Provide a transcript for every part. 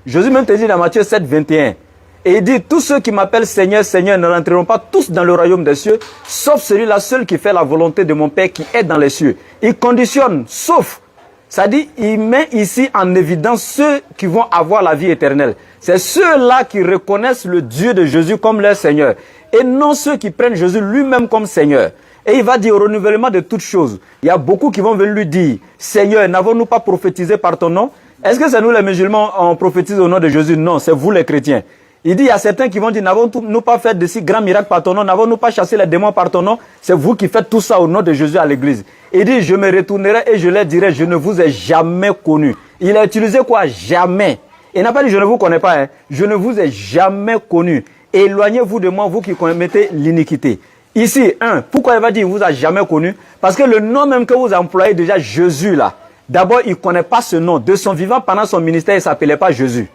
Jésus même te dit dans Matthieu 7, 21. Et il dit, tous ceux qui m'appellent Seigneur, Seigneur ne rentreront pas tous dans le royaume des cieux, sauf celui-là seul qui fait la volonté de mon Père qui est dans les cieux. Il conditionne, sauf. Ça dit, il met ici en évidence ceux qui vont avoir la vie éternelle. C'est ceux-là qui reconnaissent le Dieu de Jésus comme leur Seigneur. Et non ceux qui prennent Jésus lui-même comme Seigneur. Et il va dire au renouvellement de toutes choses. Il y a beaucoup qui vont venir lui dire, Seigneur, n'avons-nous pas prophétisé par ton nom? Est-ce que c'est nous les musulmans, on prophétise au nom de Jésus? Non, c'est vous les chrétiens. Il dit, il y a certains qui vont dire, n'avons-nous pas fait de si grands miracles par ton nom? N'avons-nous pas chassé les démons par ton nom? C'est vous qui faites tout ça au nom de Jésus à l'église. Il dit, je me retournerai et je leur dirai, je ne vous ai jamais connu. Il a utilisé quoi? Jamais. Il n'a pas dit, je ne vous connais pas. Hein. Je ne vous ai jamais connu. Éloignez-vous de moi, vous qui commettez l'iniquité. Ici, pourquoi il va dire, il ne vous a jamais connu? Parce que le nom même que vous employez déjà, Jésus, là, d'abord, il ne connaît pas ce nom. De son vivant, pendant son ministère, il ne s'appelait pas Jésus.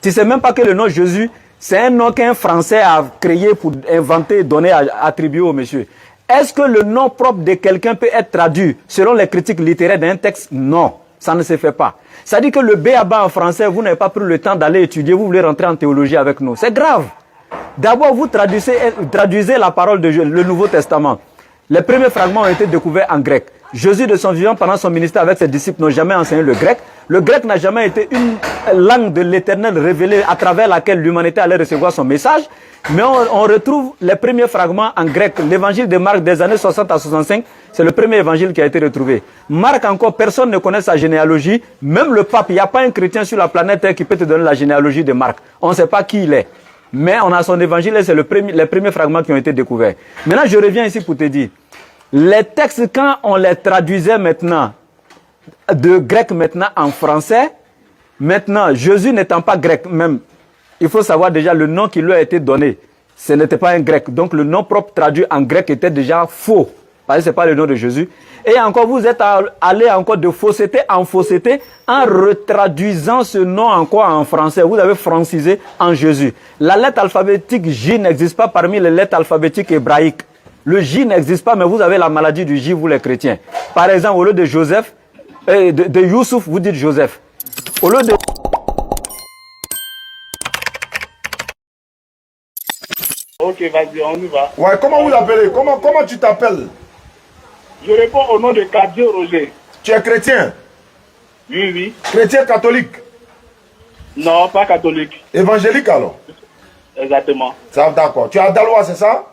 Tu ne sais même pas que le nom Jésus, c'est un nom qu'un Français a créé pour inventer, donner, attribuer au monsieur. Est-ce que le nom propre de quelqu'un peut être traduit selon les critiques littéraires d'un texte? Non, ça ne se fait pas. Ça dit que le B.A.B.A. en français, vous n'avez pas pris le temps d'aller étudier, vous voulez rentrer en théologie avec nous. C'est grave. D'abord, vous traduisez la parole de Dieu, le Nouveau Testament. Les premiers fragments ont été découverts en grec. Jésus, de son vivant, pendant son ministère avec ses disciples, n'a jamais enseigné le grec. Le grec n'a jamais été une langue de l'Éternel révélée à travers laquelle l'humanité allait recevoir son message. Mais on retrouve les premiers fragments en grec. L'évangile de Marc des années 60 à 65, c'est le premier évangile qui a été retrouvé. Marc encore, personne ne connaît sa généalogie. Même le pape, il n'y a pas un chrétien sur la planète Terre qui peut te donner la généalogie de Marc. On ne sait pas qui il est. Mais on a son évangile et c'est les premiers fragments qui ont été découverts. Maintenant, je reviens ici pour te dire. Les textes, quand on les traduisait maintenant, de grec maintenant en français, maintenant, Jésus n'étant pas grec même, il faut savoir déjà le nom qui lui a été donné. Ce n'était pas un grec. Donc le nom propre traduit en grec était déjà faux. Parce que ce n'est pas le nom de Jésus. Et encore, vous êtes allé encore de fausseté en fausseté en retraduisant ce nom encore en français. Vous avez francisé en Jésus. La lettre alphabétique J n'existe pas parmi les lettres alphabétiques hébraïques. Le J n'existe pas, mais vous avez la maladie du J, vous les chrétiens. Par exemple, au lieu de Joseph, de Youssouf, vous dites Joseph. Au lieu de... Ok, vas-y, on y va. Ouais, comment vous l'appelez? Comment tu t'appelles? Je réponds au nom de Kadio Roger. Tu es chrétien? Oui, oui. Chrétien catholique? Non, pas catholique. Évangélique alors? Exactement. Ça, d'accord. Tu es à Daloa, c'est ça?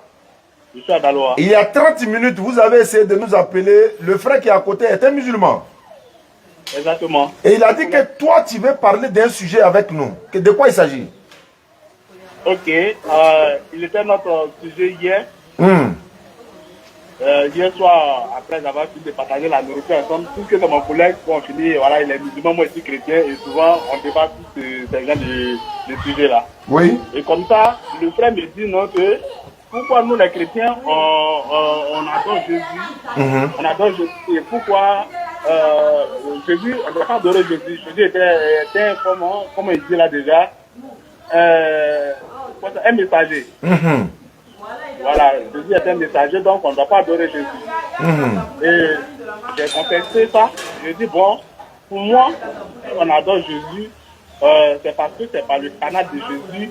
Je suis à Daloa. Il y a 30 minutes, vous avez essayé de nous appeler. Le frère qui est à côté est un musulman. Exactement. Et il a dit que toi, tu veux parler d'un sujet avec nous. De quoi il s'agit? Ok. Il était notre sujet hier. Hier soir, après avoir fini de partager la nourriture ensemble, tout que mon collègue, on finit, voilà, il est musulman, moi aussi chrétien, et souvent on débat tous ces gens de sujets-là. Oui. Et comme ça, le frère me dit non, que pourquoi nous les chrétiens, on adore Jésus, on adore Jésus, et pourquoi Jésus, on ne doit pas adorer Jésus. Jésus était comment il dit là déjà, un messager. Voilà, Jésus est un messager, donc on ne doit pas adorer Jésus. Et j'ai contesté ça. J'ai dit, bon, pour moi, on adore Jésus, c'est parce que c'est par le canal de Jésus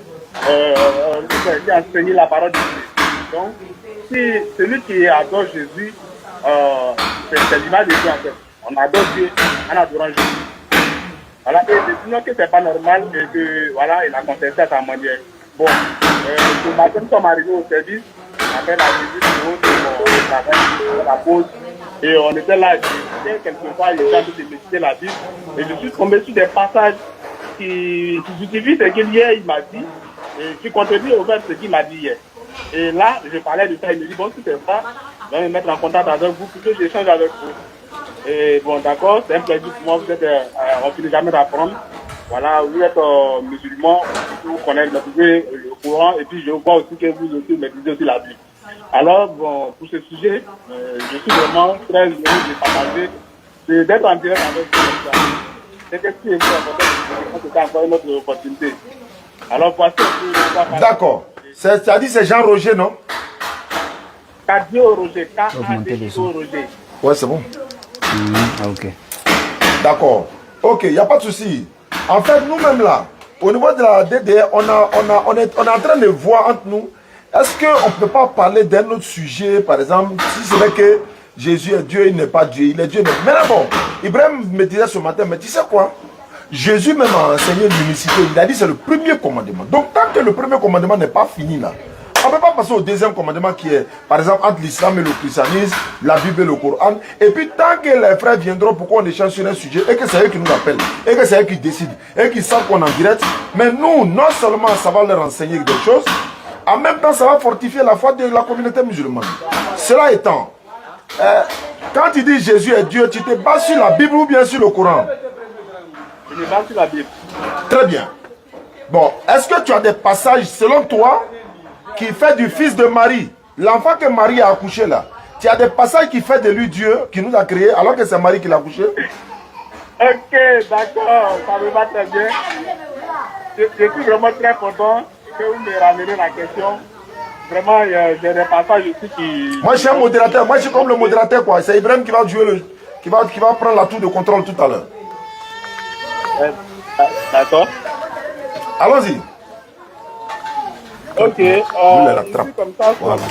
qui a enseigné la parole de Dieu. Donc, si celui qui adore Jésus, c'est l'image de Dieu en fait. On adore Dieu en adorant Jésus. Voilà, et sinon que c'est pas normal et que, voilà, il a contesté à sa manière. Bon, ce matin, nous sommes arrivés au service, après la visite, la pause, et on était là, quelque part, il était en train de méditer la Bible, et je suis tombé sur des passages qui justifient ce qu'il hier, il m'a dit, et qui contredisent au fait ce qu'il m'a dit hier. Et là, je parlais de ça, il me dit, bon, si c'est ça, je vais me mettre en contact avec vous pour que j'échange avec vous. Et bon, d'accord, c'est un plaisir pour moi, vous êtes, on ne finit jamais d'apprendre. Voilà, vous êtes musulman, vous connaissez le Coran, et puis je vois aussi que vous aussi maîtrisez aussi la Bible. Alors, bon, pour ce sujet, je suis vraiment très heureux de partager, d'être en direct avec vous. C'est ce qui est important, c'est encore une autre opportunité. Alors, voici un peu. D'accord. C'est-à-dire c'est Jean Roger, non? Kadio Roger, K-A-D-I-O Roger. Ouais, c'est bon. ok. D'accord. Ok, il n'y a pas de souci. En fait, nous-mêmes là, au niveau de la DDR, on est en train de voir entre nous, est-ce qu'on ne peut pas parler d'un autre sujet, par exemple, si c'est vrai que Jésus est Dieu, il n'est pas Dieu, il est Dieu. Mais là, bon, Ibrahim me disait ce matin, mais tu sais quoi? Jésus même a enseigné l'unicité, il a dit c'est le premier commandement. Donc tant que le premier commandement n'est pas fini là, on ne peut pas passer au deuxième commandement qui est, par exemple, entre l'islam et le christianisme, la Bible et le Coran. Et puis tant que les frères viendront pour qu'on échange sur un sujet, et que c'est eux qui nous appellent, et que c'est eux qui décident, et qui savent qu'on est en direct, mais nous, non seulement ça va leur enseigner des choses, en même temps ça va fortifier la foi de la communauté musulmane. Cela étant, quand tu dis Jésus est Dieu, tu te bases sur la Bible ou bien sur le Coran? Je me base sur la Bible. Très bien. Bon, est-ce que tu as des passages, selon toi, qui fait du fils de Marie, l'enfant que Marie a accouché là, tu as des passages qui fait de lui Dieu, qui nous a créé, alors que c'est Marie qui l'a accouché? Ok, d'accord, ça me va très bien. Je suis vraiment très content que vous me ramenez la question. Vraiment, j'ai des passages ici qui... Moi, je suis un modérateur. Moi, je suis comme le modérateur, quoi. C'est Ibrahim qui va jouer qui va prendre la tour de contrôle tout à l'heure. D'accord. Allons-y. Ok, ici, comme ça, voilà.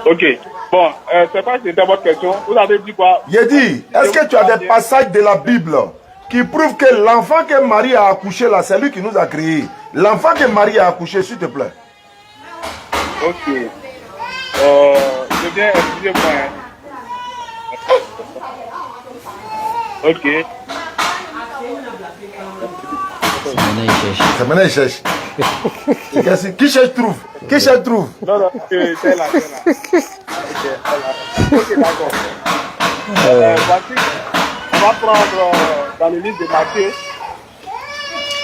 Ok, bon, c'est pas si c'était votre question. Vous avez dit quoi? J'ai dit, est-ce que tu as des passages de la Bible qui prouvent que l'enfant que Marie a accouché là, c'est lui qui nous a créés? L'enfant que Marie a accouché, s'il te plaît. Ok. Je viens, excusez-moi. Ok. C'est maintenant il cherche. Qui cherche trouve. Qui cherche trouve. Non, non, c'est là, c'est là. Ok, d'accord. Voici, on va prendre dans le livre de Matthieu.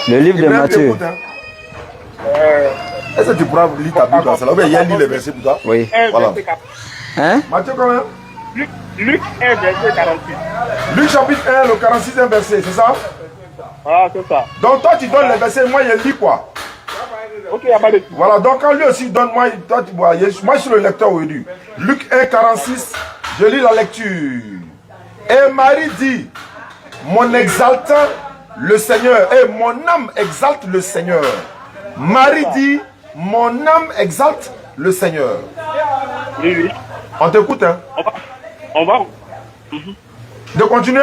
Le livre de Matthieu. Est-ce que tu pourras lire ta Bible dans celle-là? Ou bien il y a lire les versets pour toi? Oui. Voilà. Hein? Matthieu combien? Luc 1, verset 46. Luc chapitre 1, le 46e verset, c'est ça? Voilà, c'est ça. Donc toi tu donnes les versets, moi je lis quoi? Ok, il n'y a pas de tout. Voilà, donc quand lui aussi donne, moi je suis le lecteur aujourd'hui. Luc 1, 46, je lis la lecture. Et Marie dit, mon exaltant le Seigneur, et mon âme exalte le Seigneur. Marie dit, mon âme exalte le Seigneur. Oui, oui. On t'écoute, hein? On va. De continuer?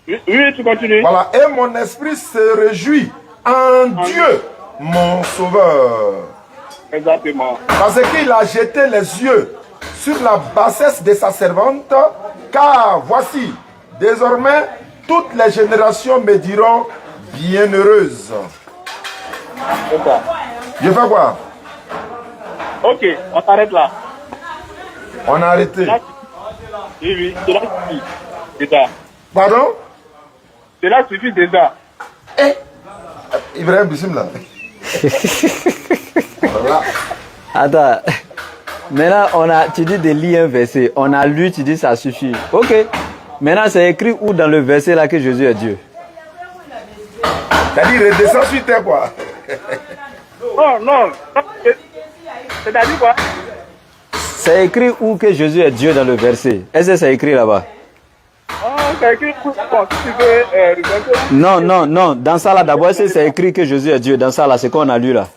Oui, oui, tu continues. Voilà, et mon esprit se réjouit en Dieu, mon sauveur. Exactement. Parce qu'il a jeté les yeux sur la bassesse de sa servante, car voici, désormais, toutes les générations me diront bienheureuse. C'est ça. Je fais quoi? Ok, on s'arrête là. On a arrêté. Oui, oui, cela suffit déjà. Pardon? Cela suffit déjà. Ibrahim Bissim là. Voilà. Attends. Maintenant, tu dis de lire un verset. On a lu, tu dis ça suffit. Ok. Maintenant, c'est écrit où dans le verset là que Jésus est Dieu? C'est-à-dire, redescends sur terre quoi. Non, non. C'est-à-dire quoi? C'est écrit où que Jésus est Dieu dans le verset? Est-ce que c'est écrit là-bas? C'est écrit où? Si tu veux, Non, non, non. Dans ça là, d'abord, c'est écrit que Jésus est Dieu. Dans ça là, c'est qu'on a lu là.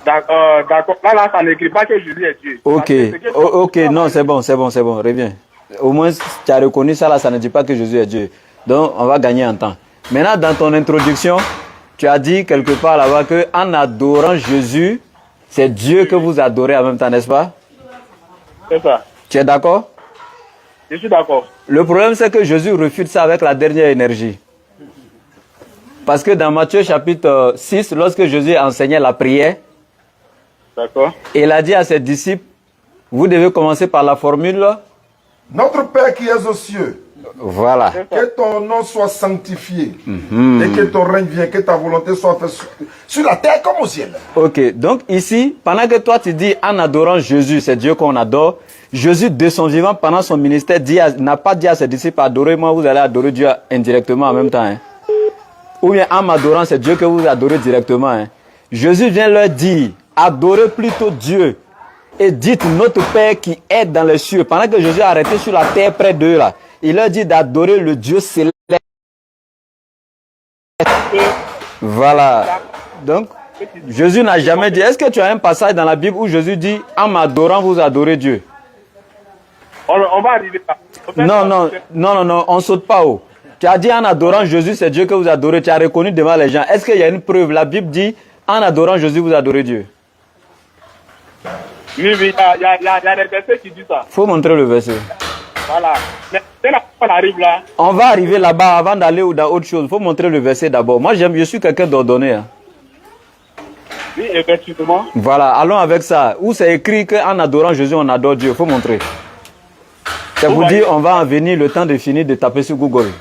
D'accord. Là, ça n'écrit pas que Jésus est Dieu. Ok. Ok, non, c'est bon. Reviens. Au moins, tu as reconnu ça là, ça ne dit pas que Jésus est Dieu. Donc, on va gagner en temps. Maintenant, dans ton introduction, tu as dit quelque part là-bas que en adorant Jésus, c'est Dieu que vous adorez en même temps, n'est-ce pas? C'est ça. Tu es d'accord? Je suis d'accord. Le problème, c'est que Jésus refuse ça avec la dernière énergie. Parce que dans Matthieu chapitre 6, lorsque Jésus enseignait la prière, d'accord, il a dit à ses disciples, vous devez commencer par la formule. Notre Père qui es aux cieux. Voilà. Que ton nom soit sanctifié. Et que ton règne vienne, que ta volonté soit faite sur la terre comme au ciel. Ok, donc ici, pendant que toi tu dis en adorant Jésus, c'est Dieu qu'on adore, Jésus de son vivant, pendant son ministère, n'a pas dit à ses disciples, adorez-moi, vous allez adorer Dieu indirectement en même temps. Hein. Ou bien en m'adorant, c'est Dieu que vous adorez directement. Hein. Jésus vient leur dire, adorez plutôt Dieu. Et dites notre Père qui est dans les cieux. Pendant que Jésus a arrêté sur la terre près d'eux là, il leur dit d'adorer le Dieu céleste. que Voilà. Donc, Jésus n'a jamais dit. Est-ce que tu as un passage dans la Bible où Jésus dit en m'adorant, vous adorez Dieu? on va arriver là. En fait, Non, on ne saute pas haut. Tu as dit en adorant Jésus, c'est Dieu que vous adorez. Tu as reconnu devant les gens. Est-ce qu'il y a une preuve? La Bible dit en adorant Jésus, vous adorez Dieu. Oui, il y a des versets qui disent ça. Il faut montrer le verset. Voilà. Mais dès qu'on arrive là, On va arriver là-bas avant d'aller dans autre chose. Il faut montrer le verset d'abord. Moi, je suis quelqu'un d'ordonné. Hein. oui, effectivement. Voilà, allons avec ça. Où c'est écrit qu'en adorant Jésus, on adore Dieu. Il faut montrer. C'est pour dire, on va en venir le temps de finir de taper sur Google.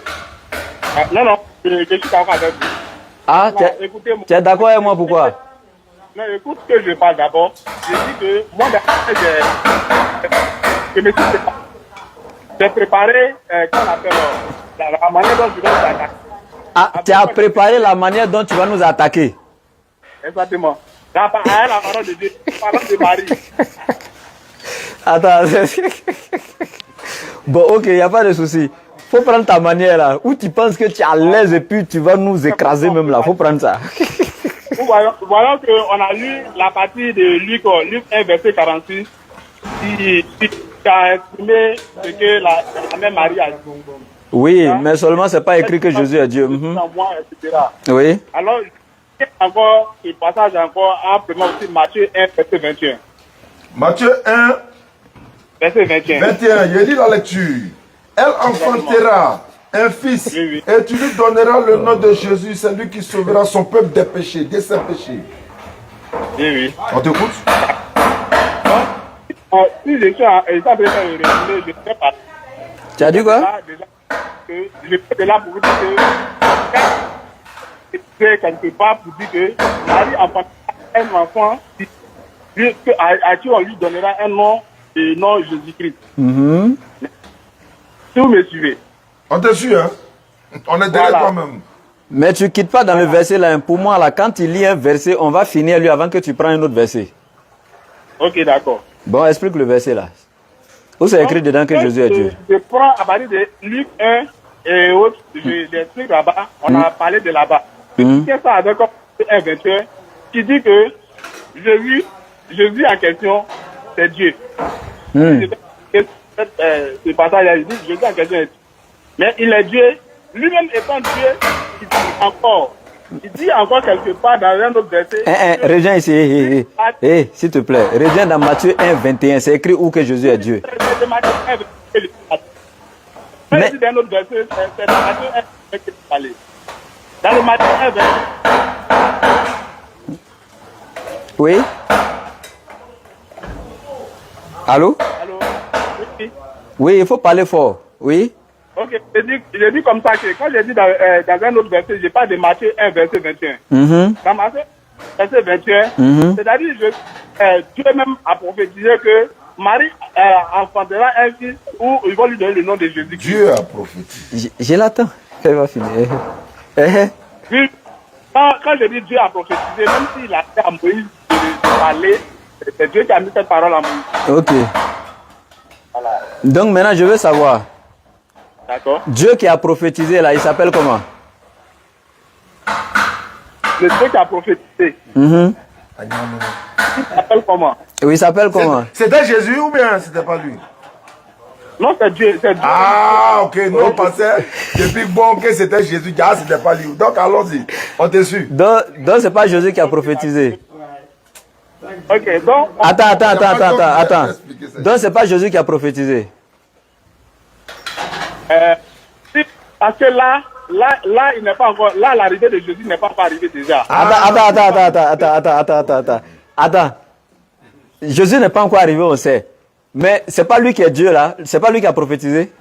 Non, je suis d'accord avec vous. Ah, Écoutez-moi. tu es d'accord avec moi, pourquoi? Non, écoute ce que je parle d'abord. Je dis que moi, j'ai préparé, qu'on appelle la manière dont je vais vous attaquer. Ah, tu as préparé la manière dont tu vas nous attaquer. Exactement. La parole de Dieu, la parole de Marie. Attends. Bon, ok, il n'y a pas de souci. Faut prendre ta manière là. Où tu penses que tu es à l'aise et puis tu vas nous écraser même là. Faut prendre ça. Nous voyons qu'on a lu la partie de Luc 1, verset 46, qui a exprimé ce que la mère Marie a dit. Oui, mais seulement c'est pas écrit que Jésus est Dieu. Etc. Oui. Alors, il y a encore ce passage encore en prenant aussi Matthieu 1, verset 21. Matthieu 1, Verset 21. 21, il dit la lecture. Elle enfantera un fils, Oui. et tu lui donneras le nom de Jésus, c'est lui qui sauvera son peuple des péchés, de ses péchés. Oui. On t'écoute? Si je suis en train de faire le résumé, je ne sais pas. Tu as dit quoi? Je suis là pour vous dire que c'est quelque part pour dire que Marie enfantera un enfant à qui on lui donnera un nom et nom Jésus-Christ. Si vous me suivez. On te suit, hein? On est derrière toi-même. Mais tu quittes pas dans le verset là. Pour moi, là, quand il lit un verset, on va finir lui avant que tu prennes un autre verset. Ok, d'accord. Bon, explique le verset là. Où c'est écrit dedans que Jésus est Dieu? Je prends à partir de Luc 1 et autres, j'explique là-bas, on a parlé de là-bas. Qu'est-ce ça avec un 21 qui dit que Jésus en question, c'est Dieu. Ce passage-là, il dit Jésus en question est Dieu. Mais il est Dieu, lui-même étant Dieu, il dit encore quelque part dans un autre verset. Reviens ici. S'il te plaît. Reviens dans Matthieu 1, 21. C'est écrit où que Jésus est Dieu. Mais dans un autre verset, c'est dans Matthieu 1, 21 que tu parlais. Dans le Matthieu 1, 21. Oui. Allô? Allô? Oui. Oui, il faut parler fort. Oui. Ok, j'ai dit comme ça que quand j'ai dit dans un autre verset, je parle de Matthieu 1, verset 21. Dans Matthieu verset 21, c'est-à-dire Dieu même a prophétisé que Marie enfantera un fils où il va lui donner le nom de Jésus. Dieu a prophétisé. Je l'attends. Elle va finir. Oui, quand je dis Dieu a prophétisé, même s'il a fait à Moïse de parler, c'est Dieu qui a mis cette parole à Moïse. Ok. Voilà. Donc maintenant, je veux savoir. D'accord. Dieu qui a prophétisé là, il s'appelle comment? Le Dieu qui a prophétisé. Il s'appelle comment? Oui, il s'appelle comment? C'était Jésus ou bien c'était pas lui? Non, c'est Dieu. Ah, ok. Nous, on pensait depuis bon que c'était Jésus. Ah, c'était pas lui. Donc, allons-y. On te suit. Donc c'est pas Jésus qui a prophétisé. Ok, donc. Attends. Donc c'est pas Jésus qui a prophétisé. Parce que là, il n'est pas encore. Là, l'arrivée de Jésus n'est pas encore arrivée déjà. Attends. Jésus n'est pas encore arrivé, on sait. Mais c'est pas lui qui est Dieu là. C'est pas lui qui a prophétisé.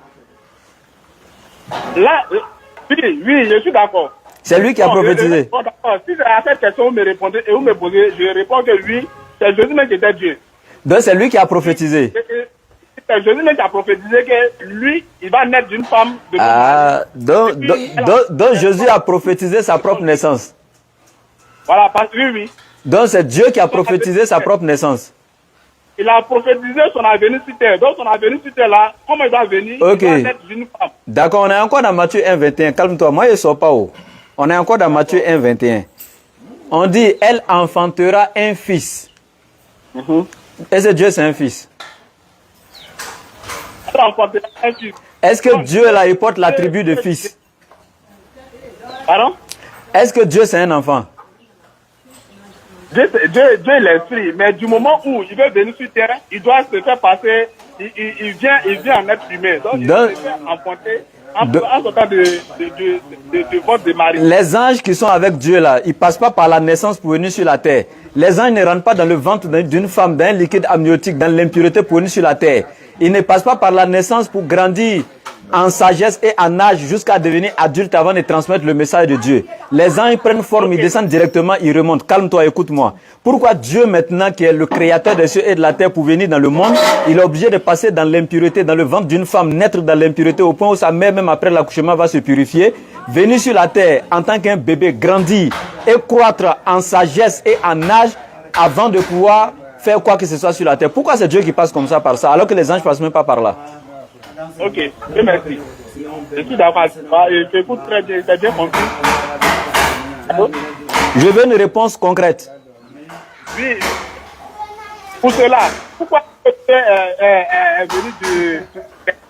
Là, oui, je suis d'accord. C'est lui qui a prophétisé. Bon, d'accord. Si à cette question vous me répondez et vous me posez, je réponds que oui, c'est Jésus même qui était Dieu. Donc c'est lui qui a prophétisé. C'est Jésus même qui a prophétisé que lui, il va naître d'une femme. Donc Jésus a prophétisé sa propre naissance. Voilà, oui. Donc c'est Dieu qui a prophétisé sa propre naissance. Il a prophétisé son avenir sur terre. Donc son avenir sur terre là, comment il va venir, il va naître d'une femme. D'accord, on est encore dans Matthieu 1, 21. Calme-toi, moi je ne sors pas haut. On est encore dans Matthieu 1, 21. On dit, elle enfantera un fils. Est-ce que Dieu c'est un fils? Elle enfantera un fils. Est-ce que Dieu là, il porte l'attribut de fils? Pardon? Est-ce que Dieu c'est un enfant? Dieu est l'esprit, mais du moment où il veut venir sur terre, il doit se faire passer, il vient en être humain. Donc il se fait enfanter en sortant de votre de Marie. Les anges qui sont avec Dieu là, ils ne passent pas par la naissance pour venir sur la terre. Les anges ne rentrent pas dans le ventre d'une femme, d'un liquide amniotique, dans l'impureté pour venir sur la terre. Ils ne passent pas par la naissance pour grandir en sagesse et en âge jusqu'à devenir adulte avant de transmettre le message de Dieu. Les anges prennent forme, ils descendent directement, ils remontent. Calme-toi, écoute-moi. Pourquoi Dieu maintenant, qui est le créateur des cieux et de la terre, pour venir dans le monde, il est obligé de passer dans l'impureté, dans le ventre d'une femme, naître dans l'impureté au point où sa mère, même après l'accouchement, va se purifier, venir sur la terre en tant qu'un bébé, grandir et croître en sagesse et en âge avant de pouvoir faire quoi que ce soit sur la terre. Pourquoi c'est Dieu qui passe comme ça par ça, alors que les anges ne passent même pas par là? Ok, Dieu merci. Je suis d'accord. Je t'écoute très bien, t'as bien compris. Je veux une réponse concrète. Oui. Pour cela, pourquoi Dieu est venu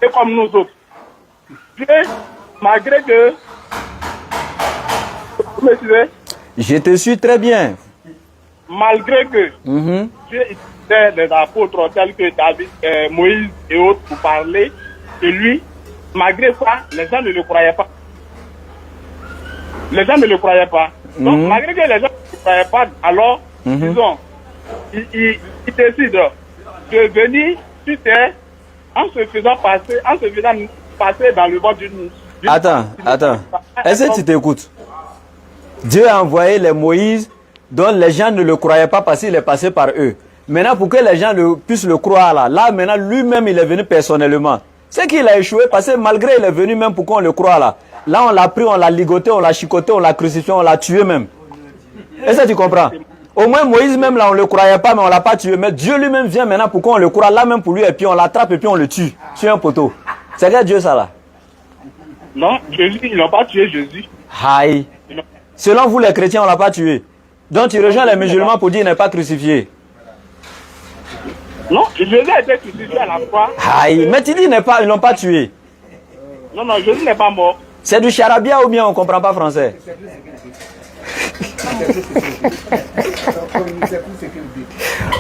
de comme nous autres? Dieu, malgré que... Vous me suivez? Je te suis très bien. Malgré que Dieu était des apôtres tels que David, Moïse et autres pour parler de lui, malgré ça, les gens ne le croyaient pas. Les gens ne le croyaient pas. Donc, malgré que les gens ne le croyaient pas, alors, disons, ils décident de venir sur terre en se faisant passer dans le ventre d'une... Attends. Est-ce que tu t'écoutes? Dieu a envoyé les Moïse dont les gens ne le croyaient pas parce qu'il est passé par eux. Maintenant, pour que les gens puissent le croire là maintenant, lui-même, il est venu personnellement. C'est qu'il a échoué parce que malgré il est venu même pour qu'on le croie là. Là, on l'a pris, on l'a ligoté, on l'a chicoté, on l'a crucifié, on l'a tué même. Est-ce que tu comprends? Au moins, Moïse même là, on ne le croyait pas, mais on ne l'a pas tué. Mais Dieu lui-même vient maintenant pour qu'on le croie là même pour lui, et puis on l'attrape et puis on le tue sur un poteau. C'est que Dieu ça là? Non, Jésus, ils n'ont pas tué Jésus. Aïe. Selon vous les chrétiens, on ne l'a pas tué. Donc tu rejoins les musulmans pour dire qu'il n'est pas crucifié. Non, Jésus a été crucifié à la croix. Aïe, mais tu dis ils ne l'ont pas tué. Non, Jésus n'est pas mort. C'est du charabia ou bien on ne comprend pas français?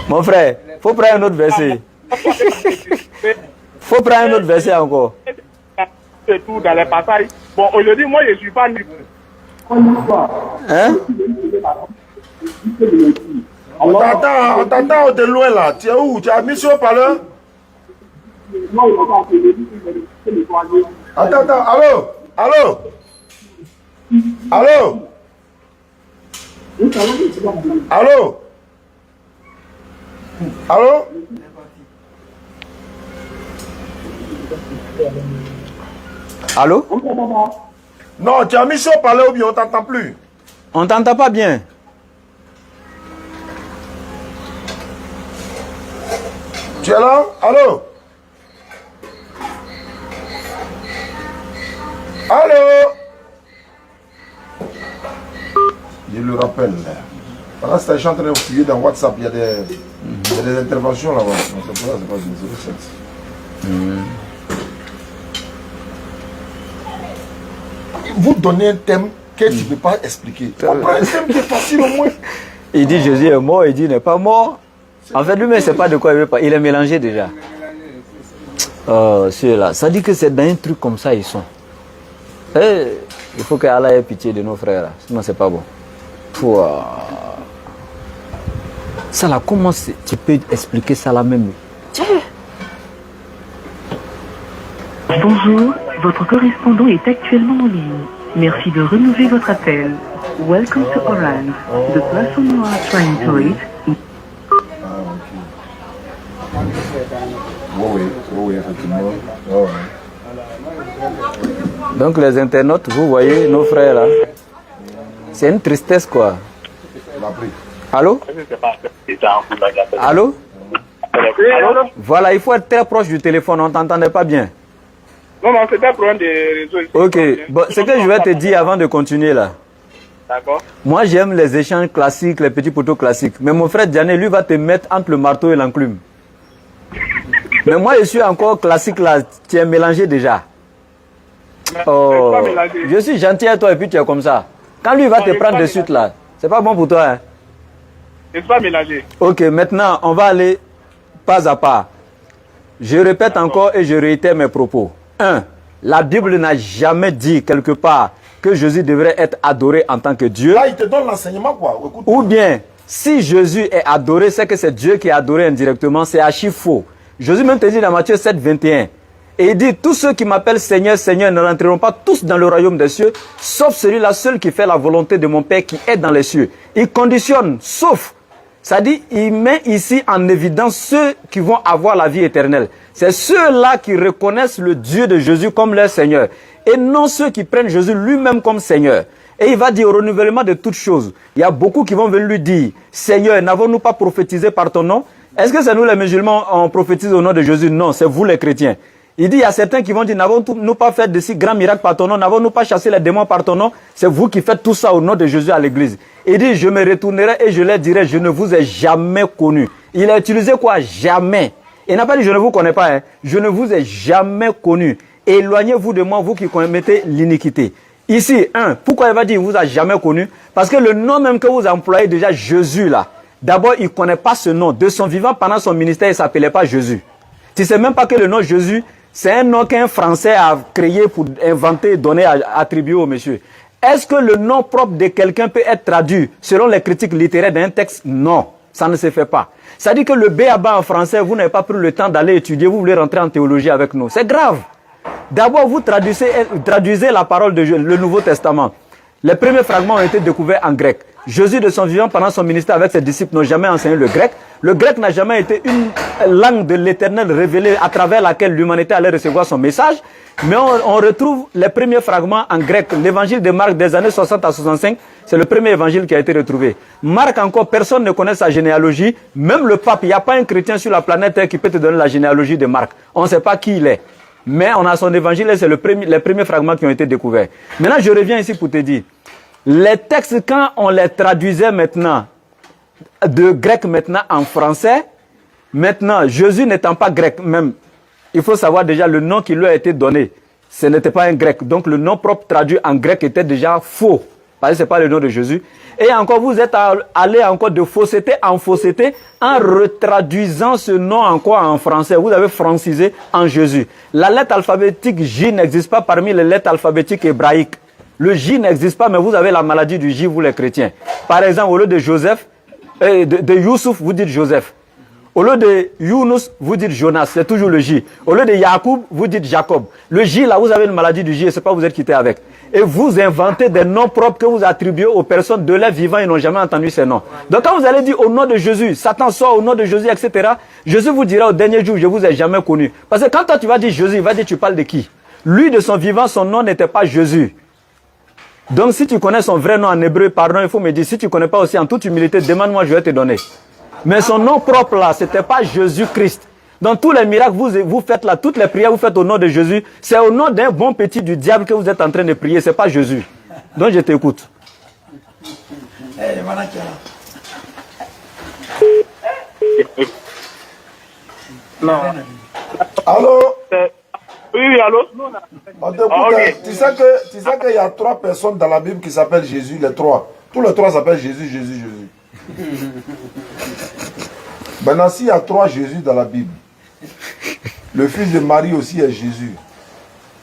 Mon frère, il faut prendre un autre verset. Faut prendre un autre verset encore. C'est tout dans les passages. Bon, aujourd'hui, moi, je ne suis pas nu. Hein? On t'entend de loin là. Tu es où? Tu as mis sur le parleur? Attends, allô? Allô? Non, tu as mis sur le parleur ou bien on t'entend plus? On t'entend pas bien. Tu es là? Allô? Je le rappelle. Pendant ce temps, je suis en train de fouiller dans WhatsApp, il y a des interventions là-bas. C'est pas 07. Vous donnez un thème que tu ne peux pas expliquer. On prend un thème qui est facile au moins. Il dit Jésus est mort, il dit il n'est pas mort. En fait, lui-même, c'est pas de quoi il veut pas. Il est mélangé déjà. Ceux-là, ça dit que c'est dans un truc comme ça, ils sont. Il faut qu'Allah ait pitié de nos frères, là. Sinon, c'est pas bon. Ça là, comment tu peux expliquer ça là même? Bonjour, votre correspondant est actuellement en ligne. Merci de renouveler votre appel. Welcome to Orange. The person you are trying to reach is... Oui, effectivement. Donc les internautes, vous voyez nos frères là. C'est une tristesse quoi. Allô? Allô? Voilà, il faut être très proche du téléphone, on ne t'entendait pas bien. Non, c'était un problème des réseaux. Ok, bon, ce que je vais te dire avant de continuer là. D'accord. Moi, j'aime les échanges classiques, les petits poteaux classiques. Mais mon frère Diané, lui, va te mettre entre le marteau et l'enclume. Mais moi, je suis encore classique là. Tu es mélangé déjà. Oh, je suis gentil à toi et puis tu es comme ça. Quand lui va te prendre de suite là, c'est pas bon pour toi. Hein? C'est pas mélangé. Ok, maintenant, on va aller pas à pas. Je répète encore et je réitère mes propos. 1. La Bible n'a jamais dit quelque part que Jésus devrait être adoré en tant que Dieu. Là, il te donne l'enseignement, quoi. Écoute. Ou bien, si Jésus est adoré, c'est que c'est Dieu qui est adoré indirectement. C'est archi faux. Jésus même te dit dans Matthieu 7, 21. Et il dit, tous ceux qui m'appellent Seigneur, Seigneur ne rentreront pas tous dans le royaume des cieux, sauf celui-là seul qui fait la volonté de mon Père qui est dans les cieux. Il conditionne, sauf. Ça dit, il met ici en évidence ceux qui vont avoir la vie éternelle. C'est ceux-là qui reconnaissent le Dieu de Jésus comme leur Seigneur. Et non ceux qui prennent Jésus lui-même comme Seigneur. Et il va dire au renouvellement de toutes choses. Il y a beaucoup qui vont venir lui dire, Seigneur, n'avons-nous pas prophétisé par ton nom? Est-ce que c'est nous les musulmans, on prophétise au nom de Jésus? Non, c'est vous les chrétiens. Il dit, il y a certains qui vont dire, n'avons-nous pas fait de si grands miracles par ton nom? N'avons-nous pas chassé les démons par ton nom? C'est vous qui faites tout ça au nom de Jésus à l'église. Il dit, je me retournerai et je leur dirai, je ne vous ai jamais connu. Il a utilisé quoi? Jamais. Il n'a pas dit, je ne vous connais pas. Hein. Je ne vous ai jamais connu. Éloignez-vous de moi, vous qui commettez l'iniquité. Ici, pourquoi il va dire, il ne vous a jamais connu? Parce que le nom même que vous employez déjà, Jésus là, d'abord, il ne connaît pas ce nom. De son vivant, pendant son ministère, il ne s'appelait pas Jésus. Tu ne sais même pas que le nom Jésus, c'est un nom qu'un Français a créé pour inventer et donner, attribuer au monsieur. Est-ce que le nom propre de quelqu'un peut être traduit selon les critiques littéraires d'un texte? Non, ça ne se fait pas. Ça dit que le B.A.B.A. en français, vous n'avez pas pris le temps d'aller étudier, vous voulez rentrer en théologie avec nous. C'est grave. D'abord, vous traduisez la parole de Dieu, le Nouveau Testament. Les premiers fragments ont été découverts en grec. Jésus, de son vivant, pendant son ministère avec ses disciples, n'a jamais enseigné le grec. Le grec n'a jamais été une langue de l'Éternel révélée à travers laquelle l'humanité allait recevoir son message. Mais on retrouve les premiers fragments en grec. L'évangile de Marc des années 60 à 65, c'est le premier évangile qui a été retrouvé. Marc encore, personne ne connaît sa généalogie. Même le pape, il n'y a pas un chrétien sur la planète Terre qui peut te donner la généalogie de Marc. On ne sait pas qui il est. Mais on a son évangile et c'est les premiers fragments qui ont été découverts. Maintenant, je reviens ici pour te dire. Les textes, quand on les traduisait maintenant, de grec maintenant en français, maintenant, Jésus n'étant pas grec même, il faut savoir déjà le nom qui lui a été donné. Ce n'était pas un grec. Donc le nom propre traduit en grec était déjà faux. Parce que ce n'est pas le nom de Jésus. Et encore, vous êtes allé encore de fausseté en fausseté en retraduisant ce nom encore en français. Vous avez francisé en Jésus. La lettre alphabétique J n'existe pas parmi les lettres alphabétiques hébraïques. Le J n'existe pas, mais vous avez la maladie du J, vous les chrétiens. Par exemple, au lieu de Joseph, de Youssouf, vous dites Joseph. Au lieu de Younous, vous dites Jonas, c'est toujours le J. Au lieu de Yacoub, vous dites Jacob. Le J, là, vous avez une maladie du J, et c'est pas vous êtes quitté avec. Et vous inventez des noms propres que vous attribuez aux personnes de leur vivant, ils n'ont jamais entendu ces noms. Donc quand vous allez dire au nom de Jésus, Satan sort au nom de Jésus, etc., Jésus vous dira au dernier jour, je vous ai jamais connu. Parce que quand toi tu vas dire Jésus, il va dire tu parles de qui? Lui, de son vivant, son nom n'était pas Jésus. Donc si tu connais son vrai nom en hébreu, pardon, il faut me dire, si tu ne connais pas aussi en toute humilité, demande-moi, je vais te donner. Mais son nom propre là, ce n'était pas Jésus-Christ. Dans tous les miracles, vous faites là, toutes les prières, vous faites au nom de Jésus. C'est au nom d'un bon petit du diable que vous êtes en train de prier, ce n'est pas Jésus. Donc je t'écoute. Non. Allô? Oui, allô? On t'écoute, okay. Tu sais qu'il y a 3 personnes dans la Bible qui s'appellent Jésus, les 3. Tous les 3 s'appellent Jésus, Jésus, Jésus. Maintenant, s'il y a 3 Jésus dans la Bible, le fils de Marie aussi est Jésus.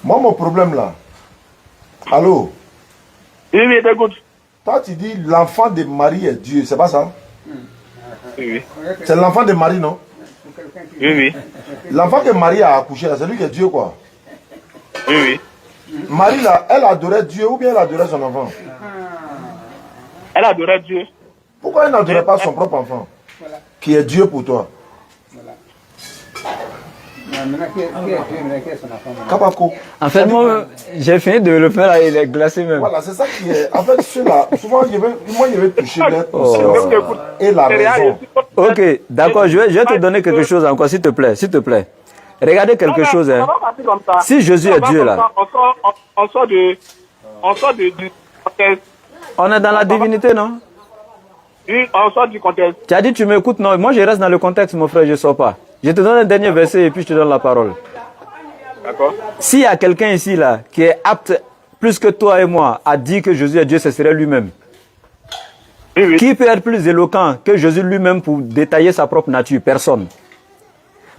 Moi, mon problème là, allô? Oui, t'écoute. Toi, tu dis l'enfant de Marie est Dieu, c'est pas ça? Oui. C'est l'enfant de Marie, non? Oui, oui. L'enfant que Marie a accouché, c'est lui qui est Dieu, quoi. Oui, oui. Marie, là, elle adorait Dieu ou bien elle adorait son enfant? Elle adorait Dieu. Pourquoi elle n'adorait pas son propre enfant? Qui est Dieu pour toi? Kabako. En fait, moi, j'ai fini de le faire, là, il est glacé même. Voilà, c'est ça qui est. En fait, ceux-là, souvent, moi, je vais toucher l'être et la raison. Ok, d'accord, je vais te donner quelque chose encore, s'il te plaît, s'il te plaît. Regardez quelque chose, hein. Si Jésus est Dieu, là. On sort du contexte On est dans la divinité, non? Oui, on sort du contexte. Tu as dit tu m'écoutes, non? Moi je reste dans le contexte, mon frère, je ne sors pas. Je te donne un dernier verset et puis je te donne la parole. D'accord. S'il y a quelqu'un ici là qui est apte, plus que toi et moi, à dire que Jésus est Dieu, ce serait lui-même. Oui, oui. Qui peut être plus éloquent que Jésus lui-même pour détailler sa propre nature? Personne.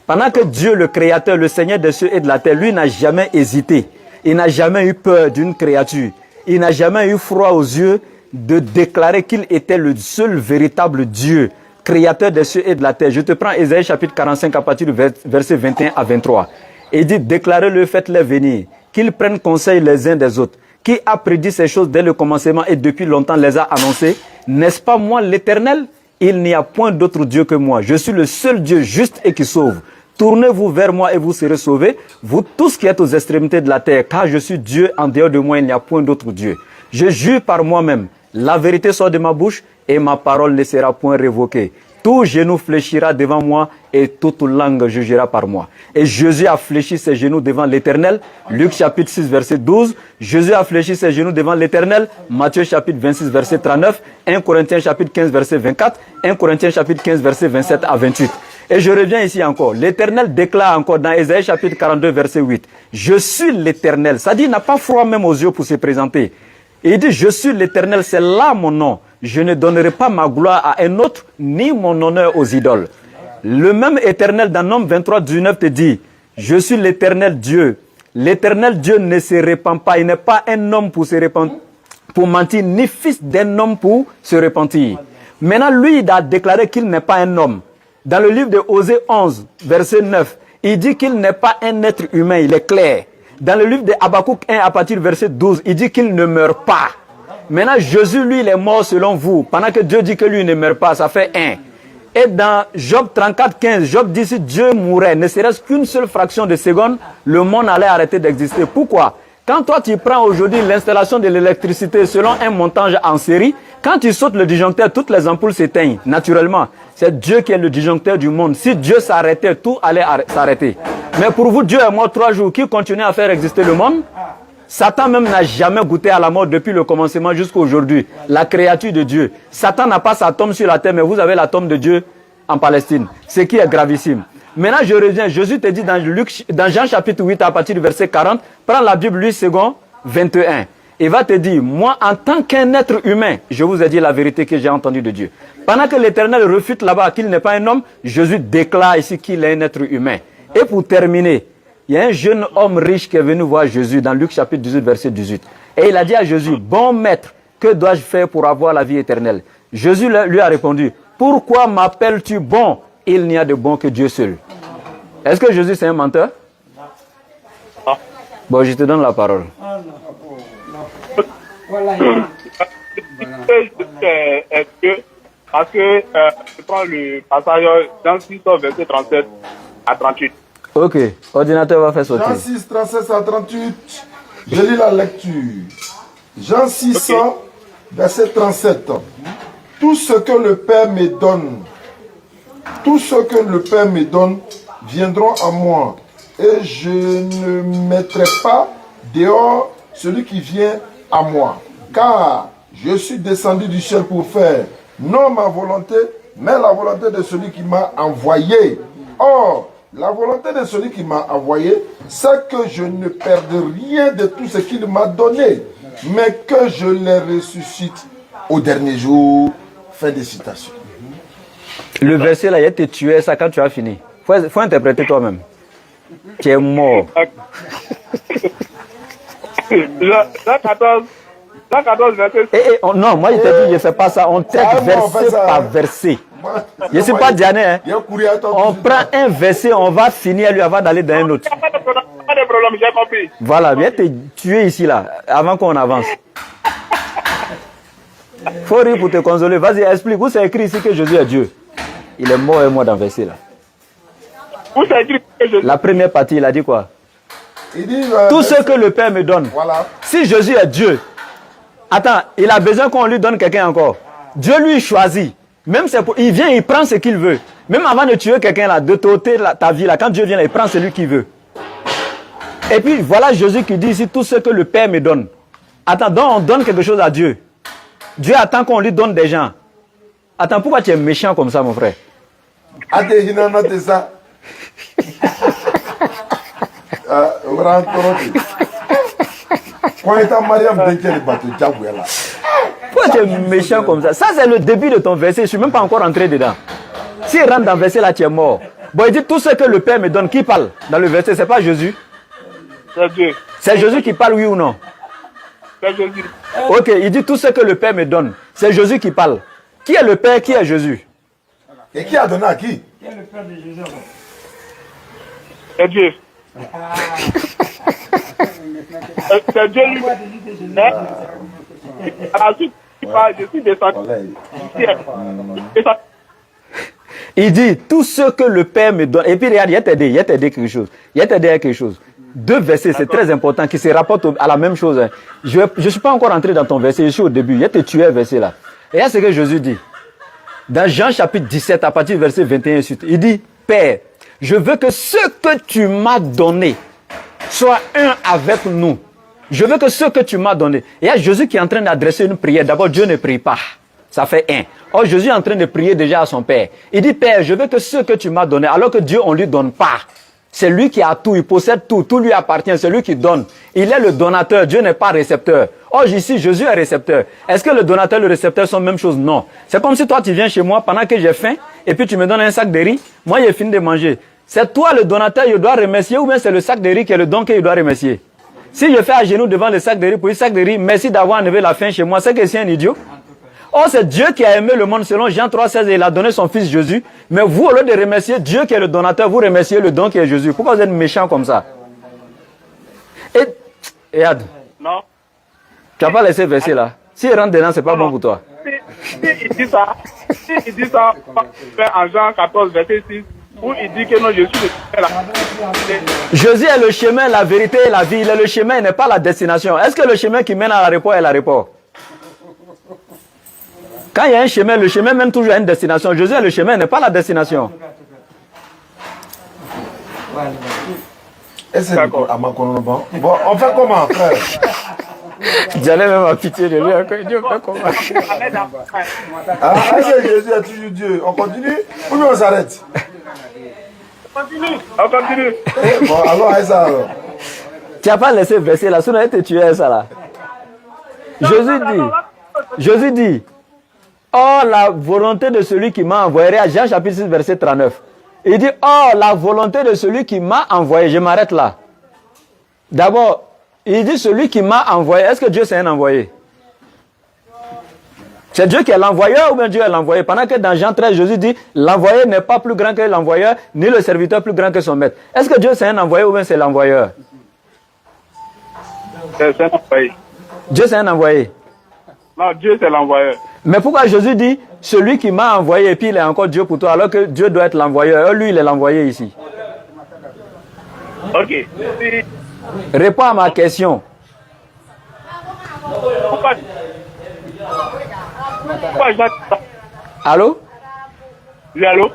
Pendant que Dieu, le Créateur, le Seigneur des cieux et de la terre, lui n'a jamais hésité. Il n'a jamais eu peur d'une créature. Il n'a jamais eu froid aux yeux de déclarer qu'il était le seul véritable Dieu, Créateur des cieux et de la terre. Je te prends Ésaïe chapitre 45 à partir du verset 21 à 23. Il dit, déclarez-le, faites-les venir, qu'ils prennent conseil les uns des autres. Qui a prédit ces choses dès le commencement et depuis longtemps les a annoncées? N'est-ce pas moi l'Éternel? Il n'y a point d'autre Dieu que moi. Je suis le seul Dieu juste et qui sauve. Tournez-vous vers moi et vous serez sauvés, vous tous qui êtes aux extrémités de la terre, car je suis Dieu, en dehors de moi il n'y a point d'autre Dieu. Je jure par moi-même, la vérité sort de ma bouche et ma parole ne sera point révoquée. Tout genou fléchira devant moi et toute langue jugera par moi. Et Jésus a fléchi ses genoux devant l'Éternel. Luc chapitre 6 verset 12. Jésus a fléchi ses genoux devant l'Éternel. Matthieu chapitre 26 verset 39. 1 Corinthiens chapitre 15 verset 24. 1 Corinthiens chapitre 15 verset 27 à 28. Et je reviens ici encore. L'Éternel déclare encore dans Ésaïe chapitre 42 verset 8. Je suis l'Éternel. Ça dit, il n'a pas froid même aux yeux pour se présenter. Et il dit, je suis l'Éternel, c'est là mon nom. Je ne donnerai pas ma gloire à un autre, ni mon honneur aux idoles. Le même Éternel dans Nombre 23, 19 te dit, je suis l'Éternel Dieu. L'Éternel Dieu ne se répand pas. Il n'est pas un homme pour se répandre, pour mentir, ni fils d'un homme pour se repentir. Maintenant, lui, il a déclaré qu'il n'est pas un homme. Dans le livre de Osée 11, verset 9, il dit qu'il n'est pas un être humain, il est clair. Dans le livre de Habakkuk 1, à partir du verset 12, il dit qu'il ne meurt pas. Maintenant, Jésus, lui, il est mort selon vous. Pendant que Dieu dit que lui ne meurt pas, ça fait 1. Et dans Job 34, 15, Job dit si Dieu mourait, ne serait-ce qu'une seule fraction de seconde, le monde allait arrêter d'exister. Pourquoi? Quand toi, tu prends aujourd'hui l'installation de l'électricité selon un montage en série, quand tu sautes le disjoncteur, toutes les ampoules s'éteignent, naturellement. C'est Dieu qui est le disjoncteur du monde. Si Dieu s'arrêtait, tout allait s'arrêter. Mais pour vous, Dieu est mort 3 jours. Qui continue à faire exister le monde? Satan même n'a jamais goûté à la mort depuis le commencement jusqu'à aujourd'hui. La créature de Dieu. Satan n'a pas sa tombe sur la terre, mais vous avez la tombe de Dieu en Palestine. Ce qui est gravissime. Maintenant, je reviens. Jésus te dit dans Jean chapitre 8, à partir du verset 40, prends la Bible, lui, second 21. Il va te dire, moi, en tant qu'un être humain, je vous ai dit la vérité que j'ai entendue de Dieu. Pendant que l'Éternel refute là-bas qu'il n'est pas un homme, Jésus déclare ici qu'il est un être humain. Et pour terminer, il y a un jeune homme riche qui est venu voir Jésus dans Luc chapitre 18, verset 18. Et il a dit à Jésus, bon maître, que dois-je faire pour avoir la vie éternelle? Jésus lui a répondu, pourquoi m'appelles-tu bon? Il n'y a de bon que Dieu seul. Est-ce que Jésus c'est un menteur? Bon, je te donne la parole. Parce que je prends le passage dans 6 verset 37 à 38. Ok, ordinateur va faire sortir. Jean 6, 37 à 38, je lis la lecture. Jean 6, verset 37. Tout ce que le Père me donne, tout ce que le Père me donne viendront à moi. Et je ne mettrai pas dehors celui qui vient à moi. Car je suis descendu du ciel pour faire non ma volonté, mais la volonté de celui qui m'a envoyé. Or, la volonté de celui qui m'a envoyé, c'est que je ne perde rien de tout ce qu'il m'a donné, mais que je les ressuscite au dernier jour. Fin de citation. Le verset là, il te tué ça quand tu as fini. Faut interpréter toi-même. Tu es mort. Jean 14, verset. Non, moi je t'ai dit, je ne fais pas ça. On traite verset par verset. Je ne suis pas Diané. Hein. On prend un verset, on va finir lui avant d'aller dans un autre. Pas de problème, j'ai compris. Voilà, viens te tuer ici là, avant qu'on avance. Faut rire pour te consoler. Vas-y, explique. Où c'est écrit ici que Jésus est Dieu? Il est mort et mort dans le verset là. Où c'est écrit que Jésus... La première partie, il a dit quoi? Il dit, tout ce que le Père me donne. Voilà. Si Jésus est Dieu, attends, il a besoin qu'on lui donne quelqu'un encore. Dieu lui choisit. Même il vient, il prend ce qu'il veut. Même avant de tuer quelqu'un là, de t'ôter ta vie là, quand Dieu vient là, il prend celui qu'il veut. Et puis voilà Jésus qui dit ici tout ce que le Père me donne. Attends, donc on donne quelque chose à Dieu. Dieu attend qu'on lui donne des gens. Attends, pourquoi tu es méchant comme ça, mon frère? ça. Pourquoi tu es méchant comme ça? Ça, c'est le début de ton verset. Je ne suis même pas encore entré dedans. S'il rentre dans le verset là, tu es mort. Bon, il dit tout ce que le Père me donne. Qui parle dans le verset? C'est pas Jésus? C'est Dieu. C'est Jésus qui parle, oui ou non? C'est Jésus. Ok, il dit tout ce que le Père me donne. C'est Jésus qui parle. Qui est le Père? Qui est Jésus? Et qui a donné à qui? Qui est le père de Jésus? C'est Dieu. C'est Dieu lui. Ensuite, je suis descendu. Il dit tout ce que le Père me donne. Et puis regarde, il a t'aidé quelque chose. Il a t'aidé à quelque chose. 2 versets, c'est très important, qui se rapportent à la même chose. Je ne suis pas encore entré dans ton verset, je suis au début. Il a te tué, verset là. Et là, c'est ce que Jésus dit. Dans Jean chapitre 17, à partir du verset 21 et suite, il dit, Père, je veux que ce que tu m'as donné soit un avec nous. Je veux que ce que tu m'as donné. Et il y a Jésus qui est en train d'adresser une prière. D'abord, Dieu ne prie pas. Ça fait 1. Or, Jésus est en train de prier déjà à son Père. Il dit, Père, je veux que ce que tu m'as donné, alors que Dieu, on ne lui donne pas. C'est lui qui a tout, il possède tout, tout lui appartient, c'est lui qui donne. Il est le donateur, Dieu n'est pas récepteur. Or, ici, Jésus est récepteur. Est-ce que le donateur et le récepteur sont la même chose? Non. C'est comme si toi, tu viens chez moi pendant que j'ai faim, et puis tu me donnes un sac de riz, moi, j'ai fini de manger. C'est toi le donateur, je dois remercier, ou bien c'est le sac de riz qui est le don que je dois remercier? Si je fais à genoux devant le sac de riz pour le sac de riz, merci d'avoir enlevé la faim chez moi, c'est que c'est un idiot. Or, c'est Dieu qui a aimé le monde selon Jean 3,16 et il a donné son fils Jésus. Mais vous, au lieu de remercier Dieu qui est le donateur, vous remerciez le don qui est Jésus. Pourquoi vous êtes méchant comme ça? Et Ad, non. tu n'as pas laissé verser là. S'il rentre dedans, c'est pas bon pour toi. Si il dit ça, en Jean 14, verset 6, où il dit que non, je suis le chemin. Jésus est le chemin, la vérité et la vie. Il est le chemin, il n'est pas la destination. Est-ce que le chemin qui mène à l'aéroport est l'aéroport? Quand il y a un chemin, le chemin mène toujours à une destination. Jésus est le chemin, n'est pas la destination. Et c'est d'accord. Bon, on fait comment, frère? J'allais même à pitié de lui. Dieu fait comment? Ah, Jésus est toujours Dieu. On continue ou bien on s'arrête? On continue. Bon, alors, ça alors. Tu n'as pas laissé verser là, sinon il te tué ça là. Jésus dit, oh, la volonté de celui qui m'a envoyé, à Jean chapitre 6, verset 39. Il dit, oh, la volonté de celui qui m'a envoyé. Je m'arrête là. D'abord, il dit celui qui m'a envoyé. Est-ce que Dieu c'est un envoyé? C'est Dieu qui est l'envoyeur ou bien Dieu est l'envoyé? Pendant que dans Jean 13, Jésus dit, l'envoyé n'est pas plus grand que l'envoyeur, ni le serviteur plus grand que son maître. Est-ce que Dieu c'est un envoyé ou bien c'est l'envoyeur? C'est un envoyé. Dieu c'est un envoyé. Non, Dieu c'est l'envoyeur. Mais pourquoi Jésus dit, celui qui m'a envoyé, et puis il est encore Dieu pour toi, alors que Dieu doit être l'envoyeur? Lui, il est l'envoyé ici. Ok. Réponds à ma question. Pourquoi Allô? Oui, allô?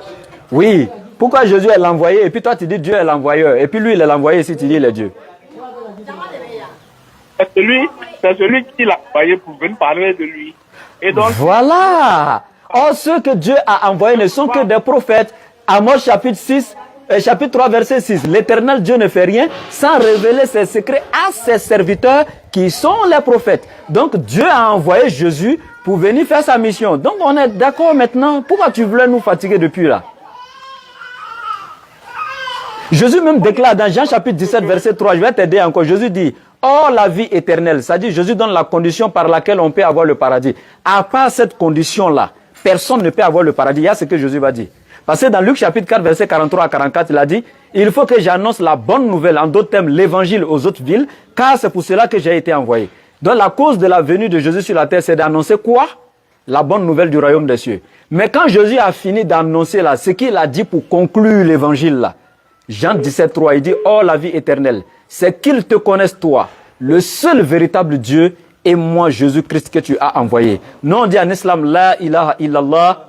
Oui. Pourquoi Jésus est l'envoyé, et puis toi tu dis Dieu est l'envoyeur, et puis lui il est l'envoyé ici, tu dis il est Dieu? C'est celui qui l'a envoyé pour venir parler de lui. Et donc, voilà. Or, ceux que Dieu a envoyés ne sont que des prophètes. Amos chapitre 3, verset 6. L'Éternel Dieu ne fait rien sans révéler ses secrets à ses serviteurs qui sont les prophètes. Donc, Dieu a envoyé Jésus pour venir faire sa mission. Donc, on est d'accord maintenant. Pourquoi tu voulais nous fatiguer depuis là? Jésus même déclare dans Jean chapitre 17, verset 3, je vais t'aider encore. Jésus dit, oh la vie éternelle, c'est-à-dire Jésus donne la condition par laquelle on peut avoir le paradis. À part cette condition-là, personne ne peut avoir le paradis. Il y a ce que Jésus va dire. Parce que dans Luc chapitre 4, verset 43 à 44, il a dit, il faut que j'annonce la bonne nouvelle, en d'autres termes, l'évangile aux autres villes, car c'est pour cela que j'ai été envoyé. Donc la cause de la venue de Jésus sur la terre, c'est d'annoncer quoi? La bonne nouvelle du royaume des cieux. Mais quand Jésus a fini d'annoncer là, ce qu'il a dit pour conclure l'évangile là, Jean 17, 3, il dit, oh la vie éternelle, c'est qu'ils te connaissent toi, le seul véritable Dieu, et moi Jésus-Christ que tu as envoyé. Non, on dit en islam, la ilaha illallah,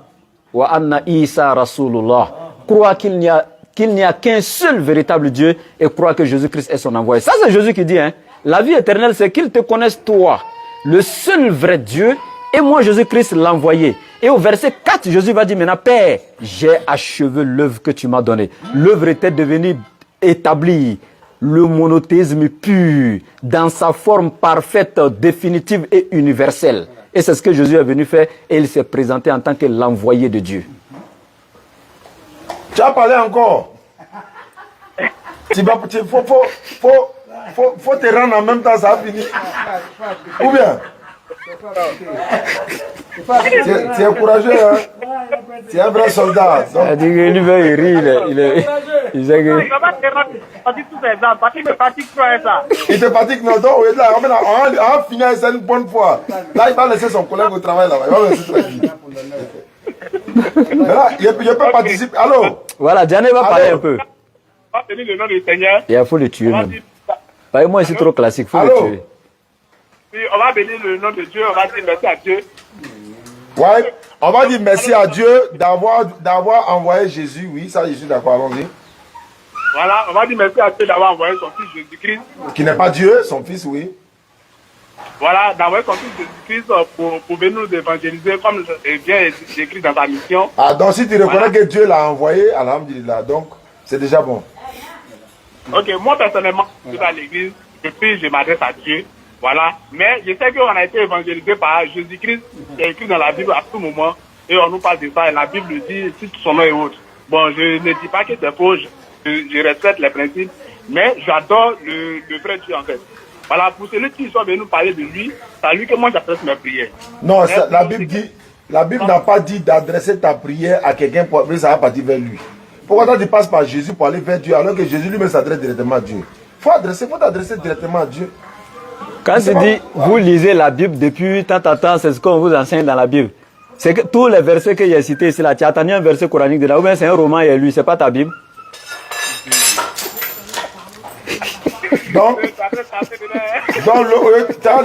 wa anna Isa rasulullah. Crois qu'il n'y a qu'un seul véritable Dieu, et crois que Jésus-Christ est son envoyé. Ça c'est Jésus qui dit, hein. La vie éternelle, c'est qu'ils te connaissent toi, le seul vrai Dieu, Et moi, Jésus-Christ l'a envoyé. Et au verset 4, Jésus va dire maintenant, Père, j'ai achevé l'œuvre que tu m'as donnée. L'œuvre était devenue établie. Le monothéisme pur, dans sa forme parfaite, définitive et universelle. Et c'est ce que Jésus est venu faire et il s'est présenté en tant que l'envoyé de Dieu. Tu as parlé encore. Il faut te rendre en même temps, ça a fini. Ou bien tu es courageux, hein? Tu es un vrai soldat. Donc... Il dit que lui, il rit, il sait que... Il te fatigue, non? Donc, on a fini ça une bonne fois. Là, il va laisser son collègue au travail là-bas. Il va laisser tranquille. Mais là, il peut participer. Allô? Voilà, Diane va parler un peu. On va tenir le nom du Seigneur. Il faut le tuer même. Parce que moi, c'est trop classique, il faut le tuer. On va bénir le nom de Dieu, on va dire merci à Dieu. Ouais, on va dire merci à Dieu d'avoir envoyé Jésus. Oui, ça, je suis d'accord, allons-y. Voilà, on va dire merci à Dieu d'avoir envoyé son fils Jésus-Christ. Qui n'est pas Dieu, son fils, oui. Voilà, d'avoir son fils Jésus-Christ pour venir nous évangéliser comme bien écrit dans sa mission. Ah, donc si tu reconnais que Dieu l'a envoyé, alhamdulillah, donc c'est déjà bon. Ok, moi personnellement, je suis à l'église, je m'adresse à Dieu. Voilà, mais je sais qu'on a été évangélisé par Jésus-Christ, qui est écrit dans la Bible à tout moment, et on nous parle de ça, et la Bible dit, cite son nom et autres. Bon, je ne dis pas que c'est faux, je respecte les principes, mais j'adore le vrai Dieu en fait. Voilà, pour celui qui sont venus nous parler de lui, c'est à lui que moi j'adresse mes prières. Non, la Bible n'a pas dit d'adresser ta prière à quelqu'un pour que ça va partir vers lui. Pourquoi toi tu passes par Jésus pour aller vers Dieu, alors que Jésus lui-même s'adresse directement à Dieu? Faut t'adresser directement à Dieu. Quand tu dis, vous lisez la Bible depuis tant à temps, c'est ce qu'on vous enseigne dans la Bible. C'est que tous les versets que j'ai cités ici, là, tu as attendu un verset coranique de là, ou bien c'est un roman et lui, c'est pas ta Bible. Donc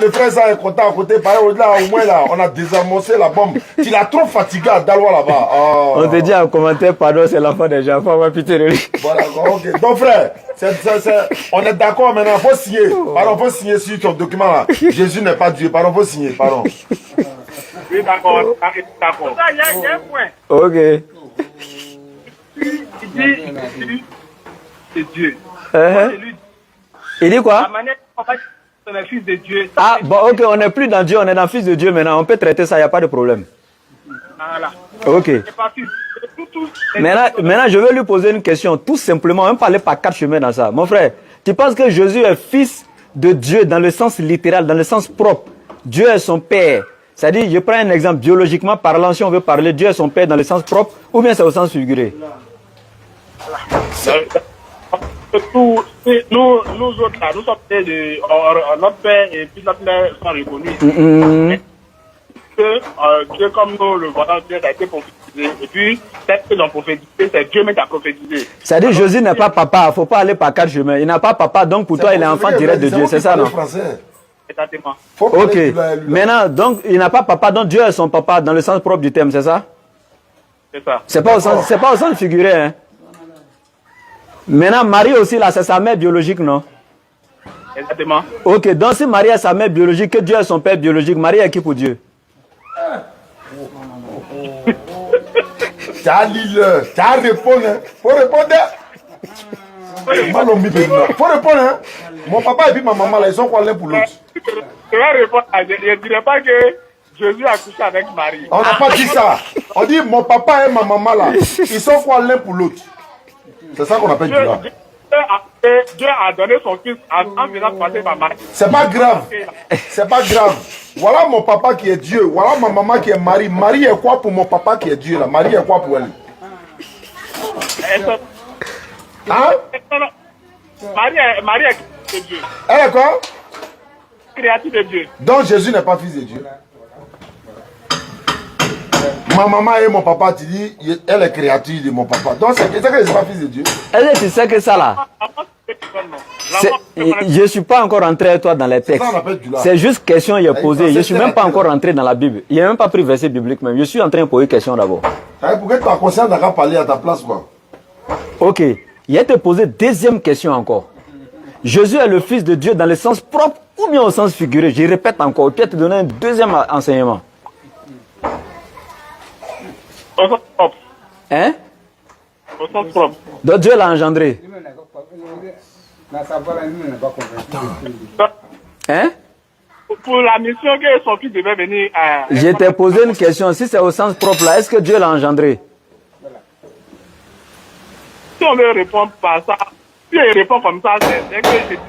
le frère ça est content à côté, pareil, là, au moins là, on a désamorcé la bombe. Tu l'as trop fatigué à Dalois là-bas. Oh. On te dit en commentaire, pardon, c'est l'enfant des gens, faut avoir pitié de lui. Voilà, ok. Donc frère, on est d'accord maintenant, il faut signer. Pardon, faut signer sur ton document là. Jésus n'est pas Dieu, pardon, faut signer, pardon. Oui, d'accord, d'accord. Ça, il y a un point. Ok. Il dit, c'est Dieu. Il dit quoi? La manière dont on va dire que c'est le fils de Dieu. Ah, bon, ok, on n'est plus dans Dieu, on est dans le fils de Dieu maintenant. On peut traiter ça, il n'y a pas de problème. Voilà. Ok. C'est pas fils. Maintenant, je vais lui poser une question, tout simplement. On ne parler par quatre chemins dans ça. Mon frère, tu penses que Jésus est fils de Dieu dans le sens littéral, dans le sens propre? Dieu est son père. C'est-à-dire, je prends un exemple biologiquement parlant, si on veut parler, Dieu est son père dans le sens propre, ou bien c'est au sens figuré? Nous autres, là, nous sommes notre père et puis notre mère sont reconnus. Dieu, comme nous le voyons, Dieu a été prophétisé. Et puis, peut-être qu'ils ont prophétisé, c'est Dieu même qui a prophétisé. C'est-à-dire, Jésus n'est pas papa, il ne faut pas aller par quatre chemins. Il n'a pas papa, donc pour toi, il est enfant direct de Dieu, c'est ça, non? Exactement. Ok. Maintenant, donc, il n'a pas papa, donc Dieu est son papa dans le sens propre du terme, c'est ça? C'est ça. C'est pas au sens figuré, hein? Maintenant, Marie aussi, là, c'est sa mère biologique, non? Exactement. Ok, donc si Marie est sa mère biologique, que Dieu est son père biologique, Marie est qui pour Dieu? Tu as répondu, hein? Faut répondre. Faut répondre, hein? Mon papa et puis ma maman, là, ils sont quoi l'un pour l'autre? Je vais répondre, je ne dirais pas que Jésus a couché avec Marie. On n'a pas dit ça. On dit mon papa et ma maman, là, ils sont quoi l'un pour l'autre? C'est ça qu'on appelle Dieu. Dieu a donné son fils en faisant passer par Marie. C'est pas grave. C'est pas grave. Voilà mon papa qui est Dieu. Voilà ma maman qui est Marie. Marie est quoi pour mon papa qui est Dieu là? Marie est quoi pour elle? Hein? Marie est créature de Dieu. Elle est quoi? Créature de Dieu. Donc Jésus n'est pas fils de Dieu. Ma maman et mon papa, tu dis, elle est créature de mon papa. Donc c'est qu'elle n'est pas fils de Dieu. Est-ce que tu sais que ça là? Je ne suis pas encore rentré avec toi dans les textes. C'est juste question qu'il a posée. Je ne suis même pas encore rentré dans la Bible. Il n'a même pas pris verset biblique même. Je suis en train de poser une question d'abord. Pourquoi tu as conscience d'avoir parlé à ta place quoi? Ok. Il a te posé deuxième question encore. Jésus est le fils de Dieu dans le sens propre ou bien au sens figuré? Je répète encore. Puis te donner un deuxième enseignement. Au sens propre. Hein? Au sens propre. Donc Dieu l'a engendré. Hein? Pour la mission que son fils devait venir à... Je t'ai posé une question. Si c'est au sens propre là, est-ce que Dieu l'a engendré? Si on veut répondre par ça, si il répond comme ça, c'est que je dis...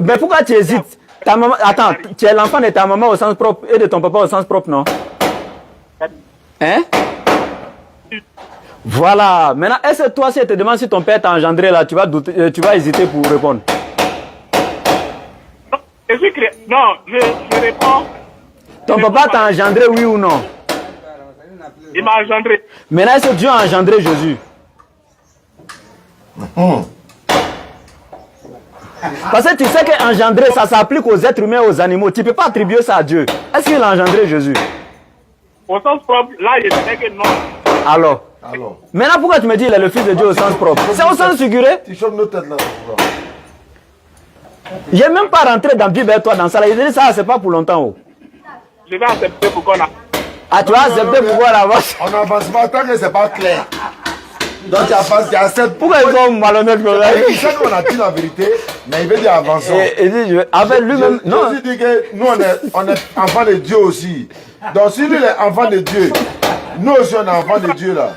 Mais pourquoi tu hésites? Ta maman, attends, tu es l'enfant de ta maman au sens propre et de ton papa au sens propre, non? Hein? Voilà. Maintenant, est-ce que toi, si elle te demande si ton père t'a engendré là, tu vas hésiter pour répondre? Non, je réponds. Ton papa t'a engendré, oui ou non? Il m'a engendré. Maintenant, est-ce que Dieu a engendré Jésus? Parce que tu sais qu'engendrer, ça s'applique aux êtres humains et aux animaux. Tu ne peux pas attribuer ça à Dieu. Est-ce qu'il a engendré Jésus? Au sens propre, là, je dirais que non. Alors? Maintenant, pourquoi tu me dis qu'il est le fils de Dieu au sens propre? C'est au sens figuré? Tu chopes nos têtes là. Je n'ai même pas rentré dans la Bible avec toi dans ça. Il dit ça, c'est pas pour longtemps. Oh. Je vais accepter pourquoi on a... Ah, tu vas accepter pourquoi là-bas? On n'avance pas tant que c'est pas clair. Donc tu acceptes. Pourquoi ils sont malhonnêtes comme ça? Il sait qu'on a dit la vérité, mais il veut dire avançons. Il dit, avec lui-même, non. Jésus dit que nous on est enfants de Dieu aussi. Donc si lui est enfant de Dieu, nous aussi on est enfants de Dieu là.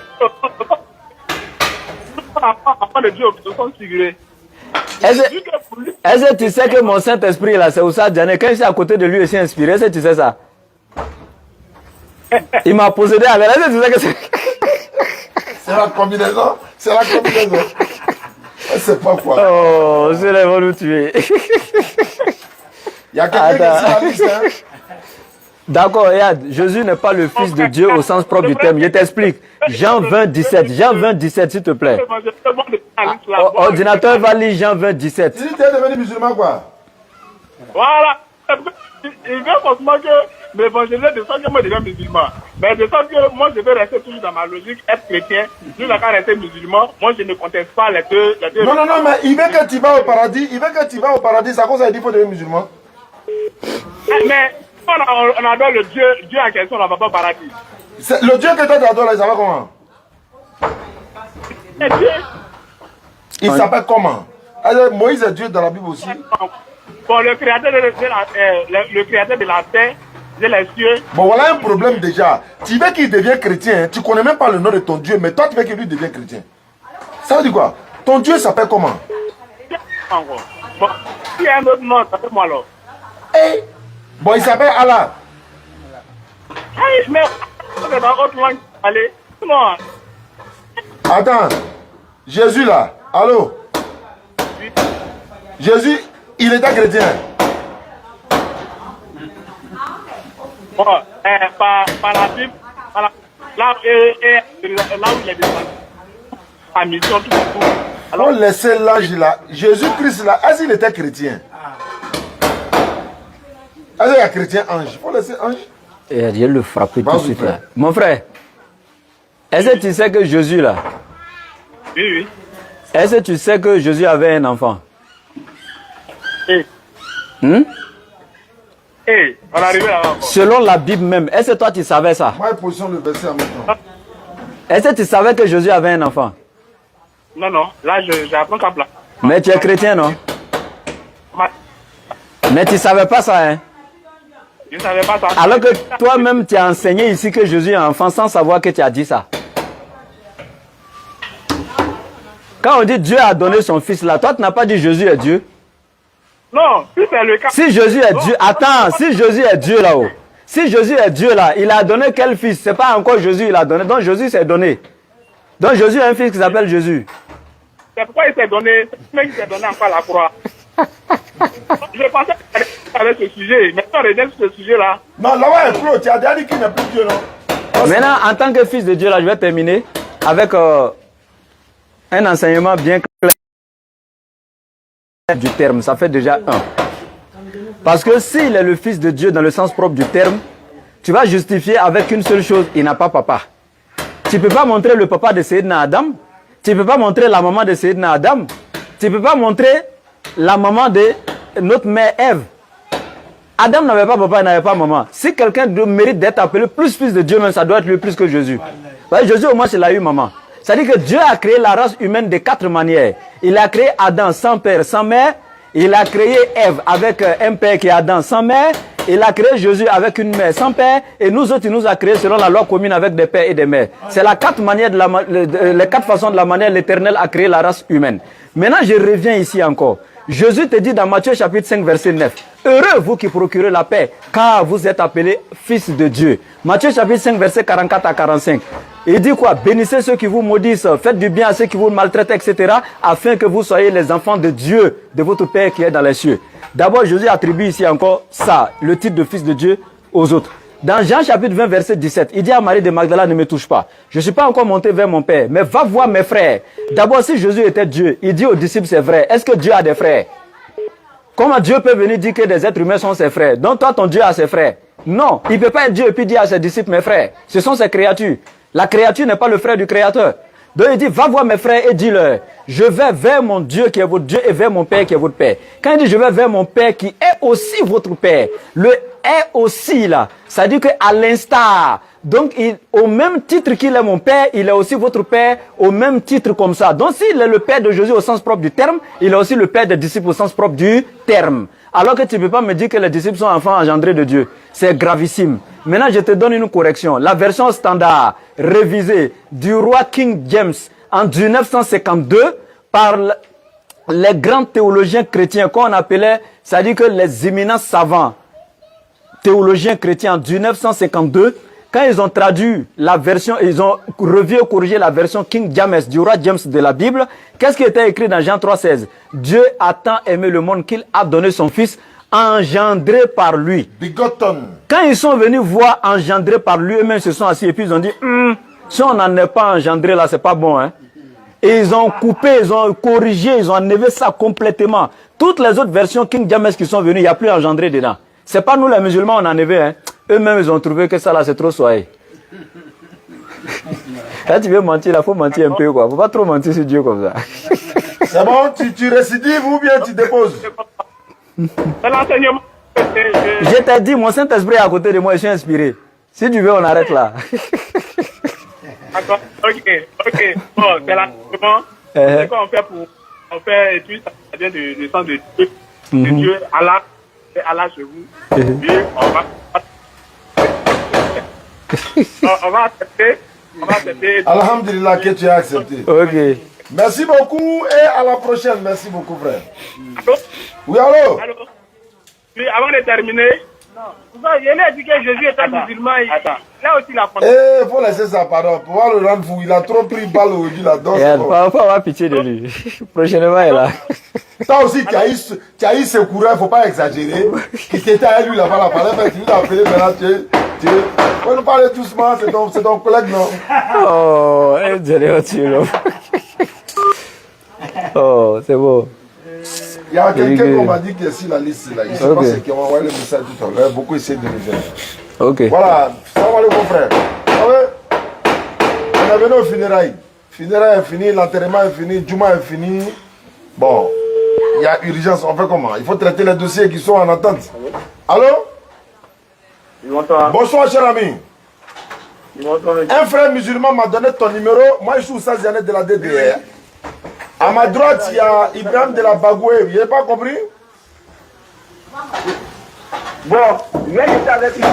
Enfant de Dieu au sens figuré. Est-ce que tu sais que mon Saint-Esprit là, c'est Oussa Diané, quand je suis à côté de lui, il s'est inspiré, est-ce que tu sais ça? Il m'a possédé avec. Est-ce que tu sais que c'est. C'est la combinaison. C'est la combinaison. C'est pas quoi. Oh, c'est là, ils vont nous tuer. Il y a quelqu'un qui est sur la liste, hein? D'accord, regarde, Jésus n'est pas le fils de Dieu au sens propre du terme. Je t'explique. Jean 20, 17. Jean 20, 17, s'il te plaît. Ordinateur va lire Jean 20, 17. Tu dis que tu es devenu musulman, quoi? Voilà. Il veut forcément que l'évangile de sorte que moi je deviens musulman. Mais de sorte que moi je vais rester toujours dans ma logique, être chrétien. Jusqu'à rester musulman, moi je ne conteste pas les deux. Non, mais il veut que tu vas au paradis. Il veut que tu vas au paradis. C'est à cause qu'il dit qu'il faut devenir musulman. Mais on adore le Dieu en question, on ne va pas au paradis. Le Dieu que toi tu adores, il s'appelle comment? Dieu. Il s'appelle comment? Alors, Moïse est Dieu dans la Bible aussi. Bon, le créateur de la terre, de les cieux. Bon, voilà un problème déjà. Tu veux qu'il devienne chrétien, tu ne connais même pas le nom de ton Dieu, mais toi tu veux que lui devienne chrétien. Ça veut dire quoi? Ton Dieu s'appelle comment? Bon, s'il y a un autre nom, ça fait moi alors. Hey. Bon, il s'appelle Allah. Mais dans autre langue, allez. Non. Attends. Jésus là. Allô? Jésus, il était chrétien. Bon, par la Bible, là où il est descendu, sa mission, tout. Alors, on laissait l'ange là. Jésus-Christ là, est-ce qu'il était chrétien? Est-ce qu'il y a chrétien ange? Il faut laisser ange. Et Dieu le frapper tout de suite là. Mon frère, est-ce que tu sais que Jésus là? Oui. Est-ce que tu sais que Jésus avait un enfant? On arrive là-bas. Selon la Bible même, est-ce que toi tu savais ça? Moi, je positionne le verset en même temps. Est-ce que tu savais que Jésus avait un enfant? Non, là j'apprends ça plat. Mais tu es chrétien, non? Mais tu ne savais pas ça, hein? Je ne savais pas ça. Alors que toi-même, tu as enseigné ici que Jésus est enfant sans savoir que tu as dit ça. Quand on dit Dieu a donné son fils là, toi tu n'as pas dit Jésus est Dieu. Non, si c'est le cas. Si Jésus est Dieu, attends, si Jésus est Dieu là-haut, si Jésus est Dieu là, il a donné quel fils? C'est pas encore Jésus, il a donné. Donc Jésus s'est donné. Donc Jésus a un fils qui s'appelle Jésus. C'est pourquoi il s'est donné, il s'est donné encore la croix. Je pensais avec ce sujet, mais on revient sur ce sujet là. Non, là-bas est clos, tu as déjà dit qu'il n'est plus Dieu, non? Maintenant, en tant que fils de Dieu là, je vais terminer avec un enseignement bien clair du terme. Ça fait déjà un. Parce que s'il est le fils de Dieu dans le sens propre du terme, tu vas justifier avec une seule chose, il n'a pas papa. Tu ne peux pas montrer le papa de Sayyidina Adam. Tu ne peux pas montrer la maman de Sayyidina Adam. Tu ne peux pas montrer la maman de notre mère Ève. Adam n'avait pas papa, il n'avait pas maman. Si quelqu'un mérite d'être appelé plus fils de Dieu, même ça doit être lui plus que Jésus. Parce que Jésus au moins il a eu maman. C'est-à-dire que Dieu a créé la race humaine de 4 manières. Il a créé Adam sans père, sans mère. Il a créé Ève avec un père qui est Adam sans mère. Il a créé Jésus avec une mère sans père. Et nous autres, il nous a créés selon la loi commune avec des pères et des mères. C'est la 4 manières les 4 façons de la manière l'Éternel a créé la race humaine. Maintenant, je reviens ici encore. Jésus te dit dans Matthieu chapitre 5 verset 9. Heureux vous qui procurez la paix, car vous êtes appelés fils de Dieu. Matthieu chapitre 5 verset 44 à 45. Il dit quoi? Bénissez ceux qui vous maudissent, faites du bien à ceux qui vous maltraitent, etc. afin que vous soyez les enfants de Dieu, de votre Père qui est dans les cieux. D'abord, Jésus attribue ici encore ça, le titre de fils de Dieu aux autres. Dans Jean chapitre 20 verset 17, il dit à Marie de Magdala, ne me touche pas. Je ne suis pas encore monté vers mon Père, mais va voir mes frères. D'abord, si Jésus était Dieu, il dit aux disciples, c'est vrai. Est-ce que Dieu a des frères? Comment Dieu peut venir dire que des êtres humains sont ses frères? Donc toi, ton Dieu a ses frères. Non, il ne peut pas être Dieu et puis dire à ses disciples, mes frères. Ce sont ses créatures. La créature n'est pas le frère du Créateur. Donc il dit, va voir mes frères et dis-leur, je vais vers mon Dieu qui est votre Dieu et vers mon Père qui est votre Père. Quand il dit, je vais vers mon Père qui est aussi votre Père, le est aussi là, ça dit qu'à l'instar, donc au même titre qu'il est mon Père, il est aussi votre Père, au même titre comme ça. Donc s'il est le Père de Jésus au sens propre du terme, il est aussi le Père des disciples au sens propre du terme. Alors que tu ne peux pas me dire que les disciples sont enfants engendrés de Dieu. C'est gravissime. Maintenant, je te donne une correction. La version standard, révisée, du roi King James en 1952 par les grands théologiens chrétiens qu'on appelait, c'est-à-dire que les éminents savants théologiens chrétiens en 1952, quand ils ont traduit la version, ils ont revu et corrigé la version King James du roi James de la Bible, qu'est-ce qui était écrit dans Jean 3,16? Dieu a tant aimé le monde qu'il a donné son fils engendré par lui. Begotten. Quand ils sont venus voir engendré par lui, eux-mêmes se sont assis et puis ils ont dit, si on n'en est pas engendré là, c'est pas bon, hein. Et ils ont coupé, ils ont corrigé, ils ont enlevé ça complètement. Toutes les autres versions King James qui sont venues, il n'y a plus engendré dedans. C'est pas nous les musulmans, on a enlevé, hein. Eux-mêmes, ils ont trouvé que ça là, c'est trop soigné. Quand tu veux mentir, il faut mentir un peu, quoi. Faut pas trop mentir sur Dieu comme ça. C'est bon, tu récidives ou bien tu déposes? L'enseignement. Je t'ai dit, mon Saint-Esprit est à côté de moi, je suis inspiré. Si tu veux, on arrête là. D'accord, ok. Bon, c'est l'enseignement. C'est quoi on fait pour. On fait étude, ça vient du sang de Dieu. De Dieu, Allah. C'est Allah chez vous. Et on va accepter. Alhamdulillah que tu as accepté. Ok. Merci beaucoup et à la prochaine. Merci beaucoup, frère. Allô? Oui, allô? Allô? Puis avant de terminer, il a dit que Jésus était musulman. Là aussi, la France. Il faut laisser sa parole. Pour voir le rendre fou. Il a trop pris balle aujourd'hui là-dedans. Il faut avoir pitié de lui. Prochainement, il est là. Toi aussi, tu as eu ce courant, il ne faut pas exagérer. Qui t'était à lui là-bas, la parole, mais tu l'as appelé maintenant, tu faut nous parler doucement, c'est ton collègue, non? Oh, oh, c'est beau. Il y a quelqu'un qui m'a dit que est sur la liste là. Il se passe qui m'a envoyé le message tout à l'heure. Beaucoup essaient de le faire. Ok. Voilà, salam alaikum frère. On est venu au funérailles. Funérailles est fini, l'enterrement est fini, Juma est fini. Bon, il y a urgence, on fait comment? Il faut traiter les dossiers qui sont en attente. Allô? Bonsoir cher ami. Un frère musulman m'a donné ton numéro. Moi je suis au Sazianet de la DDR. À ma droite, il y a Ibrahim de la Bagoué. Vous n'avez pas compris? Bon, il était avec lui.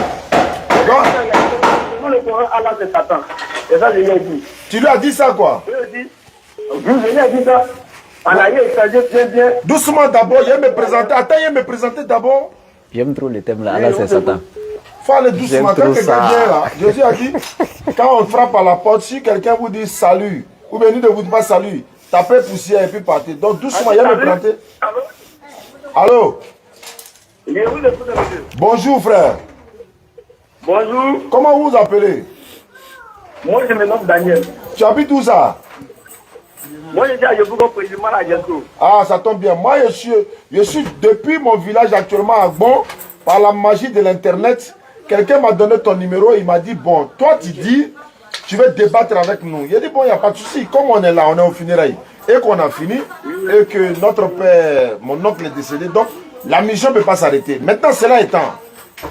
Le Coran, Allah, c'est Satan. Et ça, je lui ai dit. Tu lui as dit ça quoi? Je lui ai dit ça. Bien. Doucement d'abord, il me présenter. Attends, il me présenter d'abord. J'aime trop le thème là. Allah, c'est Satan. Faut aller doucement. Quand quelqu'un vient là, Jésus a dit, quand on frappe à la porte, si quelqu'un vous dit salut, ou bien il ne vous dit pas salut, tapez poussière et puis partez. Donc doucement, il me présenter. Allô? Bonjour frère. Bonjour. Comment vous vous appelez? Moi, je me nomme Daniel. Tu habites où ça? Moi, je suis à Yopougon, président à Yasso. Ah, ça tombe bien. Moi, je suis depuis mon village actuellement à Gbon, par la magie de l'internet. Quelqu'un m'a donné ton numéro, il m'a dit, bon, toi tu dis, tu veux débattre avec nous. Il a dit, bon, il n'y a pas de souci. Comme on est là, on est au funérailles, et qu'on a fini, et que notre père, mon oncle est décédé, donc La mission ne peut pas s'arrêter. Maintenant, cela étant,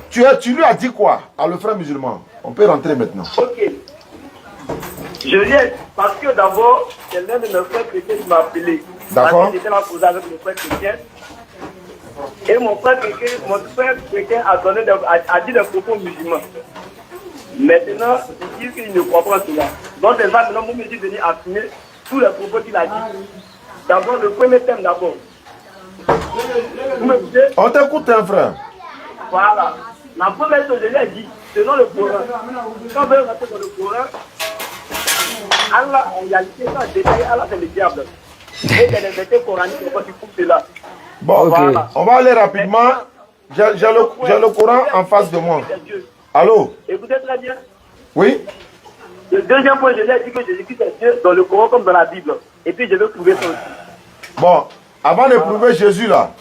tu lui as dit quoi à le frère musulman? On peut rentrer maintenant. Ok. Je viens parce que d'abord, c'est l'un de mes frères chrétiens qui m'a appelé. D'accord. Parce que j'étais là pour avec mon frère chrétien. Et mon frère chrétien a dit des propos musulmans. Maintenant, ils disent qu'il ne croit pas cela. Donc, c'est ça, maintenant, mon métier de venir assumer tous les propos qu'il a dit. D'abord, le premier thème d'abord. Vous m'écoutez? On t'écoute, hein, frère. Voilà. La première chose, je lui ai dit, selon le Coran, quand on veut rentrer dans le Coran, Allah, en réalité, ça détaille, Allah, c'est le diable. Et il y a des versets coraniques qui prouvent cela. Bon, Voilà. on va aller rapidement. J'ai le Coran en face de moi. Allô? Écoutez très bien. Oui? Le deuxième point, je lui ai dit que Jésus-Christ est Dieu dans le Coran comme dans la Bible. Et puis, je vais prouver ça aussi. Bon, avant de prouver Jésus là,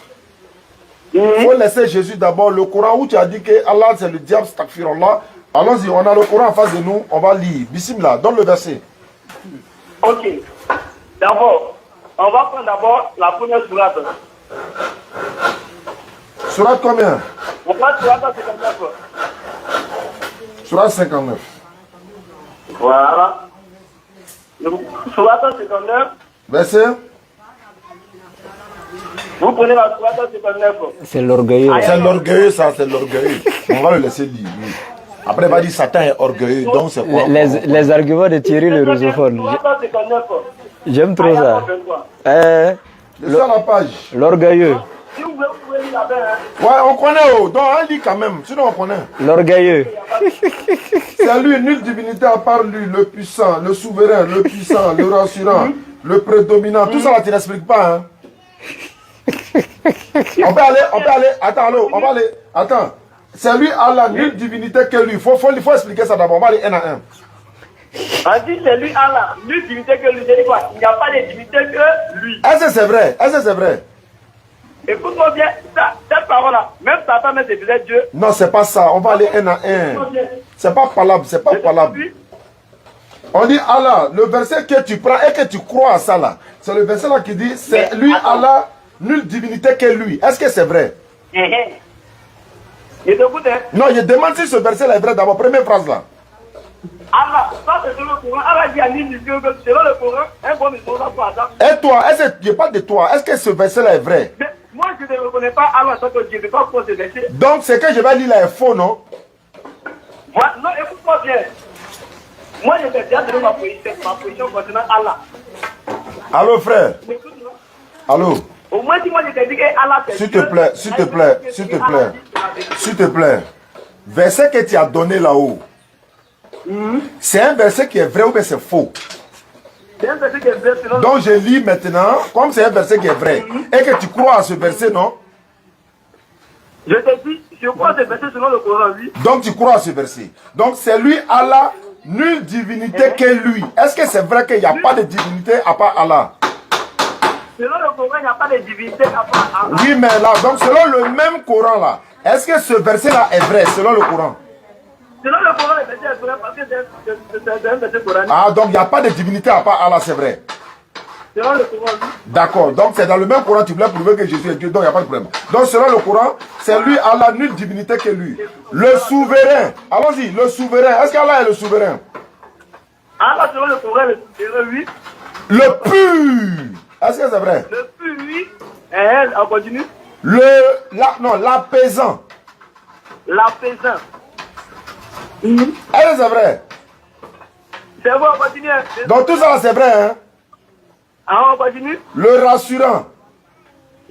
il faut laisser Jésus d'abord. Le Coran où tu as dit que Allah c'est le diable, stakfirullah. Allons-y, on a le Coran en face de nous, on va lire. Bismillah, donne le verset. Ok. D'abord, on va prendre d'abord la première sourate. Sourate combien? On prend sourate 59. Sourate 59. Voilà. Sourate 59. Verset? Vous prenez la sourate 59. C'est l'orgueilleux. C'est l'orgueilleux, ça, c'est l'orgueilleux. On va le laisser lire. Oui. Après, il va dire Satan est orgueilleux. Donc, c'est quoi? Les arguments de Thierry le rusophone. Sourate 59. J'aime trop ça. C'est ça la page. L'orgueilleux. Si vous voulez, vous pouvez lire la main. Ouais, on connaît. Oh. Donc, on lit quand même. Sinon, on connaît. L'orgueilleux. C'est lui, nulle divinité à part lui, le puissant, le souverain, le puissant, le rassurant, le prédominant. Tout ça, là, tu n'expliques pas, hein. On peut aller. Attends, allô, on va aller. Attends. C'est lui, Allah, nulle divinité que lui. Il faut expliquer ça d'abord. On va aller un à un. On dit c'est lui Allah, nulle divinité que lui. Je dis quoi? Il n'y a pas de divinité que lui. Est-ce que c'est vrai? Est-ce que c'est vrai? Écoute-moi bien, cette parole-là, même Satan même se faisait Dieu. Non, c'est pas ça. On va aller un à un. C'est pas palable, c'est pas palable. On dit Allah, le verset que tu prends et que tu crois à ça là. C'est le verset là qui dit, c'est lui Allah, nulle divinité que lui. Est-ce que c'est vrai? Il t'écoute, hein? Non, je demande si ce verset là est vrai d'abord. Première phrase là. Allah, ça c'est selon le Coran. Allah dit à l'île selon le Coran, un bon musulman va pour ça. Et toi, je parle de toi, est-ce que ce verset là est vrai? Mais moi je ne reconnais pas Allah en tant que Dieu, je ne vais pas pour ce verset. Donc ce que je vais lire là est faux, non? Moi, non, écoute-moi bien. Moi je vais déjà donner ma position concernant Allah. Allô frère? Écoute-moi. Allô? Au moins si moi je te dis que Allah c'est S'il te plaît, s'il te plaît, s'il te plaît, s'il te plaît. Verset que tu as donné là-haut, c'est un verset qui est vrai ou bien c'est faux? C'est un verset qui est vrai selon Donc je lis maintenant, comme c'est un verset qui est vrai, et que tu crois à ce verset, non? Je te dis, je crois ce verset selon le Coran, oui. Donc tu crois à ce verset. Donc c'est lui Allah, nulle divinité que lui. Est-ce que c'est vrai qu'il n'y a pas de divinité à part Allah? Selon le Coran, il n'y a pas de divinité à part Allah. Oui, mais là, donc selon le même Coran là, est-ce que ce verset là est vrai selon le Coran? Selon le Coran, le verset est vrai parce que c'est un verset coranique. Ah, donc il n'y a pas de divinité à part Allah, c'est vrai. Selon le Coran, oui. D'accord, donc c'est dans le même Coran, tu voulais prouver que Jésus est Dieu, donc il n'y a pas de problème. Donc selon le Coran, c'est lui, Allah, nulle divinité que lui. Le souverain, allons-y, le souverain, est-ce qu'Allah est le souverain? Allah, selon le Coran, le souverain, oui. Le pur, est-ce que c'est vrai? Le plus, oui. On continue. L'apaisant. L'apaisant. Est-ce que c'est vrai? C'est bon, on continue. Donc tout ça c'est vrai, hein? Ah, on continue. Le rassurant.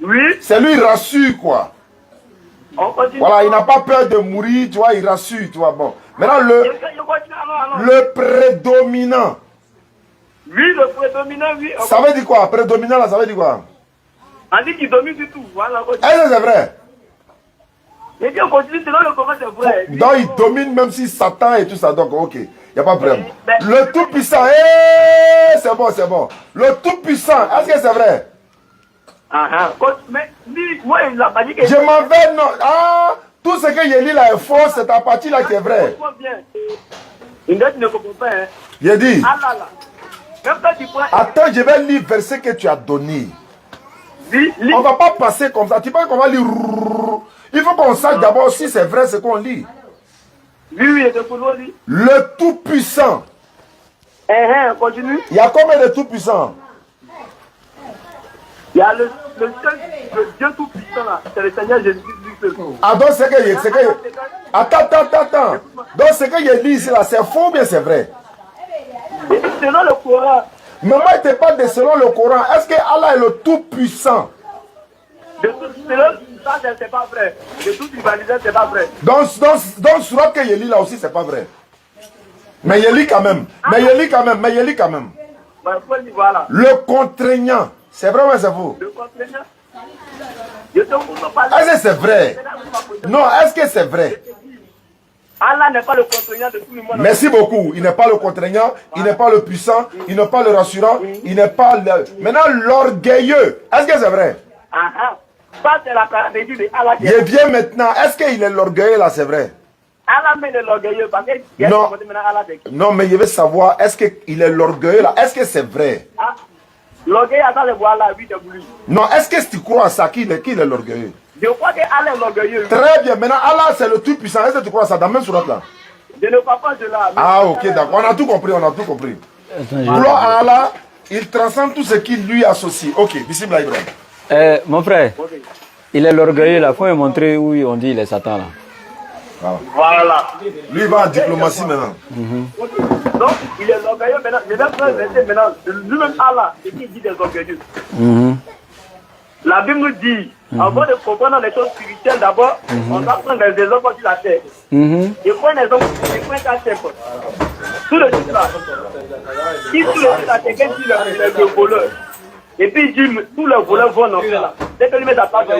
Oui. C'est lui, il rassure quoi. On continue. Voilà, il n'a pas peur de mourir, tu vois, il rassure, tu vois, bon. Maintenant, le prédominant. Oui, le prédominant, oui. Ça veut dire quoi? Prédominant, là, ça veut dire quoi? On dit qu'il domine du tout. Voilà, on continue. Est-ce que c'est vrai? Et puis on continue, selon le Coran, c'est vrai. Donc, il domine même si Satan et tout ça, donc, ok. Il n'y a pas de problème. Mais- Le Tout-Puissant, c'est bon, c'est bon. Le Tout-Puissant, est-ce que c'est vrai? Mais lui, moi, il n'a pas dit que... Je m'en vais, non. Ah, tout ce que j'ai dit là est faux, c'est ta partie là qui est vraie. Écoute-moi bien. Une dette ne comprend pas, hein. J'ai dit, Ah là là. Même quand tu prends... attends, je vais lire le verset que tu as donné. On ne va pas passer comme ça. Tu penses qu'on va lire. Il faut qu'on sache d'abord si c'est vrai ce qu'on lit. Oui, le Tout-Puissant. Continue. Il y a combien de Tout-Puissants? Il y a le seul, le Dieu Tout-Puissant là, c'est le Seigneur Jésus-Christ. Ah, donc c'est que. Attends. Donc ce que je lis ici là, c'est faux ou bien c'est vrai? Selon le Coran. Mais moi, je te parle de selon le Coran. Est-ce que Allah est le Tout-Puissant? Ça, c'est pas vrai. De toute rivalité, c'est pas vrai. Donc, surat que je lis là aussi, c'est pas vrai. Mais je lis quand même. Voilà. Le contraignant. C'est vrai ou c'est faux? Le contraignant. Est-ce que c'est vrai? Non, est-ce que c'est vrai? Allah n'est pas le contraignant de tout le monde. Merci beaucoup. Il n'est pas le contraignant, il n'est pas le puissant, il n'est pas le rassurant, il n'est pas le... Maintenant, l'orgueilleux. Est-ce que c'est vrai? Ça, c'est la caractéristique de Allah. Je viens maintenant. Est-ce qu'il est l'orgueilleux là, c'est vrai? Allah met l'orgueilleux parce que... Non. Non, mais je veux savoir, est-ce qu'il est l'orgueilleux là? Est-ce que c'est vrai? L'orgueil, attends, le voilà, oui, de lui. Non, est-ce que tu crois à ça? Qui est l'orgueilleux? Je crois que Allah est l'orgueilleux. Très bien. Maintenant, Allah, c'est le Tout-Puissant. Est-ce que tu crois à ça dans la même sourate là? Je ne crois pas de là. Ah, ok, d'accord. On a tout compris. Gloire à Allah, il transcende tout ce qui lui associe. Ok, bismillah Ibrahim. Mon frère, il est l'orgueilleux là. Il faut me montrer où on dit il est Satan là. Voilà. Lui, il va en diplomatie maintenant. Donc, il est l'orgueilleux maintenant. Je vais prendre un verset maintenant. Lui-même Allah, c'est qui dit des orgueilleux. La Bible nous dit, avant de comprendre les choses spirituelles, d'abord, on doit prendre des exemples sur la terre. Et prendre des exemples, et prendre un exemple. Tout le titre là. Si tout le titre là, quelqu'un dit le voleur. Et puis il dit, tous les voleurs vont en enfer là. Dès que lui met sa part de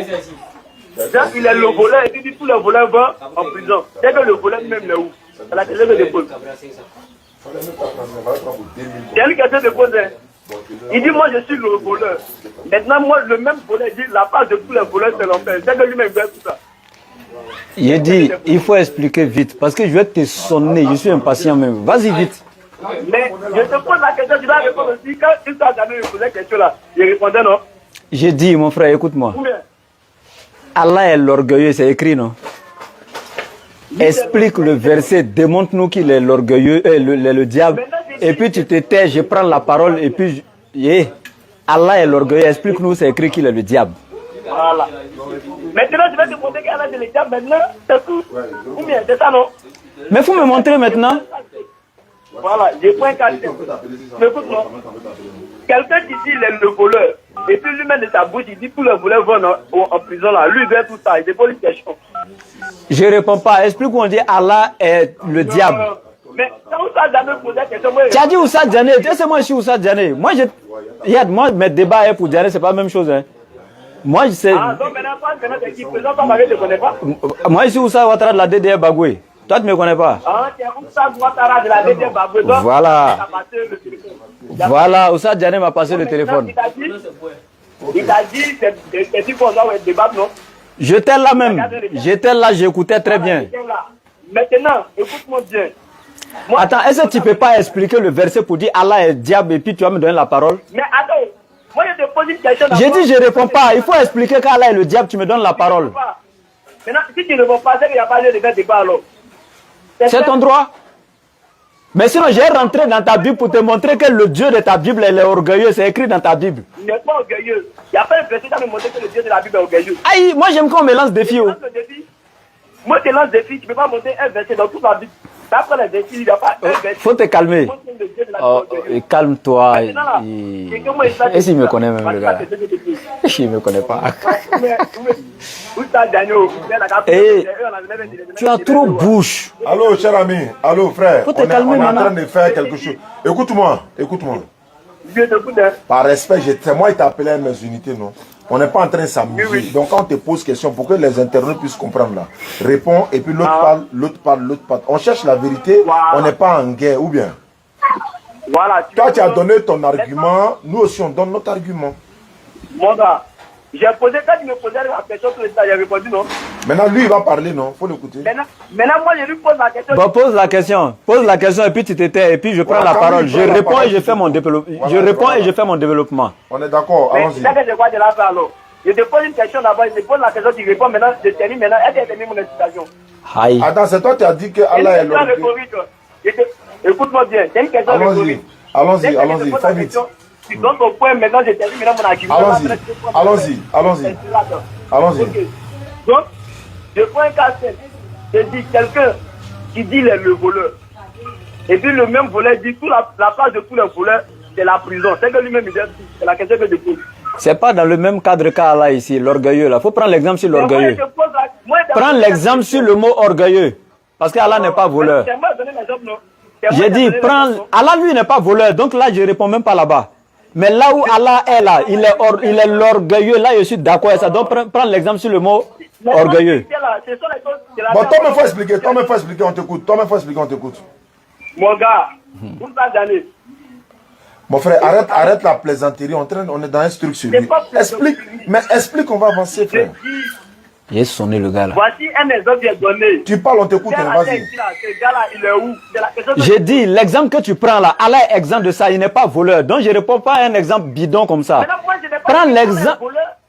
donc, il est le voleur et puis il dit, tous les voleurs vont en prison. Dès que le voleur même est où? C'est la question de pose. Il y a une question de pose. Il dit, moi je suis le voleur. Maintenant, moi, le même voleur dit, la part de tous les voleurs, c'est l'enfer. Dès que lui-même veut tout ça. Il dit, il faut expliquer vite, parce que je vais te sonner, je suis impatient même. Vas-y vite. Mais je te pose la question, tu dois répondre aussi. Quand une fois jamais me posait cette question-là, il répondait non. J'ai dit, mon frère, écoute-moi. Allah est l'orgueilleux, c'est écrit, non? Explique le verset, démontre-nous qu'il est l'orgueilleux, le diable. Et puis tu te tais, je prends la parole et puis... Allah est l'orgueilleux, explique-nous, c'est écrit qu'il est le diable. Voilà. Maintenant, je vais te montrer qu'Allah est le diable maintenant, c'est tout. Ou bien, c'est ça, non? Mais il faut me montrer maintenant. Voilà, j'ai point 4. Écoute-moi. Quelqu'un qui dit il est le voleur, et puis lui-même de sa bouche, il dit tous les voleurs vont en prison là. Lui, il veut tout ça, il dépose une question. Je réponds pas. Explique où on dit Allah est le diable. Mais quand Oussa Djané posait la question, tu as dit Oussa Djané, moi je suis Oussa Djané. Moi, mes débats pour Djané, c'est pas la même chose. Hein. Moi, je sais. Ah, donc maintenant, c'est qui présent, toi, Marie, tu ne connais pas? Moi, je suis Oussa Ouattara de la DDR Bagoué. Toi, tu ne me connais pas? Ah, tu es Oussa Ouattara de la DDR Bagoué. Voilà. Voilà, Oussa Djané m'a passé le téléphone. Il t'a dit, c'est dit qu'on doit débattre, non? J'étais là même. J'étais là, j'écoutais très bien. Maintenant, écoute-moi bien. Attends, est-ce que tu ne peux pas expliquer le verset pour dire Allah est diable et puis tu vas me donner la parole? Mais attends, moi je te pose une question. J'ai dit je ne réponds pas. Il faut expliquer qu'Allah est le diable, tu me donnes la parole. Maintenant, si tu ne réponds pas, c'est qu'il n'y a pas lieu de faire débat alors. C'est ton droit. Mais sinon, j'ai rentré dans ta Bible pour te montrer que le Dieu de ta Bible est orgueilleux. C'est écrit dans ta Bible. Il n'est pas orgueilleux. Il n'y a pas un verset qui va me montrer que le Dieu de la Bible est orgueilleux. Aïe, moi j'aime quand on me lance des filles. Moi, je lance des filles, tu ne peux pas montrer un verset dans toute la Bible. Après les défis, il n'y a pas un verset. Faut te calmer. Calme-toi. Est-ce qu'il me connaît même, le gars? Il ne me connaît pas. Tu as trop bouche. Allô, cher ami. Allô, frère. Faut te on calmer est en maintenant. train de faire quelque chose. Écoute-moi. Par respect, moi, il t'a appelé à mes unités, non? On n'est pas en train de s'amuser. Oui. Donc, quand on te pose question, pour que les internautes puissent comprendre là, réponds et puis l'autre parle, l'autre parle, l'autre parle. On cherche la vérité, on n'est pas en guerre, ou bien? Voilà. Toi, tu as donné ton argument, nous aussi, on donne notre argument. Mon gars, j'ai posé, quand tu me posais la question sur le stade, j'ai répondu non. Maintenant, lui, il va parler, non? Il faut l'écouter. Maintenant, moi, je lui pose la question. Bon, pose la question. Pose la question et puis tu t'étais et puis je prends la parole. Je réponds et je fais mon développement. Je réponds et je fais mon développement. On est d'accord, allons-y. C'est que je crois de la faire alors. Je te pose une question d'abord, je te pose la question, tu réponds maintenant, je termine maintenant. Est-ce que tu termines mon explication? Aïe. Attends, c'est toi qui as dit que Allah est l'orgueil. Écoute-moi bien, c'est une question Allons-y, allons-y, allons-y, fais vite. Tu donnes ton point, maintenant je termine maintenant mon argument. Allons-y, allons-y. Allons-y. Ok. Donc, je prends un cas simple. Je dis quelqu'un qui dit le voleur. Et puis le même voleur dit toute la place de tous les voleurs, c'est la prison. C'est que lui-même il dit, c'est la question que je pose. C'est pas dans le même cadre qu'Allah ici, l'orgueilleux là. Faut prendre l'exemple sur l'orgueilleux. Prends l'exemple sur le mot orgueilleux. Parce qu'Allah n'est pas voleur. J'ai dit, prends. Allah lui n'est pas voleur. Donc là, je réponds même pas là-bas. Mais là où Allah est là, il est l'orgueilleux. Là, je suis d'accord avec ça. Donc prends l'exemple sur le mot orgueilleux. Bon, toi-même, faut expliquer. Toi-même, faut expliquer, on t'écoute. Toi-même, faut expliquer, on t'écoute. Mon gars, vous me d'années. Mon frère, arrête la plaisanterie. On est dans un truc sur lui. Explique, mais explique, on va avancer, frère. Il est sonné le gars là. Voici un exemple qui est donné. Tu parles, on t'écoute, vas-y. Ce gars-là, il est où? J'ai dit, l'exemple que tu prends là, Allah est exempt de ça, il n'est pas voleur. Donc je ne réponds pas à un exemple bidon comme ça. Prends l'exemple.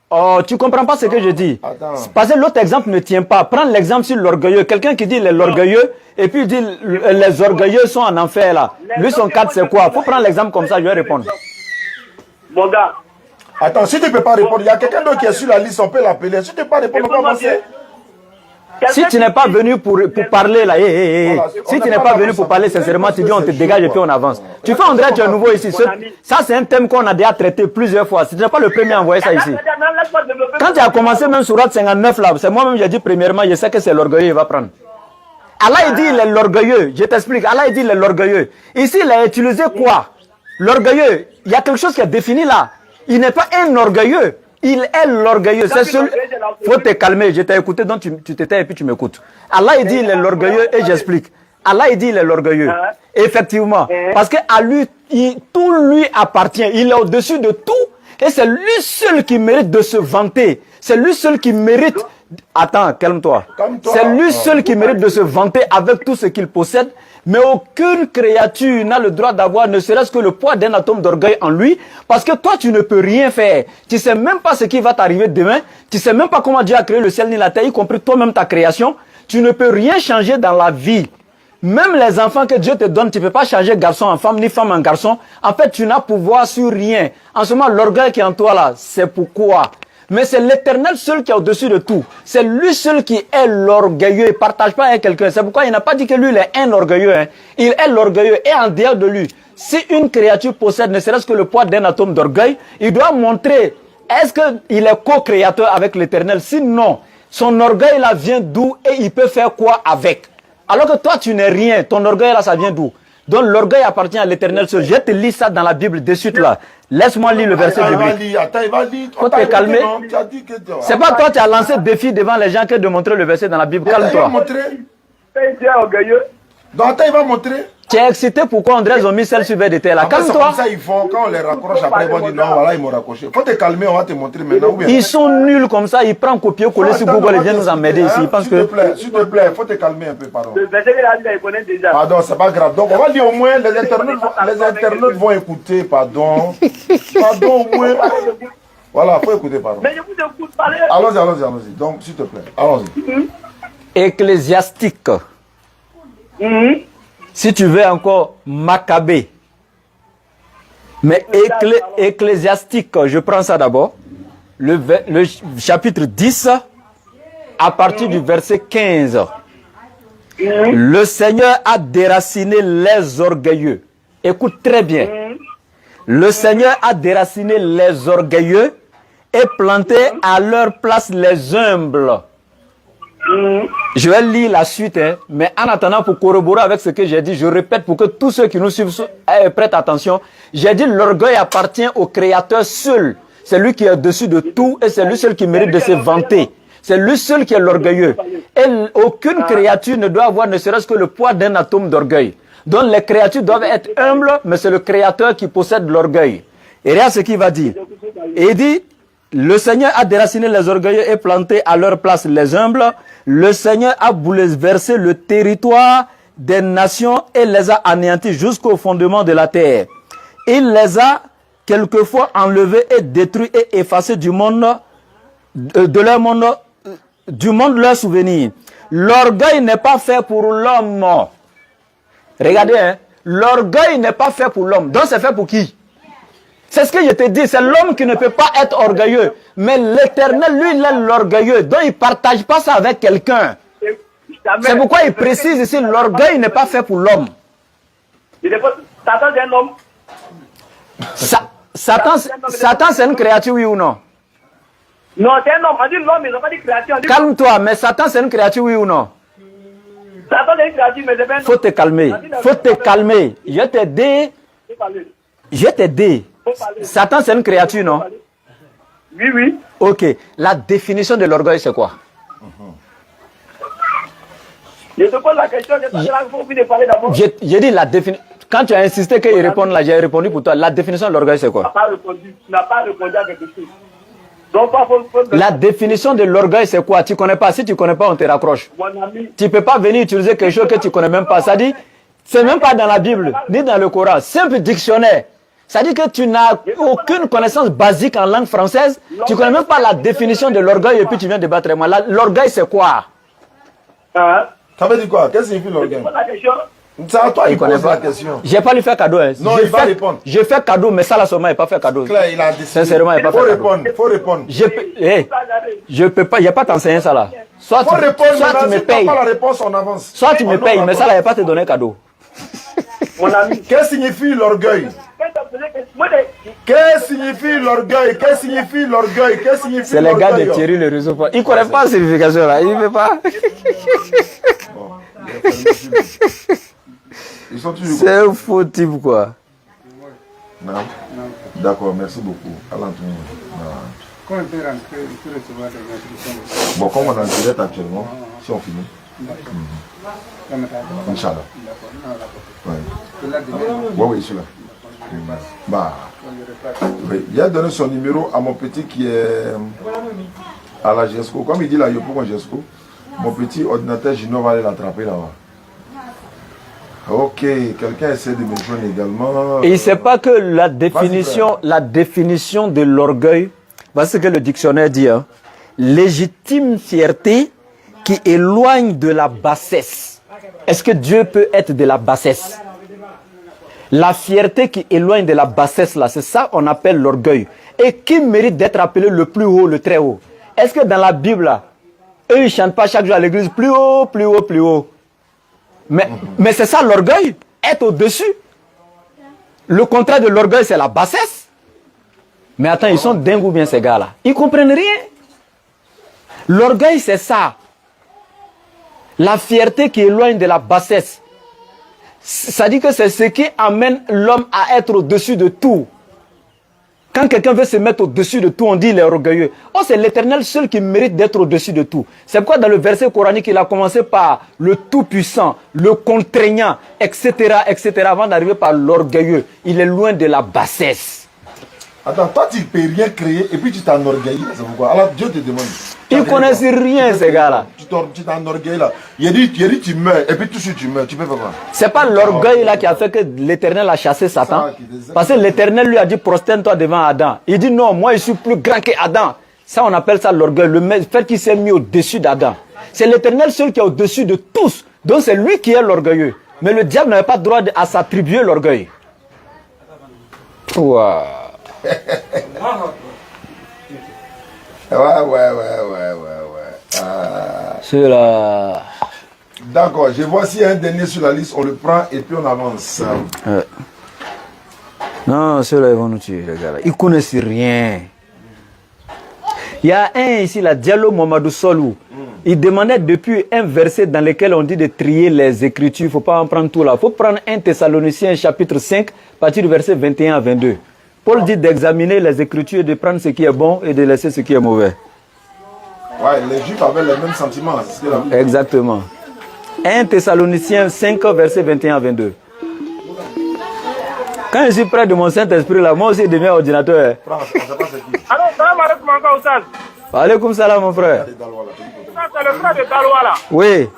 Oh, tu comprends pas ce que je dis. Attends. Parce que l'autre exemple ne tient pas. Prends l'exemple sur l'orgueilleux. Quelqu'un qui dit l'orgueilleux et puis dit les orgueilleux sont en enfer là. Lui son cadre c'est quoi? Faut prendre l'exemple comme ça, je vais répondre. Mon gars. Attends, si tu ne peux pas répondre, il y a quelqu'un d'autre qui est sur la liste, on peut l'appeler. Si tu ne peux pas répondre, on va avancer. Si tu n'es pas venu pour parler là, Voilà, si tu n'es pas venu pour parler sincèrement, tu dis on te dégage et puis on avance. Tu fais André, tu es nouveau ici. Ça c'est un thème qu'on a déjà traité plusieurs fois. Tu n'es pas le premier à envoyer ça ici. Quand tu as commencé même sur Surat 59 là, c'est moi-même j'ai dit premièrement, je sais que c'est l'orgueilleux, il va prendre. Allah il dit il est l'orgueilleux. Je t'explique. Allah il dit il est l'orgueilleux. Ici il a utilisé quoi? L'orgueilleux. Il y a quelque chose qui est défini là. Il n'est pas un orgueilleux. Il est l'orgueilleux. C'est celui. Faut te calmer. Je t'ai écouté, donc tu t'étais et puis tu m'écoutes. Allah il dit il est l'orgueilleux et j'explique. Allah il dit il est l'orgueilleux. Effectivement. Parce que à lui, tout lui appartient. Il est au-dessus de tout. Et c'est lui seul qui mérite de se vanter. C'est lui seul qui mérite. Attends, calme-toi. C'est lui seul qui mérite de se vanter avec tout ce qu'il possède. Mais aucune créature n'a le droit d'avoir ne serait-ce que le poids d'un atome d'orgueil en lui. Parce que toi, tu ne peux rien faire. Tu ne sais même pas ce qui va t'arriver demain. Tu ne sais même pas comment Dieu a créé le ciel ni la terre, y compris toi-même ta création. Tu ne peux rien changer dans la vie. Même les enfants que Dieu te donne, tu ne peux pas changer garçon en femme, ni femme en garçon. En fait, tu n'as pouvoir sur rien. En ce moment, l'orgueil qui est en toi là, c'est pourquoi. Mais c'est l'Éternel seul qui est au-dessus de tout. C'est lui seul qui est l'orgueilleux. Il ne partage pas avec quelqu'un. C'est pourquoi il n'a pas dit que lui, il est un orgueilleux. Hein. Il est l'orgueilleux. Et en dehors de lui, si une créature possède ne serait-ce que le poids d'un atome d'orgueil, il doit montrer est-ce qu'il est co-créateur avec l'Éternel. Sinon, son orgueil là vient d'où et il peut faire quoi avec. Alors que toi, tu n'es rien. Ton orgueil là, ça vient d'où? Donc l'orgueil appartient à l'Éternel seul. Je te lis ça dans la Bible de suite là. Laisse-moi lire le verset biblique. Attends, il va lire. Faut te calmer. C'est pas toi qui as lancé le défi devant les gens que de montrer le verset dans la Bible. Calme-toi. Il va montrer. orgueilleux. Donc attends, il va montrer. Tu es excité pourquoi André ont mis celle sur VDT là. Calme-toi. Comme ça, ils font. Quand on les raccroche après, ils vont dire non, voilà, ils m'ont raccroché. Faut te calmer, on va te montrer maintenant. Ils sont nuls comme ça. Ils prennent copier-coller sur Google et viennent nous emmerder ici. S'il te plaît, faut te calmer un peu, pardon. Le verset qu'il a dit, il connaît déjà. Pardon, c'est pas grave. Donc on va dire au moins, les internautes vont écouter, pardon. Pardon, au moins. Voilà, faut écouter, pardon. Mais je vous écoute parler. Allons-y. Donc, s'il te plaît, allons-y. Ecclésiastique. Si tu veux encore Maccabée. Mais ecclésiastique, je prends ça d'abord. Le chapitre 10, à partir du verset 15. Le Seigneur a déraciné les orgueilleux. Écoute très bien. Le Seigneur a déraciné les orgueilleux et planté à leur place les humbles. Je vais lire la suite, hein, mais en attendant, pour corroborer avec ce que j'ai dit, je répète pour que tous ceux qui nous suivent prêtent attention. J'ai dit l'orgueil appartient au Créateur seul. C'est lui qui est au-dessus de tout et c'est lui seul qui mérite de se vanter. C'est lui seul qui est l'orgueilleux. Et aucune créature ne doit avoir ne serait-ce que le poids d'un atome d'orgueil. Donc les créatures doivent être humbles, mais c'est le Créateur qui possède l'orgueil. Et regarde ce qu'il va dire. Et il dit, Le Seigneur a déraciné les orgueilleux et planté à leur place les humbles. Le Seigneur a bouleversé le territoire des nations et les a anéantis jusqu'au fondement de la terre. Il les a quelquefois enlevés et détruits et effacés du monde, de leur monde, du monde leur souvenir. L'orgueil n'est pas fait pour l'homme. Regardez, hein, l'orgueil n'est pas fait pour l'homme. Donc c'est fait pour qui? C'est ce que je te dis, c'est l'homme qui ne peut pas être orgueilleux. Mais l'Éternel, lui, il est l'orgueilleux. Donc il ne partage pas ça avec quelqu'un. C'est pourquoi il précise ici, l'orgueil n'est pas fait pour l'homme. Satan, c'est un homme. Satan, c'est une créature, oui ou non? Non, c'est un homme. On dit l'homme, ils n'ont pas dit créature. Calme-toi, mais Satan, c'est une créature, oui ou non? Satan, c'est une créature, mais c'est pas un homme. Faut te calmer. Faut te calmer. Je t'ai dit. Je t'ai dit. Satan, c'est une créature, non? Oui, oui. Ok. La définition de l'orgueil, c'est quoi? Je te pose la question, je de parler d'abord. J'ai dit la définition. Quand tu as insisté qu'il réponde là, j'ai répondu pour toi. La définition de l'orgueil, c'est quoi? Tu n'as pas répondu à quelque chose. Donc, la définition de l'orgueil, c'est quoi? Tu ne connais pas. Si tu ne connais pas, on te raccroche. Mon ami. Tu ne peux pas venir utiliser quelque chose que tu ne connais même pas. Ça dit, c'est même pas dans la Bible, ni dans le Coran. Simple dictionnaire. Ça dit que tu n'as aucune connaissance basique en langue française. Tu ne connais même pas la définition de l'orgueil et puis tu viens débattre avec moi. L'orgueil, c'est quoi? Ça veut dire quoi? Qu'est-ce que signifie l'orgueil? C'est à toi, il pose la question. Je n'ai pas lui fait cadeau. Hein. Non, il va répondre. Je fais cadeau, mais ça, là, seulement, il n'a pas fait cadeau. Claire, il a décidé. Sincèrement, il n'a pas fait cadeau. Faut répondre. Je peux pas, il n'y a pas t'enseigner ça, là. Soit tu me payes. Pas la réponse, on avance. Soit tu me payes, mais ça, là, il n'y a pas te donner cadeau. Mon ami, qu'est-ce que signifie l'orgueil? Qu'est-ce que signifie l'orgueil? Qu'est-ce que signifie l'orgueil? Qu'est-ce que signifie c'est les gars de Thierry le réseau. Il ne connaît pas la signification là. Il ne veut pas. C'est un faux type quoi. Non. D'accord, merci beaucoup. Bon, comme on est en direct actuellement, si on finit. Inch'Allah. Oui, celui-là. Bah, oui. Il a donné son numéro à mon petit qui est à la GESCO. Comme il dit là, il pour moi GESCO. Mon petit ordinateur Gino va aller l'attraper là-bas. Ok, quelqu'un essaie de me joindre également. Et il ne sait pas que la définition de l'orgueil, parce que le dictionnaire dit, hein, légitime fierté qui éloigne de la bassesse. Est-ce que Dieu peut être de la bassesse? La fierté qui éloigne de la bassesse, là, c'est ça qu'on appelle l'orgueil. Et qui mérite d'être appelé le plus haut, le très haut? Est-ce que dans la Bible, là, eux, ils ne chantent pas chaque jour à l'église plus haut, plus haut, plus haut? Mais c'est ça l'orgueil, être au-dessus. Le contraire de l'orgueil, c'est la bassesse. Mais attends, ils sont dingues ou bien ces gars-là? Ils ne comprennent rien. L'orgueil, c'est ça. La fierté qui éloigne de la bassesse. Ça dit que c'est ce qui amène l'homme à être au-dessus de tout. Quand quelqu'un veut se mettre au-dessus de tout, on dit il est orgueilleux. Oh, c'est l'Éternel seul qui mérite d'être au-dessus de tout. C'est pourquoi dans le verset coranique, il a commencé par le tout-puissant, le contraignant, etc., etc., avant d'arriver par l'orgueilleux. Il est loin de la bassesse. Attends, toi tu ne peux rien créer et puis tu t'enorgueillis. C'est pourquoi? Alors Dieu te demande. Ils ne connaissent rien, ces gars-là. Tu t'enorgueillis là. Il a dit tu meurs et puis tout de suite tu meurs. Tu peux faire quoi? C'est pas l'orgueil là qui a fait que l'Éternel a chassé Satan. Parce que l'Éternel lui a dit prosterne-toi devant Adam. Il dit non, moi je suis plus grand qu'Adam. Ça on appelle ça l'orgueil. Le fait qu'il s'est mis au-dessus d'Adam. C'est l'Éternel seul qui est au-dessus de tous. Donc c'est lui qui est l'orgueilleux. Mais le diable n'avait pas droit à s'attribuer l'orgueil. Wow. Ouais. C'est là. D'accord, je vois s'il y a un dernier sur la liste, on le prend et puis on avance. Non, ceux-là ils vont nous tuer, les gars. Ils ne connaissent rien. Il y a un ici, la Diallo Mamadou Solou. Il demandait depuis un verset dans lequel on dit de trier les Écritures. Il ne faut pas en prendre tout là. Il faut prendre 1 Thessaloniciens chapitre 5, à partir du verset 21 à 22. Paul dit d'examiner les Écritures et de prendre ce qui est bon et de laisser ce qui est mauvais. Ouais, les Juifs avaient les mêmes sentiments. Exactement. 1 Thessaloniciens 5, verset 21 à 22. Quand je suis près de mon Saint-Esprit, là, moi aussi, de mes ordinateurs. Prends, on sait pas c'est qui. Alors, salam alaikum encore, Oustaz. Alaykoum salam, mon frère. C'est le frère de Daloa là. Oui.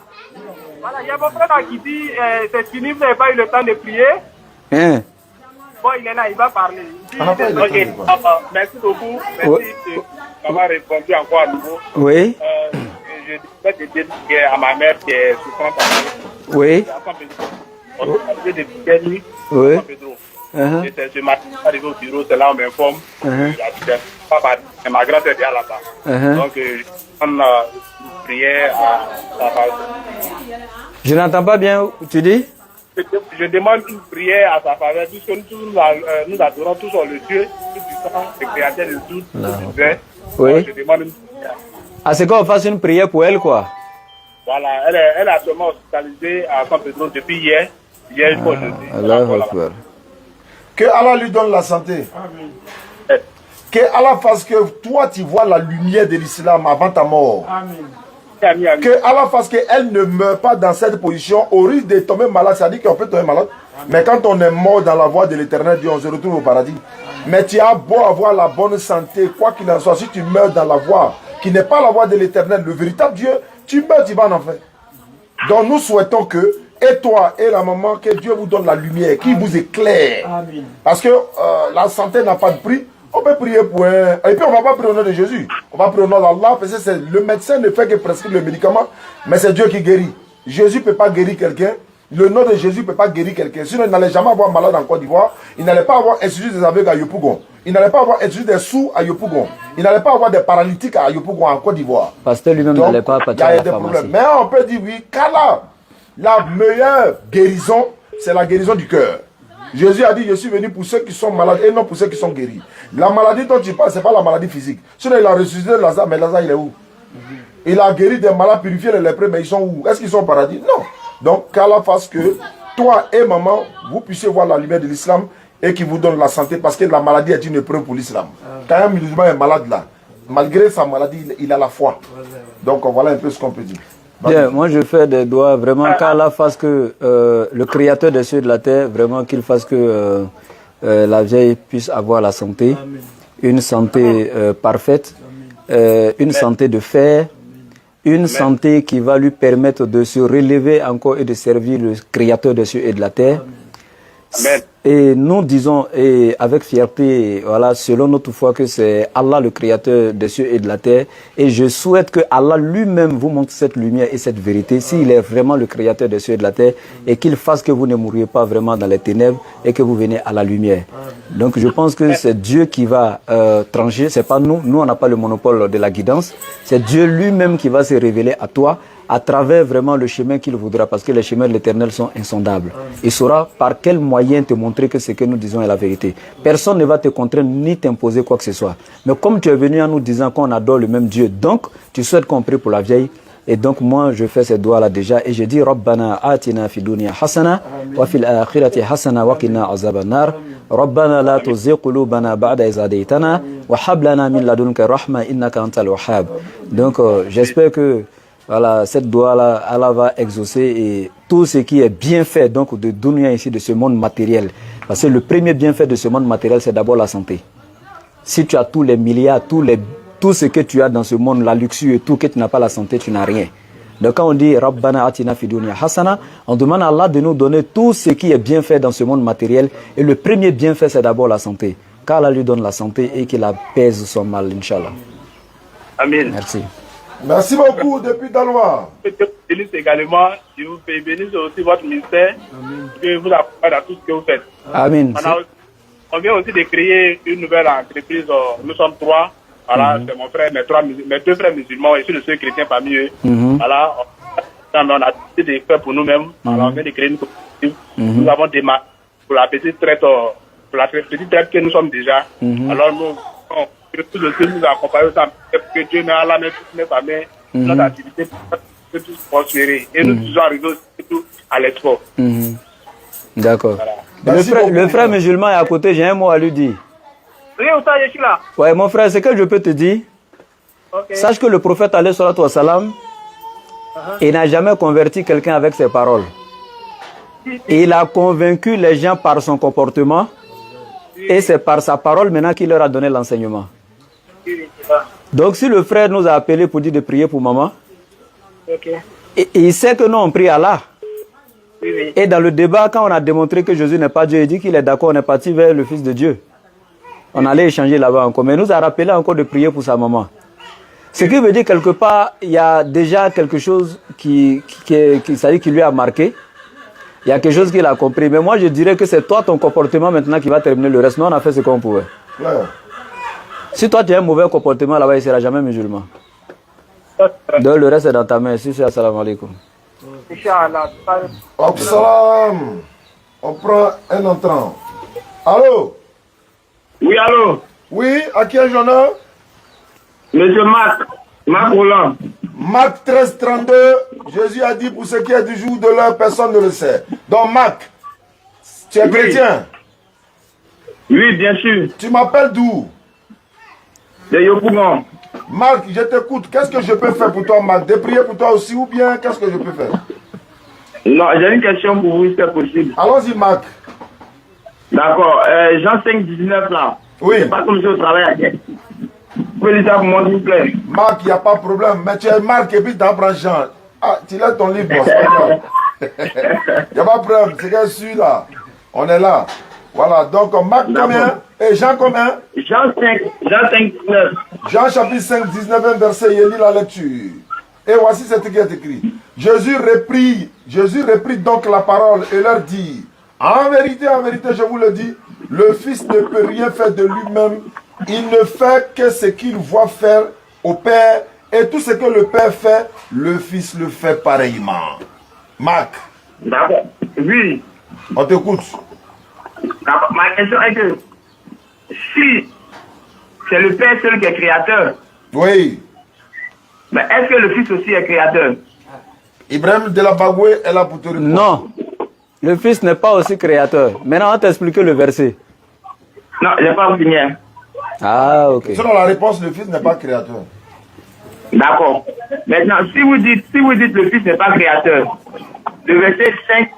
Voilà, il y a mon frère là qui dit c'est fini, vous n'avez pas eu le temps de prier. Hein? Bon, il est là, il va parler. On n'a pas eu le temps de Ok, merci beaucoup. Merci d'avoir répondu encore à nouveau. Oui. Je vais dire à ma mère qui est souffrante. Oui. On a parlé de Pédro. Oui. Et c'est ce matin, arrivé au bureau, c'est là on m'informe. Ma grand-sœur est là-bas. Donc, on a prié à sa faveur. Je n'entends pas bien, tu dis? Je demande une prière à sa faveur, puisque nous adorons tous le Dieu, tout puissant, le créateur de tout, l'univers. Oui. Je demande une prière. Ah, c'est qu'on fasse une prière pour elle, quoi. Voilà, elle est actuellement hospitalisée à San Pedro depuis hier. Hier, il faut jeudi. Allahu Akbar. Que Allah lui donne la santé. Amen. Que Allah fasse que toi tu vois la lumière de l'islam avant ta mort. Amen. Que Allah fasse qu'elle ne meure pas dans cette position au risque de tomber malade. Ça dit qu'on peut tomber malade. Mais quand on est mort dans la voie de l'éternel Dieu, on se retrouve au paradis. Mais tu as beau avoir la bonne santé, quoi qu'il en soit, si tu meurs dans la voie qui n'est pas la voie de l'éternel, le véritable Dieu, tu meurs, tu vas en enfer. Donc nous souhaitons que, et toi et la maman, que Dieu vous donne la lumière, qu'il vous éclaire. Amen. Parce que la santé n'a pas de prix. On peut prier pour un... Et puis on ne va pas prier au nom de Jésus. On va prier au nom d'Allah, parce que le médecin ne fait que prescrire le médicament, mais c'est Dieu qui guérit. Jésus ne peut pas guérir quelqu'un. Le nom de Jésus ne peut pas guérir quelqu'un. Sinon, il n'allait jamais avoir malade en Côte d'Ivoire. Il n'allait pas avoir institut des aveugles à Yopougon. Il n'allait pas avoir institut des sourds à Yopougon. Il n'allait pas avoir des paralytiques à Yopougon en Côte d'Ivoire. Pasteur lui-même n'allait pas partir à la pharmacie. Mais on peut dire oui, qu'Allah, la meilleure guérison, c'est la guérison du cœur. Jésus a dit, je suis venu pour ceux qui sont malades et non pour ceux qui sont guéris. La maladie dont tu parles, ce n'est pas la maladie physique. Sinon, il a ressuscité Lazare, mais Lazare, il est où? Il a guéri des malades, purifié les lépreux, mais ils sont où? Est-ce qu'ils sont au paradis? Non. Donc, qu'Allah fasse que toi et maman, vous puissiez voir la lumière de l'islam et qui vous donne la santé, parce que la maladie est une épreuve pour l'islam. Quand un musulman est malade là, malgré sa maladie, il a la foi. Donc, voilà un peu ce qu'on peut dire. Bien, moi je fais des doigts vraiment qu'Allah fasse que le créateur des cieux et de la terre, vraiment qu'il fasse que la vieille puisse avoir la santé, une santé parfaite, une santé de fer, une santé qui va lui permettre de se relever encore et de servir le créateur des cieux et de la terre. Amen. Et nous disons et avec fierté, voilà, selon notre foi, que c'est Allah le créateur des cieux et de la terre. Et je souhaite que Allah lui-même vous montre cette lumière et cette vérité, s'il est vraiment le créateur des cieux et de la terre, et qu'il fasse que vous ne mouriez pas vraiment dans les ténèbres et que vous venez à la lumière. Donc je pense que c'est Dieu qui va trancher, c'est pas nous. Nous on n'a pas le monopole de la guidance. C'est Dieu lui-même qui va se révéler à toi à travers vraiment le chemin qu'il voudra, parce que les chemins de l'Éternel sont insondables. Il saura par quel moyen te montrer que ce que nous disons est la vérité. Personne ne va te contraindre ni t'imposer quoi que ce soit. Mais comme tu es venu en nous disant qu'on adore le même Dieu, donc tu souhaites qu'on prie pour la vieille. Et donc moi je fais ces doigts là déjà et je dis Rabbana atina fi dunya hasana wa fil akhirati hasana wa qina azaban nar. Rabbana la tuzigh qulubana ba'da idh hadaytana wa hab lana min ladunka rahma innaka antal wahhab. Donc j'espère que voilà, cette doigt-là, Allah va exaucer et tout ce qui est bien fait donc de dunya ici, de ce monde matériel. Parce que le premier bienfait de ce monde matériel, c'est d'abord la santé. Si tu as tous les milliards, tout ce que tu as dans ce monde, la luxure et tout, que tu n'as pas la santé, tu n'as rien. Donc quand on dit Rabbana atina fi dunya hasana, on demande à Allah de nous donner tout ce qui est bien fait dans ce monde matériel. Et le premier bienfait, c'est d'abord la santé. Qu'Allah lui donne la santé et qu'il apaise son mal, Inch'Allah. Amen. Merci. Merci beaucoup depuis Daloa. Je vous bénisse également, je vous bénisse aussi votre ministère, que vous accompagne dans tout ce que vous faites. Amen. On vient aussi de créer une nouvelle entreprise, nous sommes 3. Voilà, c'est mon frère, mes 2 frères musulmans, et je suis le seul chrétien parmi eux. Voilà, on a décidé de faire pour nous-mêmes. Alors, on vient de créer une coopérative. Nous avons démarré pour la petite traite, que nous sommes déjà. Alors, tout le Dieu nous accompagne que Dieu met à la main toutes mes familles, notre activité peut tous prospérer. Et nous devons arriver surtout à l'export. D'accord. Voilà. Le frère musulman est à côté, j'ai un mot à lui dire. Oui, je suis là. Ouais, mon frère, ce que je peux te dire, sache que le prophète alayhi salatu wa salam, il n'a jamais converti quelqu'un avec ses paroles. Il a convaincu les gens par son comportement. Et c'est par sa parole maintenant qu'il leur a donné l'enseignement. Donc si le frère nous a appelé pour dire de prier pour maman, et il sait que nous on prie Allah. Et dans le débat, quand on a démontré que Jésus n'est pas Dieu, il dit qu'il est d'accord, on est parti vers le Fils de Dieu. On allait échanger là-bas encore. Mais il nous a rappelé encore de prier pour sa maman. Ce qui veut dire quelque part, il y a déjà quelque chose qui lui a marqué. Il y a quelque chose qu'il a compris. Mais moi, je dirais que c'est toi, ton comportement maintenant qui va terminer le reste. Nous, on a fait ce qu'on pouvait. Ouais. Si toi, tu as un mauvais comportement là-bas, il ne sera jamais musulman. Donc, le reste est dans ta main. Si c'est assalamu alaikum. Inch'Allah. Salam. On prend un entrant. Allô? Oui, allô? Oui, à qui ai-je l'honneur? Monsieur Marc Roland. Marc 13:32, Jésus a dit pour ce qui est du jour de l'heure, personne ne le sait. Donc Marc, tu es chrétien? Oui, bien sûr. Tu m'appelles d'où? De Yopougon. Marc, je t'écoute. Qu'est-ce que je peux faire pour toi, Marc? De prier pour toi aussi ou bien qu'est-ce que je peux faire? Non, j'ai une question pour vous, si c'est possible. Allons-y, Marc. D'accord. Jean 5:19 là. Oui. C'est pas comme si au travail. Vous pouvez lire ça pour moi, s'il vous plaît. Marc, il n'y a pas de problème. Mais tu es Marc et puis tu apprends Jean. Ah, tu lèves ton livre. Il n'y a pas de problème. C'est que celui-là. On est là. Voilà. Donc, Marc combien? Et Jean combien? Jean 5:19. Jean chapitre 5, 19 verset. Il lit la lecture. Et voici ce qui est écrit. Jésus reprit donc la parole et leur dit, en vérité, je vous le dis, le Fils ne peut rien faire de lui-même. Il ne fait que ce qu'il voit faire au Père. Et tout ce que le Père fait, le Fils le fait pareillement. Marc. D'accord. Oui. On t'écoute. D'accord. Ma question est que si c'est le Père seul qui est créateur, oui. Mais est-ce que le Fils aussi est créateur? Ibrahim de la Bagoué est là pour te répondre. Non. Le Fils n'est pas aussi créateur. Maintenant, on va t'expliquer le verset. Non, je n'ai pas fini. Ah, ok. Selon la réponse, le Fils n'est pas créateur. D'accord. Maintenant, si vous dites le Fils n'est pas créateur, le verset 5,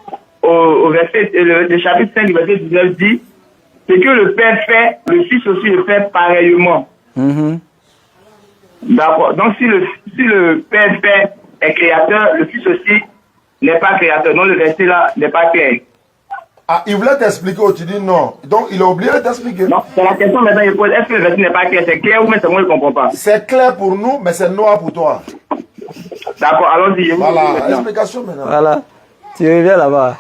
le chapitre 5 du verset 19 dit, ce que le Père fait, le Fils aussi le fait pareillement. D'accord. Donc, si le Père fait est créateur, le Fils aussi n'est pas créateur. Donc, le verset là n'est pas clair. Ah, il voulait t'expliquer ou tu dis non. Donc, il a oublié de t'expliquer. Non, c'est la question maintenant, il pose. Est-ce que le verset n'est pas clair? C'est clair ou mais c'est moi qui ne comprends pas? C'est clair pour nous, mais c'est noir pour toi. D'accord, allons-y. Voilà, l'explication maintenant. Voilà. Tu reviens là-bas.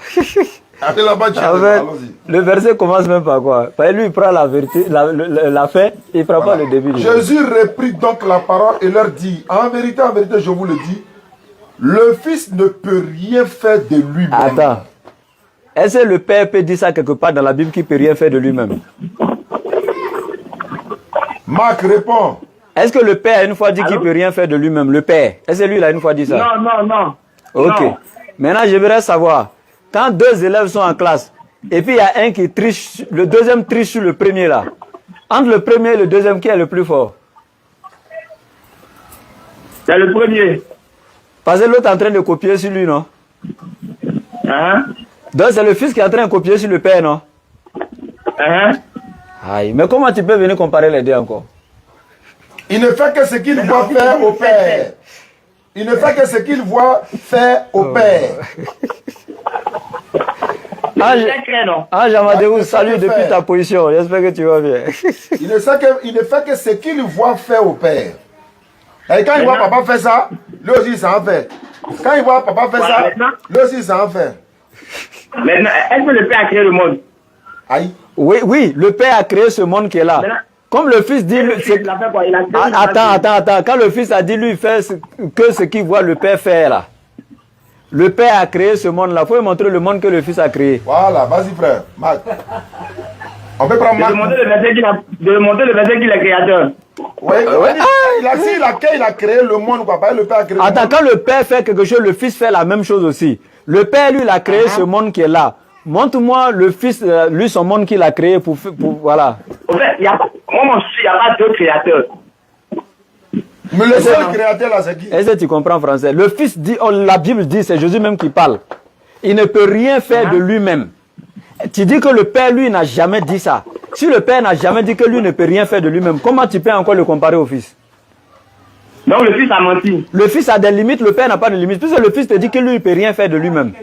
Allez là-bas, tu allons-y. Le verset commence même par quoi? Lui, il prend la vérité, la fin, il ne prend pas le début. Jésus reprit donc la parole et leur dit, en vérité, je vous le dis, le Fils ne peut rien faire de lui-même. Attends. Est-ce que le Père peut dire ça quelque part dans la Bible qu'il ne peut rien faire de lui-même? Marc répond. Est-ce que le Père a une fois dit qu'il ne peut rien faire de lui-même? Le Père. Est-ce que lui, il a une fois dit ça? Non. Ok. Non. Maintenant, je voudrais savoir, quand deux élèves sont en classe, et puis il y a un qui triche, le deuxième triche sur le premier là. Entre le premier et le deuxième, qui est le plus fort? C'est le premier. Parce que l'autre est en train de copier sur lui, non? Donc c'est le fils qui est en train de copier sur le père, non? Aïe, mais comment tu peux venir comparer les deux encore? Il ne fait que ce qu'il voit faire au Père. Il ne fait que ce qu'il voit faire au Père. Jean-Madéou, salut depuis ta position. J'espère que tu vas bien. Il ne fait que ce qu'il voit faire au Père. Et quand il voit papa faire ça, lui aussi il s'en fait. Quand il voit papa faire ça, lui aussi il s'en fait. Maintenant, est-ce que le Père a créé le monde? Aïe. Oui, le Père a créé ce monde qui est là. Comme le Fils dit... Attends. Quand le Fils a dit, lui, il fait que ce qu'il voit le Père faire là. Le Père a créé ce monde-là. Il faut lui montrer le monde que le Fils a créé. Voilà, vas-y frère. Marc. On peut prendre Marc. De montrer le verset qu'il est créateur. Oui, il a créé le monde, quoi. Le Père a créé le monde. Attends, quand le Père fait quelque chose, le Fils fait la même chose aussi. Le Père, lui, il a créé ce monde qui est là. Montre-moi le Fils, lui, son monde qu'il a créé pour voilà. En fait, il n'y a pas deux créateurs. Mais le seul créateur là, c'est qui? Est-ce que tu comprends français? Le Fils dit, la Bible dit, c'est Jésus même qui parle. Il ne peut rien faire de lui-même. Tu dis que le Père, lui, n'a jamais dit ça. Si le Père n'a jamais dit que lui ne peut rien faire de lui-même, comment tu peux encore le comparer au Fils? Donc le Fils a menti. Le Fils a des limites, le Père n'a pas de limites. Puisque le Fils te dit que lui, il ne peut rien faire de lui-même.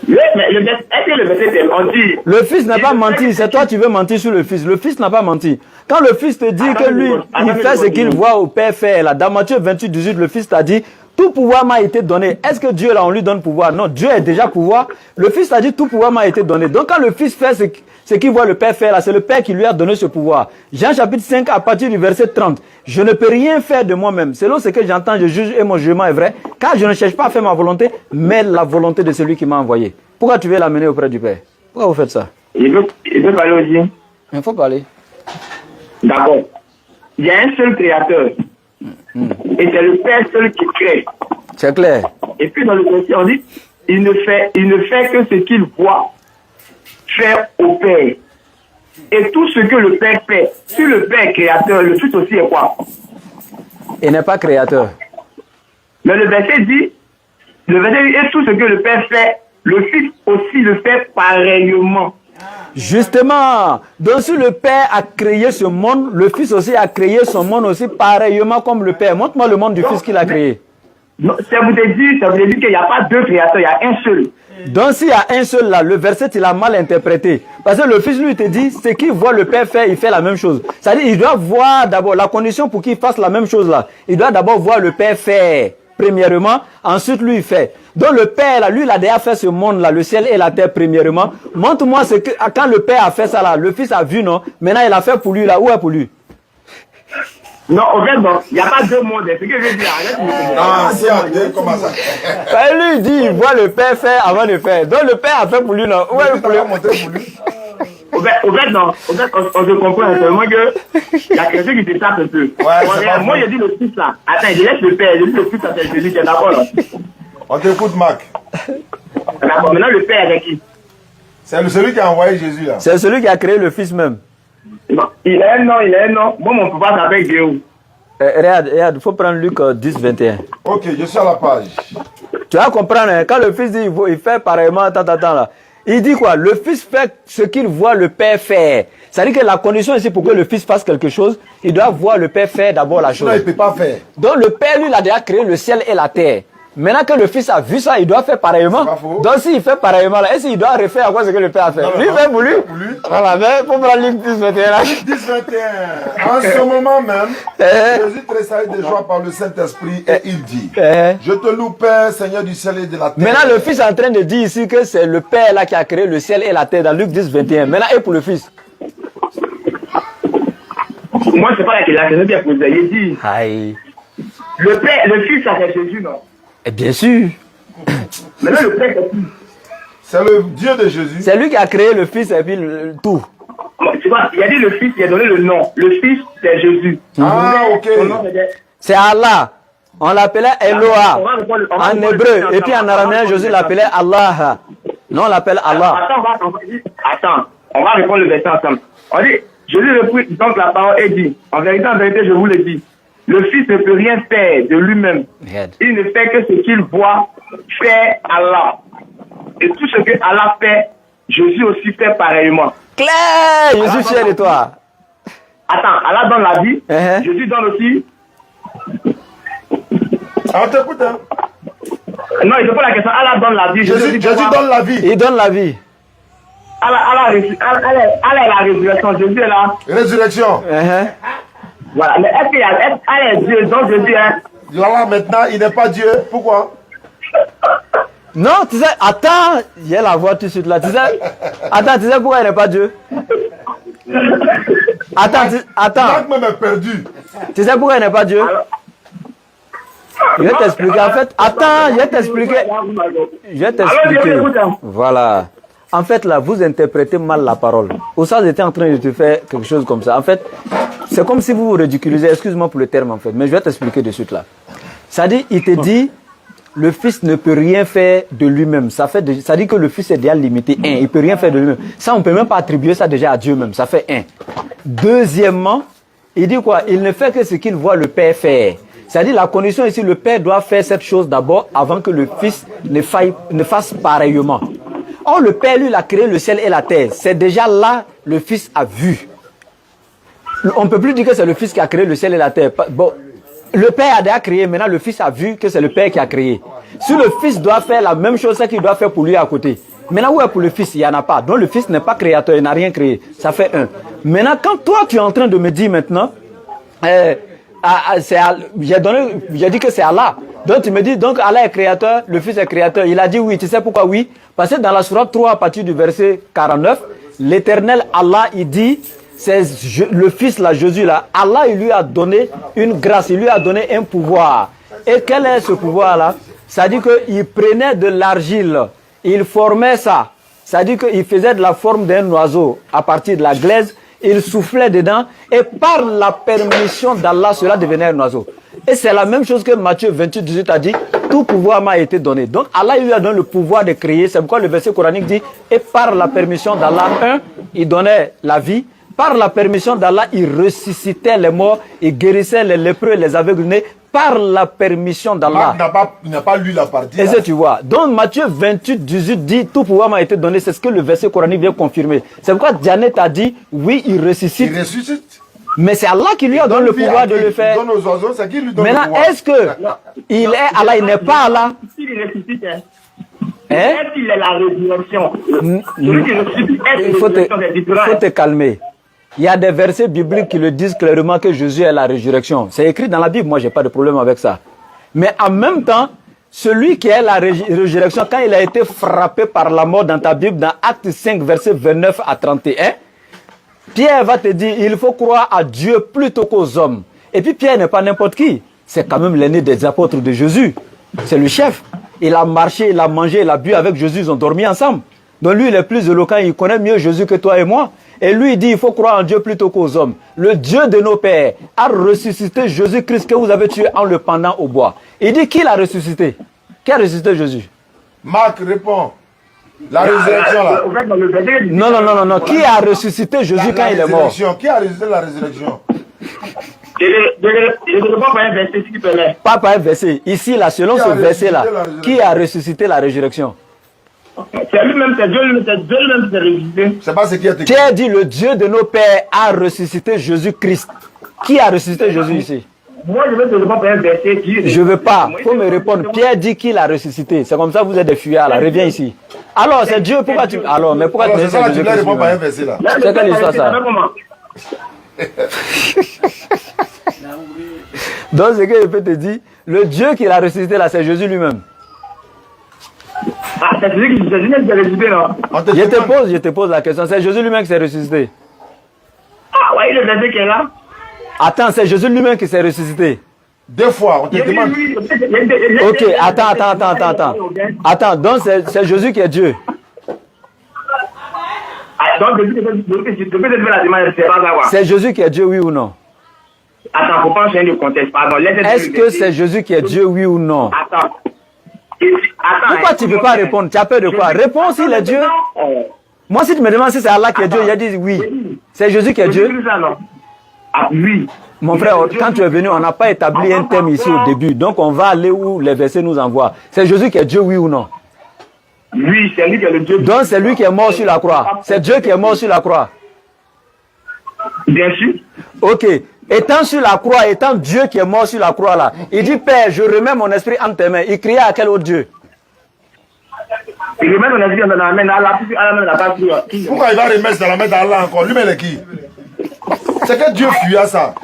Oui, mais est-ce que le verset est menti? Le Fils n'a pas menti, c'est toi qui veux mentir sur le Fils. Le Fils n'a pas menti. Quand le Fils te dit que lui, il fait ce qu'il voit au Père faire, là, dans Matthieu 28, 18, le Fils t'a dit, tout pouvoir m'a été donné. Est-ce que Dieu, là, on lui donne pouvoir? Non, Dieu est déjà pouvoir. Le Fils t'a dit, tout pouvoir m'a été donné. Donc, quand le Fils fait ce qu'il voit le Père faire, là, c'est le Père qui lui a donné ce pouvoir. Jean chapitre 5, à partir du verset 30. Je ne peux rien faire de moi-même. Selon ce que j'entends, je juge et mon jugement est vrai. Car je ne cherche pas à faire ma volonté, mais la volonté de celui qui m'a envoyé. Pourquoi tu veux l'amener auprès du Père? Pourquoi vous faites ça? Il veut parler aussi. Il faut parler. D'accord. Il y a un seul créateur. Et c'est le Père seul qui crée. C'est clair. Et puis dans le verset, on dit, il ne fait que ce qu'il voit faire au Père. Et tout ce que le Père fait, si le Père est créateur, le Fils aussi est quoi? Il n'est pas créateur. Mais le verset dit, et tout ce que le Père fait, le Fils aussi le fait pareillement. Justement, donc si le Père a créé ce monde, le Fils aussi a créé son monde aussi pareillement comme le Père. Montre-moi le monde du Fils qu'il a créé. Non, ça voulait dire qu'il n'y a pas deux créateurs, il y a un seul. Donc s'il y a un seul là, le verset il a mal interprété. Parce que le Fils lui te dit, ce qu'il voit le Père faire, il fait la même chose. C'est-à-dire il doit voir d'abord la condition pour qu'il fasse la même chose là. Il doit d'abord voir le Père faire. Premièrement, ensuite lui il fait. Donc le Père là, lui il a déjà fait ce monde là, le ciel et la terre premièrement. Montre-moi ce que quand le Père a fait ça là, le Fils a vu non. Maintenant il a fait pour lui là, où est pour lui? Non, en fait non, il n'y a pas deux mondes. C'est ce que je veux dire. Ah, c'est à deux, comment ça? Lui il dit, il voit le Père faire avant de faire. Donc le Père a fait pour lui non. Où est pour lui? Au fait, non. Au fait, on se comprend seulement que il y a quelqu'un qui se tape un peu. Ouais, moi, je dis le Fils là. Attends, je laisse le Père. Je dis le Fils, ça c'est Jésus qui est d'accord là. On t'écoute, Marc. D'accord, maintenant le Père avec qui? C'est celui qui a envoyé Jésus là. C'est celui qui a créé le Fils même. Non, il a un nom. Moi, mon papa s'appelle Guéou. Regarde, il faut prendre Luc 10, 21. Ok, je suis à la page. Tu vas comprendre, hein, quand le Fils dit il fait pareillement, là. Il dit quoi? Le Fils fait ce qu'il voit le Père faire. C'est-à-dire que la condition ici pour que le Fils fasse quelque chose, il doit voir le Père faire d'abord la chose. Non, il ne peut pas faire. Donc le Père, lui, il a déjà créé le ciel et la terre. Maintenant que le Fils a vu ça, il doit faire pareillement. Donc s'il fait pareillement, là, est-ce qu'il doit refaire à quoi ce que le Père a fait? Lui fait pour lui. Voilà, mais pour prendre Luc 10, 21 là. Luc 10, 21. En ce moment même, Jésus tressaillit de joie par le Saint-Esprit et il dit, je te loue Père, Seigneur du ciel et de la terre. Maintenant le Fils est en train de dire ici que c'est le Père là qui a créé le ciel et la terre dans Luc 10, 21. Maintenant et pour le Fils. Moi, c'est pas la question qui a posé. Il dit, Aïe. le Père, le Fils, ça c'est Jésus, non? Et bien sûr. Maintenant, le Père, c'est qui? C'est le Dieu de Jésus. C'est lui qui a créé le Fils et puis tout. Tu vois, il a dit le Fils, il a donné le nom. Le Fils, c'est Jésus. Ah, ok. Son nom, C'est Allah. On l'appelait Eloah en hébreu. Et puis en araméen, Jésus l'appelait Allah. Non, on l'appelle Allah. Attends, on va répondre le verset ensemble. On dit, Jésus reprit donc la parole et dit, en vérité, je vous le dis, le Fils ne peut rien faire de lui-même. Il ne fait que ce qu'il voit faire Allah. Et tout ce que Allah fait, Jésus aussi fait pareillement. Claire, je suis fier de toi. Attends, Allah donne la vie, Jésus donne aussi. On t'écoute, hein? Non, il ne pose la question. Allah donne la vie. Jésus donne la vie. Il donne la vie. Allah est la résurrection. Jésus est là. Résurrection. Voilà. Mais est-ce qu'il y a Allah est Dieu, donc Jésus est. Là, maintenant, il n'est pas Dieu. Pourquoi? Non, tu sais, attends, il y a la voix tout de suite là. Tu sais, attends, tu sais pourquoi il n'est pas Dieu? Attends. Marc même est perdu. Tu sais pourquoi il n'est pas Dieu? Je vais t'expliquer. En fait, attends, je vais t'expliquer. Voilà. En fait, là, vous interprétez mal la parole. Oussaz était en train de te faire quelque chose comme ça. En fait, c'est comme si vous vous ridiculisez. Excuse-moi pour le terme, en fait. Mais je vais t'expliquer de suite, là. Ça dit, il te dit, le Fils ne peut rien faire de lui-même. Ça dit que le Fils est déjà limité. Il ne peut rien faire de lui-même. Ça, on ne peut même pas attribuer ça déjà à Dieu même. Ça fait un. Deuxièmement, il dit quoi? Il ne fait que ce qu'il voit le Père faire. C'est-à-dire la condition ici, le Père doit faire cette chose d'abord avant que le Fils ne fasse pareillement. Or, le Père, lui, il a créé le ciel et la terre. C'est déjà là, le Fils a vu. On ne peut plus dire que c'est le Fils qui a créé le ciel et la terre. Bon, le Père a déjà créé, maintenant le Fils a vu que c'est le Père qui a créé. Si le Fils doit faire la même chose, c'est qu'il doit faire pour lui à côté. Maintenant, où est pour le Fils? Il n'y en a pas. Donc le Fils n'est pas créateur, il n'a rien créé. Ça fait un. Maintenant, quand toi, tu es en train de me dire maintenant, j'ai dit que c'est Allah. Donc tu me dis, donc Allah est créateur, le Fils est créateur. Il a dit oui. Tu sais pourquoi oui? Parce que dans la sourate 3, à partir du verset 49, l'éternel Allah, il dit, c'est le Fils là, Jésus là, Allah, il lui a donné une grâce, il lui a donné un pouvoir. Et quel est ce pouvoir là? Ça dit qu'il prenait de l'argile, il formait ça. Ça dit qu'il faisait de la forme d'un oiseau à partir de la glaise, il soufflait dedans et par la permission d'Allah, cela devenait un oiseau. Et c'est la même chose que Matthieu 28, 18 a dit, tout pouvoir m'a été donné. Donc Allah, il lui a donné le pouvoir de créer. C'est pourquoi le verset coranique dit, et par la permission d'Allah, il donnait la vie. Par la permission d'Allah, il ressuscitait les morts, il guérissait les lépreux et les aveugles-nés. Par la permission d'Allah. Il n'a pas lu la partie. Et ça, tu vois. Donc Matthieu 28, 18 dit, tout pouvoir m'a été donné. C'est ce que le verset coranique vient confirmer. C'est pourquoi Janet a dit, oui, il ressuscite. Il ressuscite. Mais c'est Allah qui lui a donné le pouvoir de le faire. Il donne aux oiseaux, c'est qui lui donne le pouvoir. Maintenant, est-ce que il est Allah, il n'est pas Allah? S'il ressuscite, Est-ce qu'il est la résurrection? Celui qui ressuscite, Il faut te calmer. Il y a des versets bibliques qui le disent clairement que Jésus est la résurrection. C'est écrit dans la Bible, moi j'ai pas de problème avec ça. Mais en même temps, celui qui est la résurrection, quand il a été frappé par la mort dans ta Bible, dans Acte 5, versets 29 à 31, Pierre va te dire, il faut croire à Dieu plutôt qu'aux hommes. Et puis Pierre n'est pas n'importe qui. C'est quand même l'aîné des apôtres de Jésus. C'est le chef. Il a marché, il a mangé, il a bu avec Jésus, ils ont dormi ensemble. Donc lui, il est plus éloquent, il connaît mieux Jésus que toi et moi. Et lui, il dit, il faut croire en Dieu plutôt qu'aux hommes. Le Dieu de nos pères a ressuscité Jésus-Christ que vous avez tué en le pendant au bois. Il dit, qui l'a ressuscité? Qui a ressuscité Jésus? Marc répond. La résurrection là. Non. Qui a ressuscité Jésus quand il est mort? Qui a ressuscité la résurrection? Je ne réponds pas un verset, s'il te plaît. Pas un verset. Ici, là, selon ce verset-là, qui a ressuscité la résurrection? C'est lui-même, c'est Dieu lui-même qui s'est ressuscité. C'est pas ce qui a été dit. Qui a dit le Dieu de nos pères a ressuscité Jésus-Christ? Qui a ressuscité Jésus ici? Moi, je veux te répondre par un verset qui... Je veux pas. Il faut me répondre. Pierre dit qu'il a ressuscité. C'est comme ça que vous êtes des fuyards là. Reviens ici. Alors, c'est Dieu. Pourquoi tu... Alors, mais pourquoi tu... C'est ça, tu réponds par un verset là. C'est quelle histoire ça? Donc, ce que je peux te dire, le Dieu qui l'a ressuscité là, c'est Jésus lui-même. Ah, c'est Jésus qui s'est ressuscité là. Je te pose la question. C'est Jésus lui-même qui s'est ressuscité. Ah, ouais, le verset qui est là. Attends, c'est Jésus lui-même qui s'est ressuscité. Deux fois, on te demande. Ok, attends. Attends, donc c'est Jésus qui est Dieu. Donc, c'est Jésus qui est Dieu, oui ou non? Attends, faut pas changer de contexte, pardon. Est-ce que c'est Jésus qui est Dieu, oui ou non? Attends. Pourquoi tu ne peux pas répondre? Tu as peur de quoi? Réponds s'il est Dieu. Moi, si tu me demandes si c'est Allah qui est Dieu, il a dit oui. C'est Jésus qui est Dieu. Ah, oui. Mon frère, quand tu es venu, on n'a pas établi un thème ici au début. Donc, on va aller où les versets nous envoient. C'est Jésus qui est Dieu, oui ou non? Oui, c'est lui qui est le Dieu. Donc, c'est lui qui est mort sur la croix. C'est Dieu qui est mort sur la croix. Bien sûr. Ok. Étant sur la croix, étant Dieu qui est mort sur la croix là, il dit, Père, je remets mon esprit entre tes mains. Il criait à quel autre Dieu? Il remet mon esprit dans la main d'Allah. Pourquoi il va remettre dans la main d'Allah encore? Lui, mais il est qui? C'est que Dieu fuit à ça.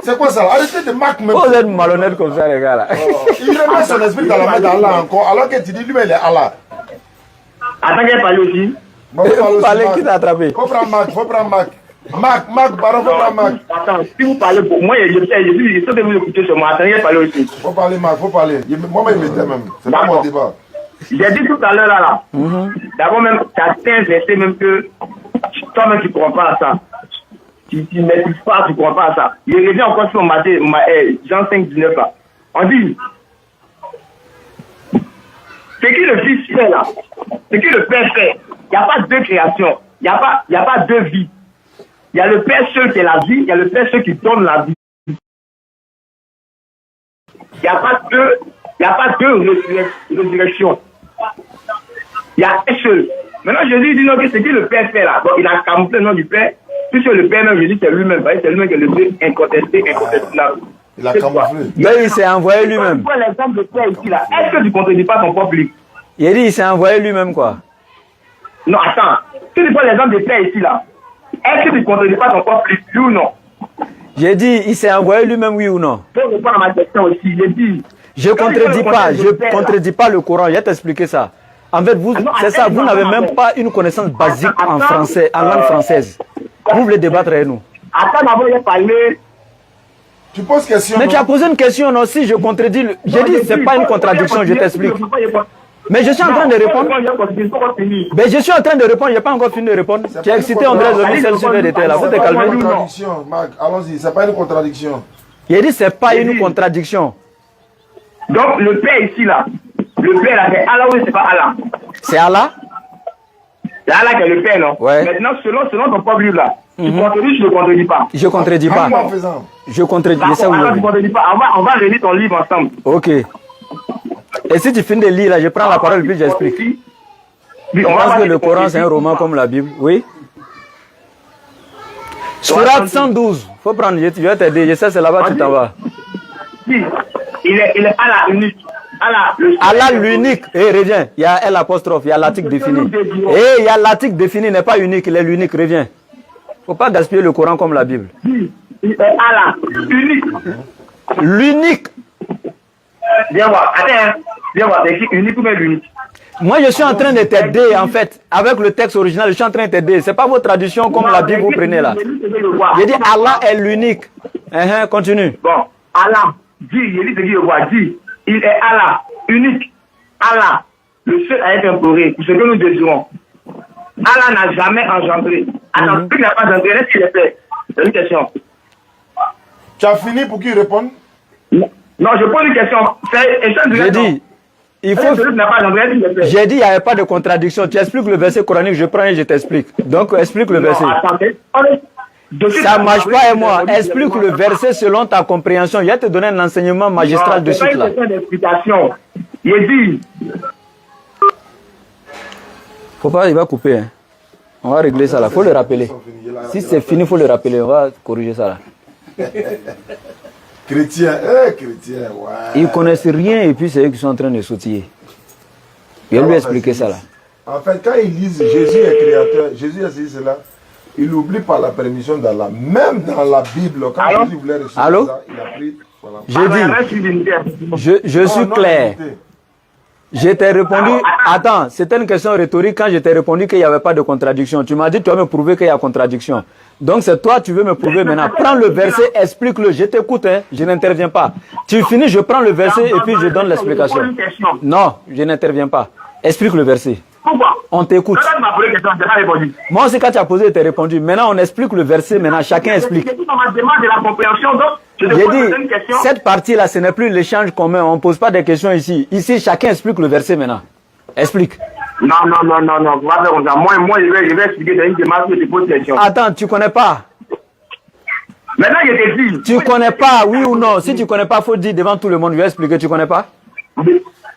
C'est quoi ça? Arrêtez de marquer même. Vous êtes malhonnête comme ça, les gars là. Il remet son esprit dans la main d'Allah encore, alors que tu dis, lui, mais il est Allah. Attends qu'elle parle aussi. Vous parlez, qui t'a attrapé? Faut prendre Marc. Marc, baron, faut prendre Marc. Attends, si vous parlez pour moi, je sais que vous écoutez sur moi. Attendez qu'elle parle aussi. Faut parler, Marc, faut parler. Moi-même, il m'était même. C'est pas mon débat. J'ai dit tout à l'heure là. D'abord même, tu as un verset même que toi-même tu ne crois pas à ça. Tu ne maîtrises pas, tu ne crois pas à ça. Il revient encore sur Jean 5, 19 là. On dit, ce que le Fils fait là, ce que le Père fait, il n'y a pas deux créations, il n'y a pas deux vies. Il y a le Père seul qui est la vie, il y a le Père seul qui donne la vie. Il n'y a pas deux résurrections. Il y a un seul. Maintenant, Jésus dit non, que ce que le Père fait là, donc il a camouflé le nom du Père, puisque le Père même, Jésus, c'est lui-même, c'est lui-même qui est le Dieu incontesté, incontestable. Il a camouflé. Donc il s'est envoyé lui-même. Tu vois l'exemple de Père ici là, est-ce que tu ne contredis pas ton propre livre? Il dit il s'est envoyé lui-même quoi. Non, attends. Si tu prends l'exemple de Père ici là, est-ce que tu ne contredis pas ton propre livre, oui ou non? J'ai dit il s'est envoyé lui-même, oui ou non? Pour répondre à ma question aussi, j'ai dit. Je ne contredis pas le Coran, je vais t'expliquer ça. En fait, vous, c'est ça, vous n'avez même pas une connaissance basique en français, en langue française. Vous voulez débattre avec nous. Attends, d'abord, il a parlé. Tu poses question. Mais tu as posé une question, non? Si je contredis, j'ai dit, c'est pas une contradiction, je t'explique. Mais je suis en train de répondre. Mais je suis en train de répondre, je n'ai pas encore fini de répondre. Tu as excité André Zomi, celle sur l'été là. Faut te calmer. C'est pas une contradiction, Marc. Allons-y, c'est pas une contradiction. Il dit, c'est pas une contradiction. Donc, le Père ici là, le Père là, c'est Allah ou c'est pas Allah? C'est Allah? C'est Allah qui est le Père, non? Ouais. Maintenant, selon ton propre livre là, tu contredis, je ne contredis pas. Je contredis pas. Je contredis. Je sais où tu contredis pas. On va relire ton livre ensemble. Ok. Et si tu finis de lire là, je prends la parole puis j'explique. Oui, Je pense que le Coran c'est un roman comme la Bible. Oui. Surat 112. Faut prendre, je vais t'aider. Je sais c'est là-bas tu t'en vas. Si. Il est Allah unique. Allah l'unique. Eh, reviens. Il y a L apostrophe, il y a l'article défini. Eh, il y a l'article défini, il n'est pas unique, il est l'unique. Reviens. Faut pas gaspiller le Coran comme la Bible. Il est Allah unique. L'unique. Viens voir. Attends. Viens voir. C'est écrit unique ou bien l'unique? Moi, je suis en train de t'aider, en fait. Avec le texte original, je suis en train de t'aider. C'est pas vos traductions comme la Bible vous prenez là. J'ai dit Allah est l'unique. Continue. Bon, Allah. Dis, il dit ce qu'il voit. Dis. Il est Allah, unique. Allah, le seul à être imploré, pour ce que nous désirons. Allah n'a jamais engendré. Alors, il n'a pas engendré, est-ce qu'il est fait? C'est une question. Tu as fini pour qu'il réponde? Non, je pose une question. J'ai dit, il faut. J'ai dit, il n'y avait pas de contradiction. Tu expliques le verset coranique, je prends et je t'explique. Donc, explique le verset. Attendez. Ça ne marche pas et moi. Explique le verset selon ta compréhension. Je vais te donner un enseignement magistral de suite là. Il dit. Faut pas, il va couper. Hein. On va régler ça là. Faut le rappeler. Si c'est fini, faut le rappeler. On va corriger ça là. Chrétien, chrétien, ouais. Ils connaissent rien et puis c'est eux qui sont en train de sautiller. Je vais lui expliquer ça là. En fait, quand ils lisent Jésus est créateur, Jésus a dit cela. Il oublie par la permission d'Allah. Même dans la Bible, quand Jésus voulait recevoir ça, il a pris. Voilà. Je suis clair. Je t'ai répondu. Attends, c'était une question rhétorique quand je t'ai répondu qu'il n'y avait pas de contradiction. Tu m'as dit, tu vas me prouver qu'il y a contradiction. Donc c'est toi, tu veux me prouver maintenant. Prends le verset, explique-le. Je t'écoute, hein, je n'interviens pas. Tu finis, je prends le verset et puis je donne l'explication. Non, je n'interviens pas. Explique le verset. Pourquoi? On t'écoute. Moi aussi, quand tu as posé, tu as répondu. Maintenant, on explique le verset. Maintenant, chacun explique. J'ai dit, cette partie-là, ce n'est plus l'échange commun. On ne pose pas des questions ici. Ici, chacun explique le verset maintenant. Explique. Non. Moi, je vais expliquer dans une démarche que je pose des questions. Attends, tu ne connais pas. Maintenant, je te dis. Tu ne connais pas, oui ou non? Si tu ne connais pas, il faut dire devant tout le monde. Je vais expliquer. Tu ne connais pas?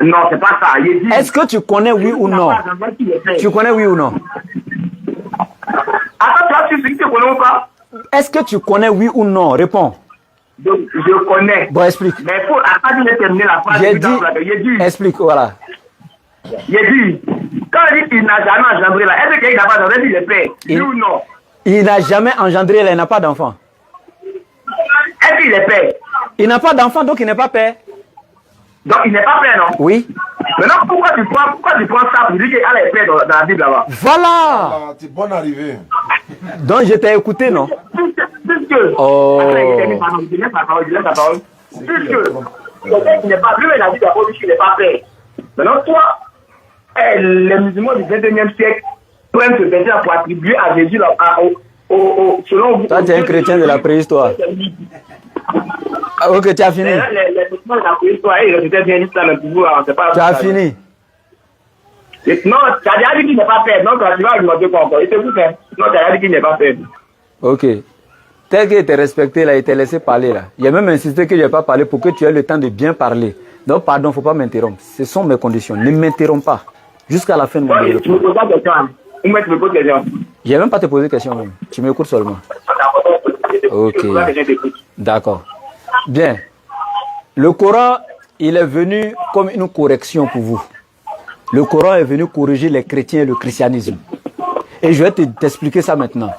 Non, c'est pas ça. Est-ce que tu connais oui ou non? Tu connais oui ou non? Attends, toi, tu connais ou pas? Est-ce que tu connais oui ou non? Réponds. Je connais. Bon, explique. Mais il faut attendre de terminer la phrase. J'ai dit, explique, voilà. J'ai dit, quand il dit qu'il n'a jamais engendré là, est-ce qu'il n'a pas engendré, il est père? Oui ou non? Il n'a jamais engendré là, il n'a pas d'enfant. Est-ce qu'il est père? Il n'a pas d'enfant, donc il n'est pas père. Donc il n'est pas père, non? Oui. Maintenant, pourquoi tu prends ça pour dire qu'Allah est père dans la Bible là-bas? Voilà. Ah, t'es bonne arrivée. Donc je t'ai écouté, non? Puisque. Oh. Je laisse la parole. Puisque. Il n'est pas, lui, il a dit d'abord qu'il n'est pas père. Maintenant, toi, les musulmans du 21e siècle prennent ce verset pour attribuer à Jésus selon vous. Toi, tu es un chrétien de la préhistoire. Ok, tu as fini. Les musulmans de la préhistoire, ils étaient bien l'islam pour vous, c'est pas. Tu as fini. Non, tu as déjà dit qu'il n'est pas père. Non, tu vas demander quoi encore. Il te coûte, hein. Non, tu as déjà dit qu'il n'est pas père. Ok. tel qu'il était respecté, là, il était laissé parler. Là. Il a même insisté que je n'ai pas parlé pour que tu aies le temps de bien parler. Donc, pardon, il ne faut pas m'interrompre. Ce sont mes conditions. Ne m'interromps pas jusqu'à la fin de mon développement. Tu me poses pas de question. Ou moi, tu me poses des questions. Je n'ai même pas te posé de question. Même. Tu m'écoutes seulement. Ok. D'accord. Bien. Le Coran, il est venu comme une correction pour vous. Le Coran est venu corriger les chrétiens et le christianisme. Et je vais t'expliquer ça maintenant.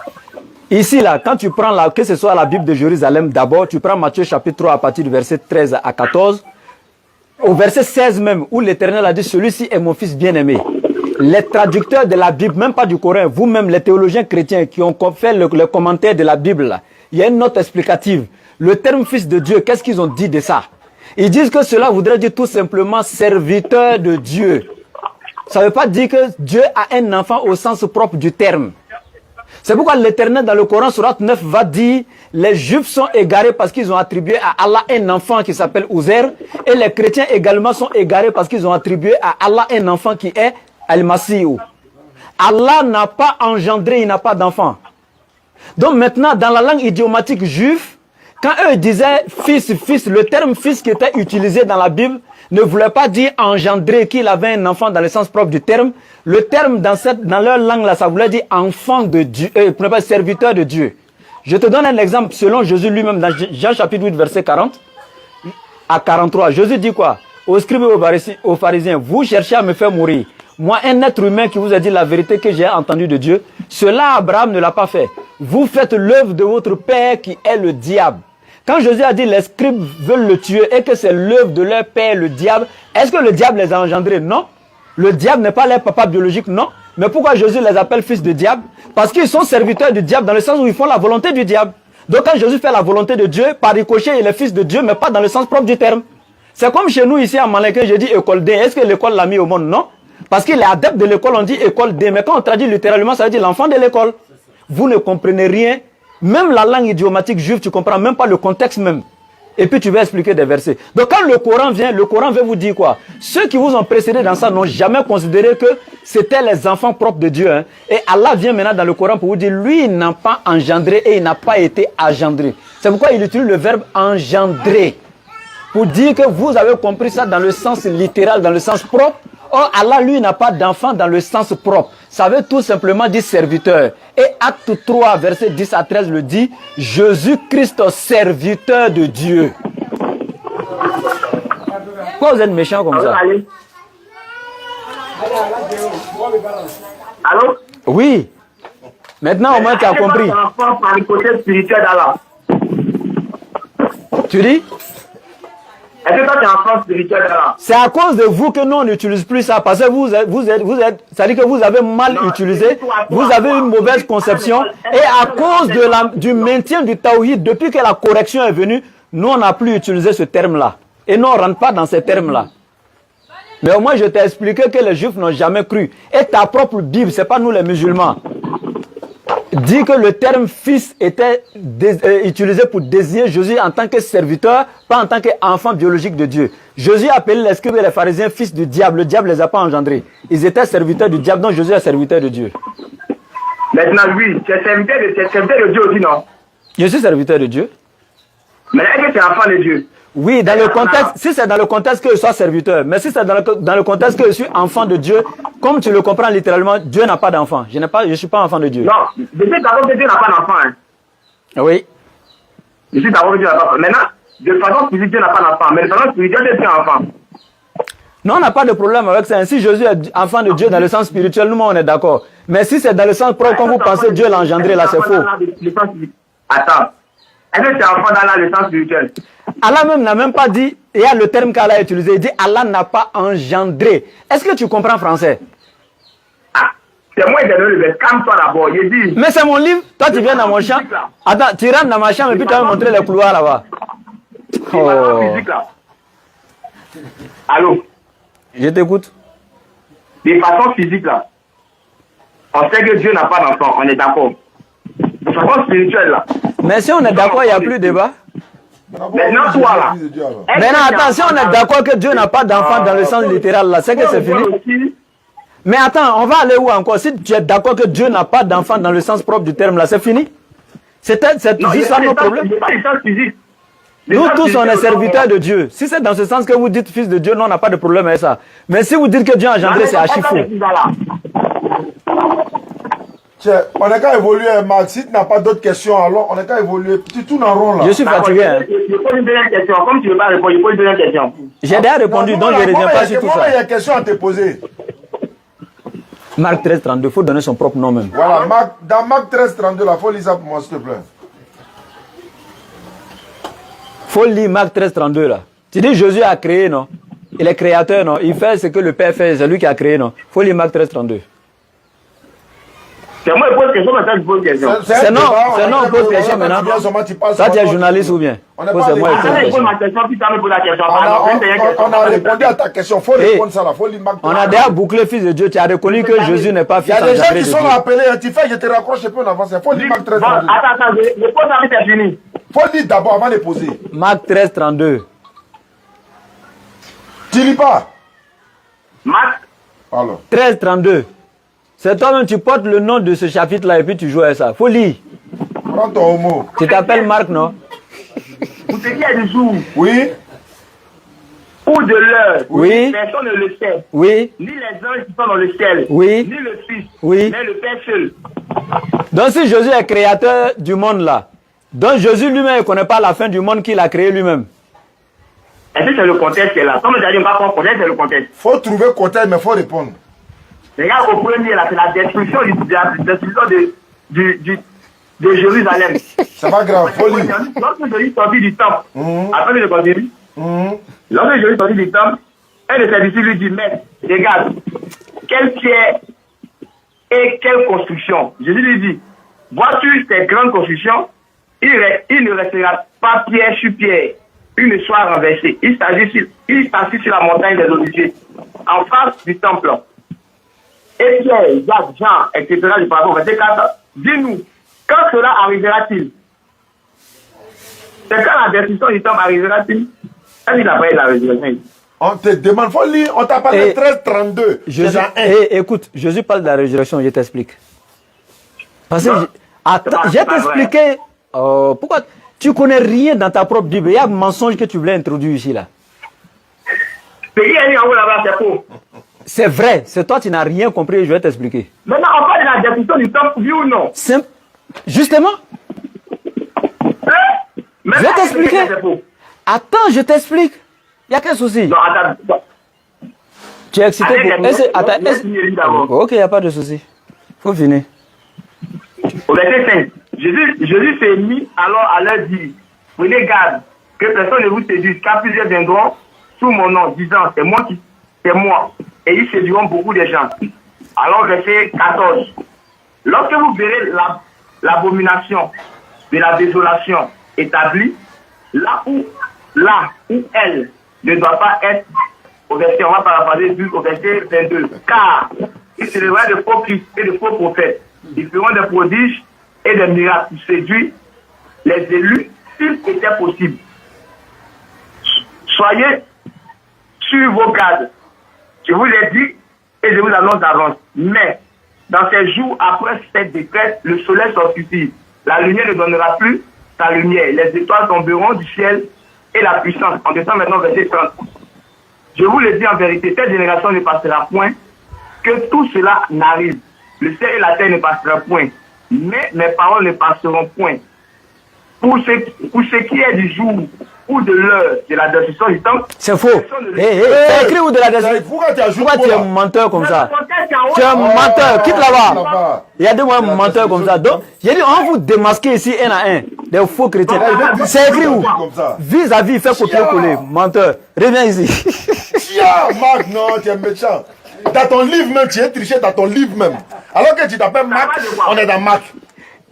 Ici, là, quand tu prends, que ce soit la Bible de Jérusalem, d'abord, tu prends Matthieu chapitre 3 à partir du verset 13 à 14, au verset 16 même, où l'Éternel a dit, celui-ci est mon fils bien-aimé. Les traducteurs de la Bible, même pas du Coran, vous-même, les théologiens chrétiens qui ont fait le commentaire de la Bible, là, il y a une note explicative. Le terme fils de Dieu, qu'est-ce qu'ils ont dit de ça? Ils disent que cela voudrait dire tout simplement serviteur de Dieu. Ça ne veut pas dire que Dieu a un enfant au sens propre du terme. C'est pourquoi l'Éternel dans le Coran, Sourate 9, va dire les Juifs sont égarés parce qu'ils ont attribué à Allah un enfant qui s'appelle Uzair. Et les chrétiens également sont égarés parce qu'ils ont attribué à Allah un enfant qui est Al-Masih. Allah n'a pas engendré, il n'a pas d'enfant. Donc maintenant, dans la langue idiomatique juive, quand eux disaient fils, fils, le terme fils qui était utilisé dans la Bible ne voulait pas dire engendrer, qu'il avait un enfant dans le sens propre du terme. Le terme dans leur langue là, ça voulait dire enfant de Dieu, serviteur de Dieu. Je te donne un exemple selon Jésus lui-même dans Jean chapitre 8 verset 40 à 43. Jésus dit quoi? Aux scribes et aux pharisiens, vous cherchez à me faire mourir. Moi, un être humain qui vous a dit la vérité que j'ai entendue de Dieu, cela Abraham ne l'a pas fait. Vous faites l'œuvre de votre père qui est le diable. Quand Jésus a dit les scribes veulent le tuer et que c'est l'œuvre de leur père, le diable, est-ce que le diable les a engendrés? Non. Le diable n'est pas leur papa biologique? Non. Mais pourquoi Jésus les appelle fils de diable? Parce qu'ils sont serviteurs du diable dans le sens où ils font la volonté du diable. Donc quand Jésus fait la volonté de Dieu, par ricochet, il est fils de Dieu, mais pas dans le sens propre du terme. C'est comme chez nous ici à Malinquin, je dis école D. Est-ce que l'école l'a mis au monde? Non. Parce qu'il est adepte de l'école, on dit école D. Mais quand on traduit littéralement, ça veut dire l'enfant de l'école. Vous ne comprenez rien. Même la langue idiomatique juive, tu ne comprends même pas le contexte même. Et puis tu vas expliquer des versets. Donc quand le Coran vient, le Coran veut vous dire quoi? Ceux qui vous ont précédé dans ça n'ont jamais considéré que c'était les enfants propres de Dieu. Hein. Et Allah vient maintenant dans le Coran pour vous dire, lui, il n'a pas engendré et il n'a pas été engendré. C'est pourquoi il utilise le verbe engendrer. Pour dire que vous avez compris ça dans le sens littéral, dans le sens propre. Or, Allah, lui, n'a pas d'enfant dans le sens propre. Ça veut tout simplement dire serviteur. Et Acte 3, verset 10 à 13 le dit, Jésus-Christ, serviteur de Dieu. Pourquoi vous êtes méchant comme ça? Allô? Oui. Maintenant, au moins, tu as compris. Tu dis? Est-ce que toi, tu es enfant spirituel d'Allah? C'est à cause de vous que nous, on n'utilise plus ça. Parce que vous êtes, ça dit que vous avez mal utilisé, vous avez une mauvaise conception. Et à cause du maintien du tawhid, depuis que la correction est venue, nous, on n'a plus utilisé ce terme-là. Et nous, on ne rentre pas dans ces termes-là. Mais au moins, je t'ai expliqué que les Juifs n'ont jamais cru. Et ta propre Bible, ce n'est pas nous les musulmans, dit que le terme fils était utilisé pour désigner Jésus en tant que serviteur, pas en tant qu'enfant biologique de Dieu. Jésus a appelé les scribes et les pharisiens fils du diable. Le diable ne les a pas engendrés. Ils étaient serviteurs du diable, donc Jésus est serviteur de Dieu. Maintenant, oui, tu es serviteur de Dieu aussi, non? Je suis serviteur de Dieu. Mais est-ce que tu es enfant de Dieu? Oui, dans le contexte, si c'est dans le contexte que je sois serviteur, mais si c'est dans le contexte que je suis enfant de Dieu, comme tu le comprends littéralement, Dieu n'a pas d'enfant. Je ne suis pas enfant de Dieu. Non, je suis d'accord que Dieu n'a pas d'enfant. Hein. Oui. Je suis d'accord que Dieu n'a pas d'enfant. Maintenant, de façon physique, Dieu n'a pas d'enfant. Mais de façon spirituelle, Dieu est enfant. Non, on n'a pas de problème avec ça. Si Jésus est enfant de Dieu dans le sens spirituel, nous, on est d'accord. Mais si c'est dans le sens propre, comme vous pensez Dieu l'a engendré, là, c'est faux. Attends. Est-ce que c'est enfant dans le sens spirituel? Allah même n'a même pas dit, il y a le terme qu'Allah a utilisé, il dit Allah n'a pas engendré. Est-ce que tu comprends français? Ah, c'est moi qui ai donné le verset. Calme-toi d'abord, il dit. Mais c'est mon livre, toi tu viens dans mon champ. Attends, tu rentres dans ma chambre et puis tu vas me montrer les couloirs là-bas. Oh. Physique, là. Allô? Je t'écoute. De façon physique là, on sait que Dieu n'a pas d'enfant, on est d'accord. De façon spirituelle là. Mais si on est d'accord, il n'y a plus de débat. Maintenant, toi là. Maintenant, attends, si on est d'accord que Dieu n'a pas d'enfant dans le sens littéral là, c'est que c'est fini. Mais attends, on va aller où encore? Si tu es d'accord que Dieu n'a pas d'enfant dans le sens propre du terme là, c'est fini. C'est juste ça nos problèmes. Il n'y a pas de sens physique. Nous tous, on est serviteurs de Dieu. Si c'est dans ce sens que vous dites fils de Dieu, non, on n'a pas de problème avec ça. Mais si vous dites que Dieu a engendré, c'est archi faux. On est qu'à évoluer, Marc. Si tu n'as pas d'autres questions, alors on est qu'à évoluer. Tu tournes en rond là. Je suis fatigué. Je pose une dernière question. Comme tu ne veux pas répondre, je pose une dernière question. J'ai déjà répondu, donc je ne reviens pas sur tout ça. Il y a une question à te poser. Marc 13, 32, il faut donner son propre nom même. Voilà, dans Marc 13, 32, il faut lire ça pour moi, s'il te plaît. Faut lire Marc 13, 32 là. Tu dis Jésus a créé, non? Il est créateur, non? Il fait ce que le Père fait, c'est lui qui a créé, non? Faut lire Marc 13, 32. C'est moi qui pose question, maintenant je pose question. C'est non, on pose question maintenant. Ça, tu es journaliste ou bien? C'est moi qui pose ma question, puis ça me pose la question. On a répondu à ta question, il faut répondre ça là, faut lire Marc 13. On a déjà bouclé fils de Dieu, tu as reconnu que Jésus n'est pas fils de Dieu. Il y a des gens qui sont appelés, tu fais, je te raccroche un peu en avance, il faut lire Marc 13, 32. Attends, je pose ça, c'est fini. Il faut lire d'abord avant de poser. Marc 13, 32. Tu lis pas? Marc Alors. 13, 32. C'est toi-même, tu portes le nom de ce chapitre-là et puis tu joues à ça. Faut lire. Prends ton homo. Tu t'appelles Marc, non? Pour ce qui est du jour, Oui. ou de l'heure, Oui. personne ne le sait. Oui. Ni les anges qui sont dans le ciel, Oui. ni le Fils, Oui. mais le Père seul. Donc si Jésus est créateur du monde là, donc Jésus lui-même ne connaît pas la fin du monde qu'il a créé lui-même. Est-ce que c'est le contexte qui est là? Comme j'ai dit, on va pas contexte, c'est le contexte. Il faut trouver contexte, mais il faut répondre. Regarde au premier là, c'est la destruction de Jérusalem. Ça va grave, faut lire. Lorsque Jésus sortit du temple, après je continue, lorsque Jésus sortit du temple, un de ses disciples lui dit, mais regarde, quelle pierre et quelle construction. Jésus lui dit, vois-tu ces grandes constructions, il ne restera pas pierre sur pierre, une soit renversée. Il s'assit sur la montagne des Oliviers, en face du temple. Et Pierre, Jacques, Jean, etc. du pardon, verset 4, dis-nous, quand cela arrivera-t-il? C'est quand la destruction du temple arrivera-t-il? Quand il a parlé de la résurrection. On te demande, faut lire, on t'a parlé de 13, 32. Jésus, écoute, Jésus parle de la résurrection, je t'explique. Parce que, je vais t'expliquer, pourquoi tu connais rien dans ta propre Bible. Il y a un mensonge que tu voulais introduire ici, là. Ce qui est dit en haut là-bas, c'est faux. C'est vrai, c'est toi, tu n'as rien compris, je vais t'expliquer. Maintenant, on parle de la destruction du temple, oui ou non? Justement. Je vais t'expliquer. Attends, je t'explique. Il y a quel souci? Non, attends. Tu es excité pour... Ok, il n'y a pas de souci. Faut finir. Au verset 5, Jésus s'est mis alors à leur dire, prenez garde, que personne ne vous séduise, car plusieurs viendront sous mon nom, disant, c'est moi. Et ils séduiront beaucoup de gens. Alors, verset 14. Lorsque vous verrez l'abomination de la désolation établie, là où elle ne doit pas être, au verset, on va paraphraser au verset 22. Car il se lèvera de faux Christ et de faux prophètes. Ils feront des prodiges et des miracles pour séduire les élus, s'il était possible. Soyez sur vos gardes. Je vous l'ai dit et je vous l'annonce d'avance. Mais dans ces jours après cette détresse, le soleil s'obscurcit. La lumière ne donnera plus sa lumière. Les étoiles tomberont du ciel et la puissance. On descend maintenant verset 30. Je vous le dis en vérité, cette génération ne passera point, que tout cela n'arrive. Le ciel et la terre ne passeront point, mais mes paroles ne passeront point. Pour ce qui est du jour ou de l'heure de la destruction du temps, c'est faux. C'est écrit ou de la destruction? Pourquoi tu es un menteur comme ça? Tu es un menteur, quitte là-bas. Il y a des menteurs comme ça. Donc, j'ai dit, on va vous démasquer ici un à un, des faux chrétiens. C'est écrit où? Vis-à-vis, fait copier-coller. Menteur. Reviens ici. Marc, non, tu es méchant. Dans ton livre même, tu es triché dans ton livre même. Alors que tu t'appelles Marc, on est dans Marc.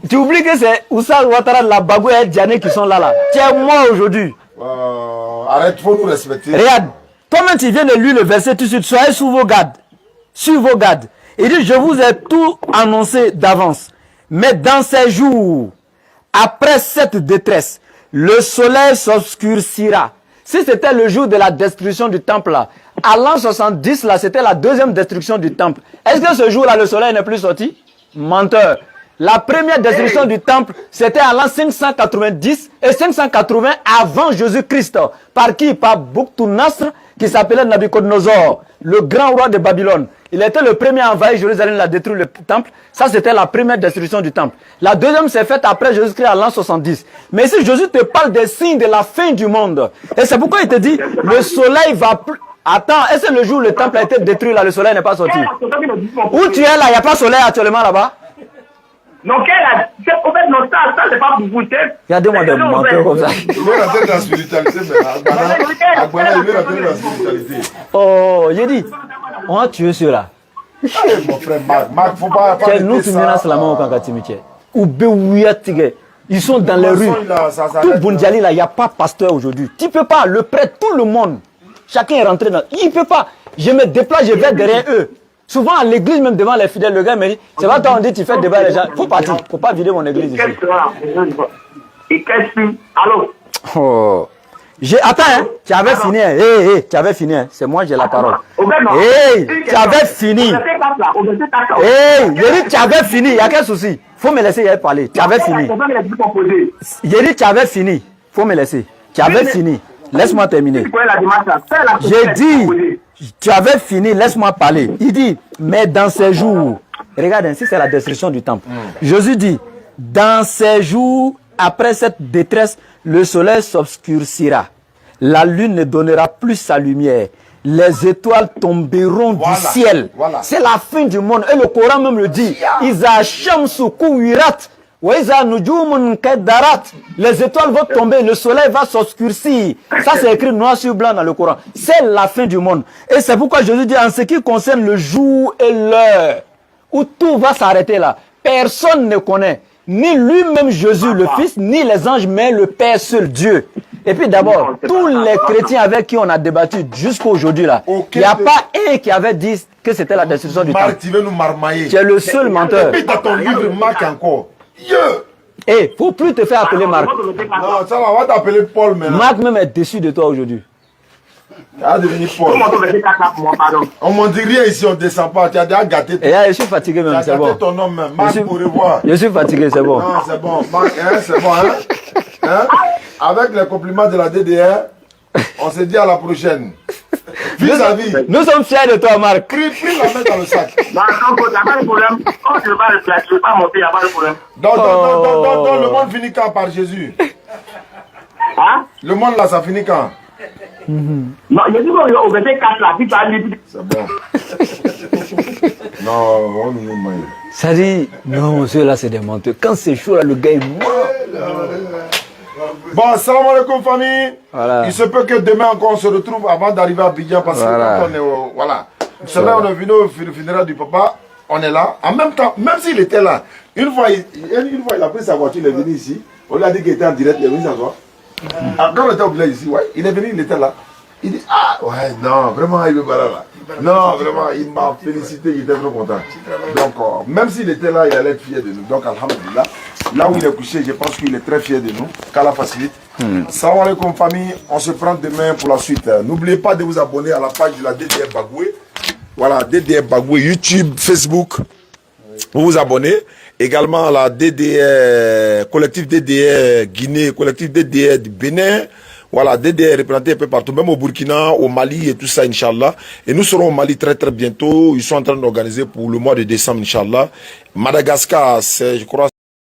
Tu oublies que c'est Oussal Ouattara, la Bagou et Djané qui sont là. Tu es mort aujourd'hui. Arrête, faut nous respecter. Regarde, toi-même tu viens de lire le verset tout de suite. Soyez sous vos gardes. Sur vos gardes. Il dit, je vous ai tout annoncé d'avance. Mais dans ces jours, après cette détresse, le soleil s'obscurcira. Si c'était le jour de la destruction du temple là, à l'an 70 là, c'était la deuxième destruction du temple. Est-ce que ce jour-là, le soleil n'est plus sorti? Menteur. La première destruction du temple, c'était à l'an 590 et 580 avant Jésus-Christ. Par qui? Par Boukhtou-Nasr, qui s'appelait Nabucodonosor, le grand roi de Babylone. Il était le premier à envahir Jérusalem, il a détruit le temple. Ça, c'était la première destruction du temple. La deuxième s'est faite après Jésus-Christ à l'an 70. Mais si Jésus te parle des signes de la fin du monde, et c'est pourquoi il te dit, le soleil va plus... Attends, est-ce que le jour où le temple a été détruit, là, le soleil n'est pas sorti? Où tu es là, il n'y a pas de soleil actuellement là-bas? Non, en fait, non, ça, c'est pas pour vous. Regardez-moi des menteurs comme ça. Il veut rentrer dans la spiritualité, mais Agbana, il veut rentrer dans la spiritualité. Oh, j'ai dit, on a tué ceux-là. Allez, mon frère Marc, faut pas nous arrêter ça. Ils sont dans les rues. Tout Bundiali, là, il n'y a pas pasteur aujourd'hui. Tu ne peux pas, le prêtre, tout le monde. Chacun est rentré dans... Il ne peut pas. Je me déplace, je vais derrière eux. Souvent à l'église, même devant les fidèles, le gars me dit, c'est pas toi, on dit, tu fais débat les gens. Faut partir, faut pas vider mon église ici. Et qu'est-ce que... Allô? Oh. Attends, hein, tu avais fini, hein. Hey, tu avais fini, hein. C'est moi, j'ai la parole. Hey, tu avais fini. Hey, j'ai dit, tu avais fini, il y a quel souci? Faut me laisser y parler. Tu avais fini. J'ai dit, tu avais fini. Faut me laisser. Tu avais fini. Laisse-moi terminer. J'ai dit, tu avais fini, laisse-moi parler. Il dit, mais dans ces jours, regarde ainsi, c'est la destruction du temple. Jésus dit, dans ces jours, après cette détresse, le soleil s'obscurcira. La lune ne donnera plus sa lumière. Les étoiles tomberont du ciel. C'est la fin du monde. Et le Coran même le dit. Iza shamsu kuwirat. Les étoiles vont tomber, le soleil va s'obscurcir. Ça c'est écrit noir sur blanc dans le Coran. C'est la fin du monde. Et c'est pourquoi Jésus dit en ce qui concerne le jour et l'heure où tout va s'arrêter là. Personne ne connaît. Ni lui-même Jésus le Fils, ni les anges, mais le Père seul, Dieu. Et puis d'abord, tous les chrétiens avec qui on a débattu jusqu'à aujourd'hui là, il n'y a pas un qui avait dit que c'était la destruction du temple. Tu veux nous marmailler. Tu es le seul menteur. Et puis dans ton livre Marc encore. Eh, faut plus te faire appeler Marc. Non, ça va, on va t'appeler Paul maintenant. Marc même est déçu de toi aujourd'hui. Tu vas devenir Paul. On m'en dit rien ici, on ne descend pas. Tu as déjà gâté. Je suis fatigué même, c'est bon. Ton nom même. Marc pour revoir. Je suis fatigué, c'est bon. Non, c'est bon. Marc, hein, c'est bon, hein? Avec les compliments de la DDR, on se dit à la prochaine. Vis-à-vis. Nous sommes fiers de toi, Marc. Pris la main dans le sac. Non, il n'y a pas de problème. Quand je ne vais pas monter, il n'y a pas de problème. Donc, le monde finit quand par Jésus? Hein? Le monde là, ça finit quand? Non, il y a dit au verset 4 là, puis tu as dit. C'est bon. Non, on nous ment. Ça dit, non, ceux-là, c'est des menteurs. Quand c'est chaud, là, le gars, il ment. Bon, salam alaikum famille. Voilà. Il se peut que demain encore on se retrouve avant d'arriver à Abidjan parce que quand on est au... Voilà. C'est vrai, on est venu au funérail du papa, on est là. En même temps, même s'il était là, une fois il a pris sa voiture, il est venu ici. On lui a dit qu'il était en direct, il est venu s'asseoir. Quand on était au village ici, ouais, il est venu, il était là. Il dit, ah, ouais, non, vraiment, il veut pas là. Non, vraiment, il m'a félicité, il était trop content. Donc, même s'il était là, il allait être fier de nous. Donc, alhamdulillah, là où il est couché, je pense qu'il est très fier de nous. Qu'Allah facilite. Salam alaikum famille, on se prend demain pour la suite. N'oubliez pas de vous abonner à la page de la DDR Bagoué. Voilà, DDR Bagoué, YouTube, Facebook. Vous vous abonnez. Également à la DDR, collectif DDR Guinée, collectif DDR du Bénin. Voilà, DDR représenté un peu partout, même au Burkina, au Mali et tout ça, Inch'Allah. Et nous serons au Mali très très bientôt. Ils sont en train d'organiser pour le mois de décembre, Inch'Allah. Madagascar, c'est, je crois,